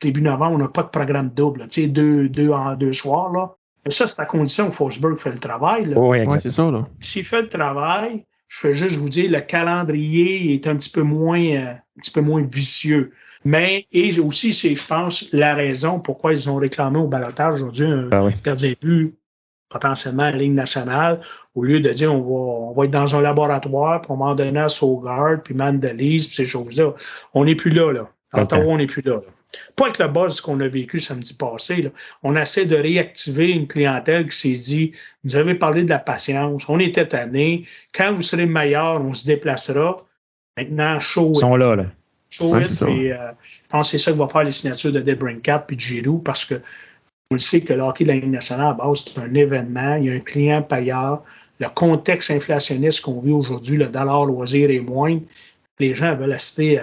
début novembre, on n'a pas de programme double. Deux soirs. Là. Mais ça, c'est à condition que Forsberg fait le travail. Là.
Oui, exactement.
C'est ça. Là.
S'il fait le travail, je vais juste vous dire, le calendrier est un petit peu moins vicieux. Mais, et aussi, c'est, je pense, la raison pourquoi ils ont réclamé au ballottage aujourd'hui un gardien de but potentiellement à la Ligue nationale, au lieu de dire on va être dans un laboratoire, puis on va en donner à Saugaard, puis Mandelise, puis ces choses-là. On n'est plus là. À Ottawa, on n'est plus là. Pas avec le buzz qu'on a vécu samedi passé. Là. On essaie de réactiver une clientèle qui s'est dit, vous avez parlé de la patience, on était tannés, quand vous serez meilleur, on se déplacera. Maintenant, show
Ils sont là.
Show it, puis je pense que c'est ça que va faire les signatures de Debrincat puis de Giroux, parce que on le sait que le hockey de la Ligue nationale, à base, c'est un événement, il y a un client payeur, le contexte inflationniste qu'on vit aujourd'hui, le dollar loisir est moindre, les gens veulent rester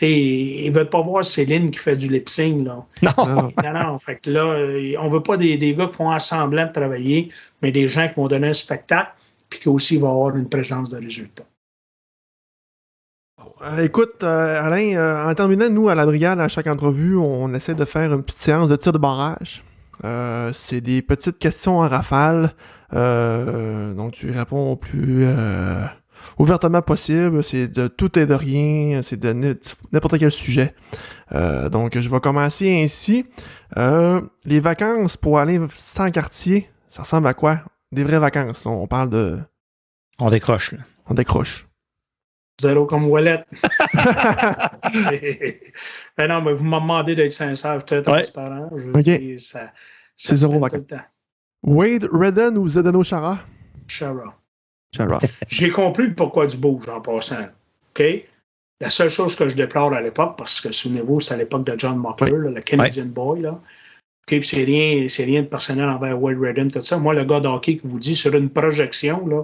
ils ne veulent pas voir Céline qui fait du lip-sync. Là. Non. Fait que là, on ne veut pas des gars qui font semblant de travailler, mais des gens qui vont donner un spectacle puis qui aussi vont avoir une présence de résultats.
Écoute, Alain, en terminant, nous, à la brigade, à chaque entrevue, on essaie de faire une petite séance de tir de barrage. C'est des petites questions en rafale. Donc, tu réponds au plus ouvertement possible. C'est de tout et de rien. C'est de n'importe quel sujet. Donc, je vais commencer ainsi. Les vacances pour aller sans quartier, ça ressemble à quoi? Des vraies vacances. On parle de...
On décroche, là.
On décroche.
0 comme Wallet. Ben non, mais vous m'avez demandé d'être sincère, je suis très transparent. Je dis, ça
c'est 0 vacances. Wade Redden ou Zdeno Chara?
Chara.
Chara.
J'ai compris le pourquoi du bouge en passant. OK? La seule chose que je déplore à l'époque, parce que souvenez-vous, c'est à l'époque de John Mockler, le Canadian Boy. Là. OK, puis c'est rien de personnel envers Wade Redden, tout ça. Moi, le gars de hockey qui vous dit, sur une projection, là,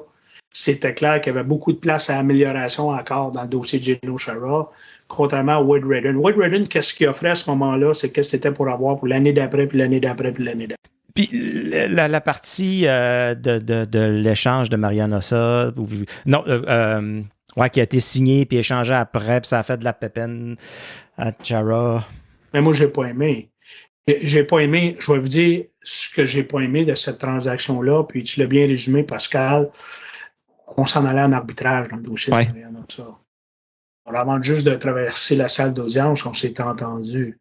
c'était clair qu'il y avait beaucoup de place à amélioration encore dans le dossier de Zdeno Chara, contrairement à Wade Redden. Wade Redden, qu'est-ce qu'il offrait à ce moment-là? C'est que c'était pour avoir pour l'année d'après, puis l'année d'après, puis l'année d'après.
Puis la partie de l'échange de Marian Hossa, qui a été signé puis échangé après, puis ça a fait de la pépine à Chara.
Mais moi, j'ai pas aimé. Je vais vous dire ce que j'ai pas aimé de cette transaction-là, puis tu l'as bien résumé, Pascal. On s'en allait en arbitrage dans le dossier de Marian Hossa. Avant juste de traverser la salle d'audience, on s'était entendu.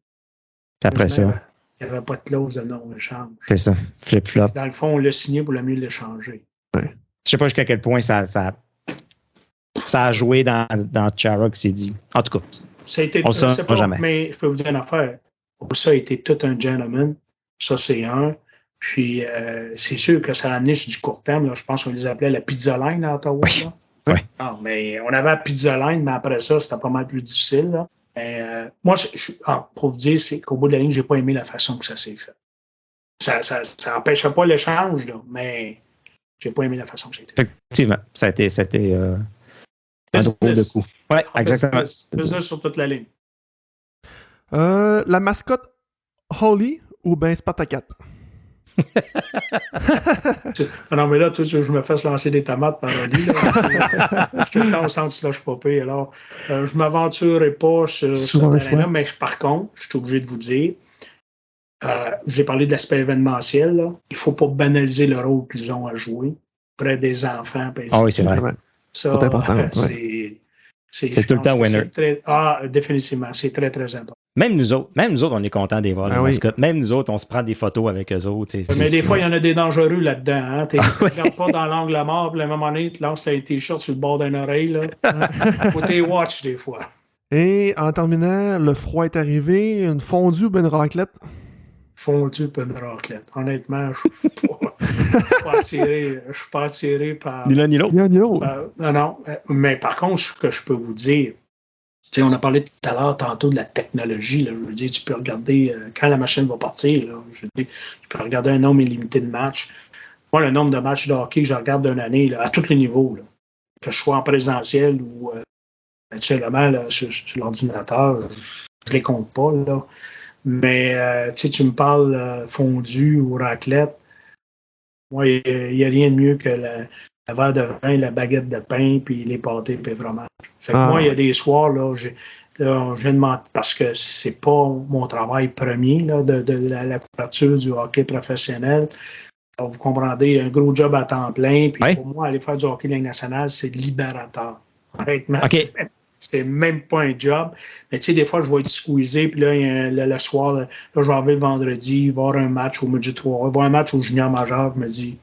Après ça.
Il n'y avait pas de clause de non-échange.
C'est ça, flip-flop.
Dans le fond, on l'a signé pour le mieux l'échanger.
Je ne sais pas jusqu'à quel point ça a joué dans Chara qui s'est dit. En tout cas, on ne saura jamais.
Mais je peux vous dire une affaire. Ça a été tout un gentleman. Ça, c'est un. Puis, c'est sûr que ça a amené sur du court terme. Là, je pense qu'on les appelait la pizza line à Ottawa.
Oui. Oui.
Non, mais on avait la pizza line, mais après ça, c'était pas mal plus difficile. Là. Moi, pour vous dire, c'est qu'au bout de la ligne, j'ai pas aimé la façon que ça s'est fait. Ça empêchait pas l'échange, là, mais j'ai pas aimé la façon que ça a été fait.
Effectivement, ça a été un drôle de coup. Oui, exactement.
Business sur toute la ligne.
La mascotte Holly ou ben Spartacat?
Non, mais là, tout je me fasse lancer des tomates par Holly. Je suis tout le temps au centre slush popé. Alors, je m'aventurerai pas sur ce terrain-là, mais par contre, je suis obligé de vous dire, j'ai parlé de l'aspect événementiel. Là. Il ne faut pas banaliser le rôle qu'ils ont à jouer près des enfants.
Oui, c'est vrai.
Ça,
c'est important.
C'est
tout le temps winner.
Définitivement. C'est très, très important.
Même nous autres, on est contents de les voir, les
oui.
mascottes. Même nous autres, on se prend des photos avec eux autres.
Mais des fois, il y en a des dangereux là-dedans. Hein? Tu ne regardes pas dans l'angle mort, puis à un moment donné, tu lances un t-shirt sur le bord d'une oreille. Là. Faut t'y watch des fois.
Et en terminant, le froid est arrivé. Une fondue ou une raclette?
Fondue puis une raclette. Honnêtement, je ne suis pas attiré par...
Ni l'un ni l'autre.
Non. Mais par contre, ce que je peux vous dire, tu sais, on a parlé tout à l'heure, tantôt, de la technologie. Là. Je veux dire, tu peux regarder quand la machine va partir. Là, je veux dire, tu peux regarder un nombre illimité de matchs. Moi, le nombre de matchs de hockey que je regarde d'une année, là, à tous les niveaux, là, que je sois en présentiel ou actuellement là, sur l'ordinateur, je les compte pas. Là. Mais tu me parles fondue ou raclette. Moi, il n'y a rien de mieux que le verre de vin, la baguette de pain, puis les pâtés, puis vraiment. Moi, il y a des soirs, là, je demande, parce que c'est pas mon travail premier là, de la couverture du hockey professionnel. Alors, vous comprendrez, un gros job à temps plein. Puis pour moi, aller faire du hockey Ligue nationale, c'est libérateur. Honnêtement, c'est même pas un job. Mais tu sais, des fois, je vais être squeezé. Puis là, le soir, là, je vais arriver le vendredi, voir un match au Midget 3, voir un match au junior majeur. Je me dis,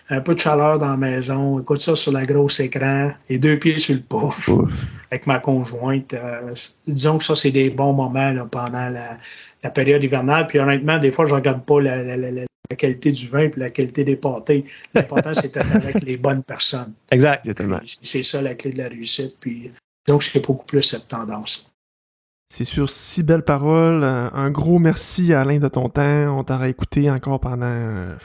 un peu de chaleur dans la maison, écoute ça sur le gros écran, et 2 pieds sur le pouf avec ma conjointe. Disons que ça, c'est des bons moments là, pendant la période hivernale. Puis honnêtement, des fois, je regarde pas la qualité du vin et la qualité des pâtés. L'important, c'est d'être avec les bonnes personnes.
Exact.
C'est ça la clé de la réussite. Puis, donc, c'est beaucoup plus cette tendance.
C'est sur si belles paroles. Un gros merci, Alain, de ton temps. On t'aura écouté encore pendant...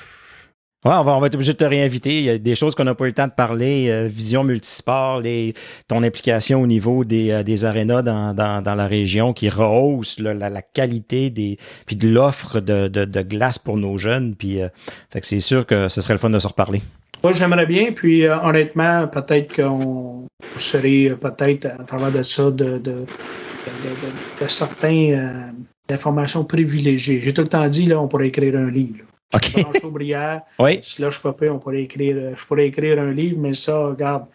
Ouais, on va être obligé de te réinviter. Il y a des choses qu'on n'a pas eu le temps de parler. Vision multisport, ton implication au niveau des arénas dans la région qui rehausse la qualité puis de l'offre de glace pour nos jeunes. Puis, fait que c'est sûr que ce serait le fun de se reparler.
Moi, j'aimerais bien. Puis, honnêtement, peut-être qu'on serait peut-être à travers de ça de certaines informations privilégiées. J'ai tout le temps dit, là, on pourrait écrire un livre. Là.
OK.
Si là, je peux pas, je pourrais écrire un livre, mais ça, regarde,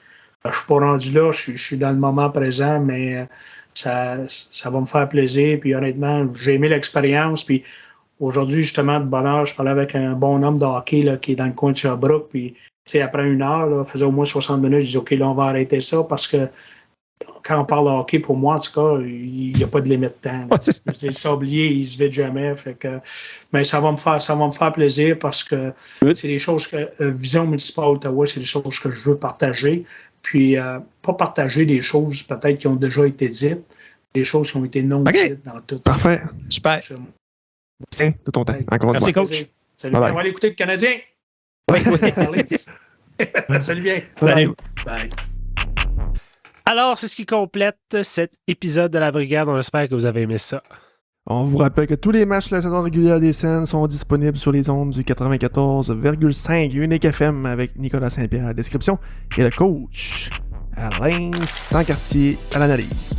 je suis pas rendu là, je suis dans le moment présent, mais ça va me faire plaisir. Puis honnêtement, j'ai aimé l'expérience. Puis aujourd'hui, justement, de bonne heure, je parlais avec un bon homme de hockey là, qui est dans le coin de Sherbrooke. Puis après 1 heure, là, faisait au moins 60 minutes, je dis OK, là, on va arrêter ça parce que quand on parle de hockey, pour moi, en tout cas, il n'y a pas de limite de temps. Le sablier, il se vide jamais. Fait que, mais ça va me faire plaisir parce que c'est des choses que Vision municipale Ottawa, c'est des choses que je veux partager. Puis, pas partager des choses peut-être qui ont déjà été dites, des choses qui ont été non dites dans tout.
Parfait.
Super.
Merci de ton temps. Encore une fois.
Merci, coach.
Salut. On va aller écouter le Canadien.
Oui.
Salut bien.
Salut.
Bye.
Alors, c'est ce qui complète cet épisode de La Brigade. On espère que vous avez aimé ça.
On vous rappelle que tous les matchs de la saison régulière des Sens sont disponibles sur les ondes du 94,5 Unique FM avec Nicolas Saint-Pierre à la description et le coach Alain Sancartier à l'analyse.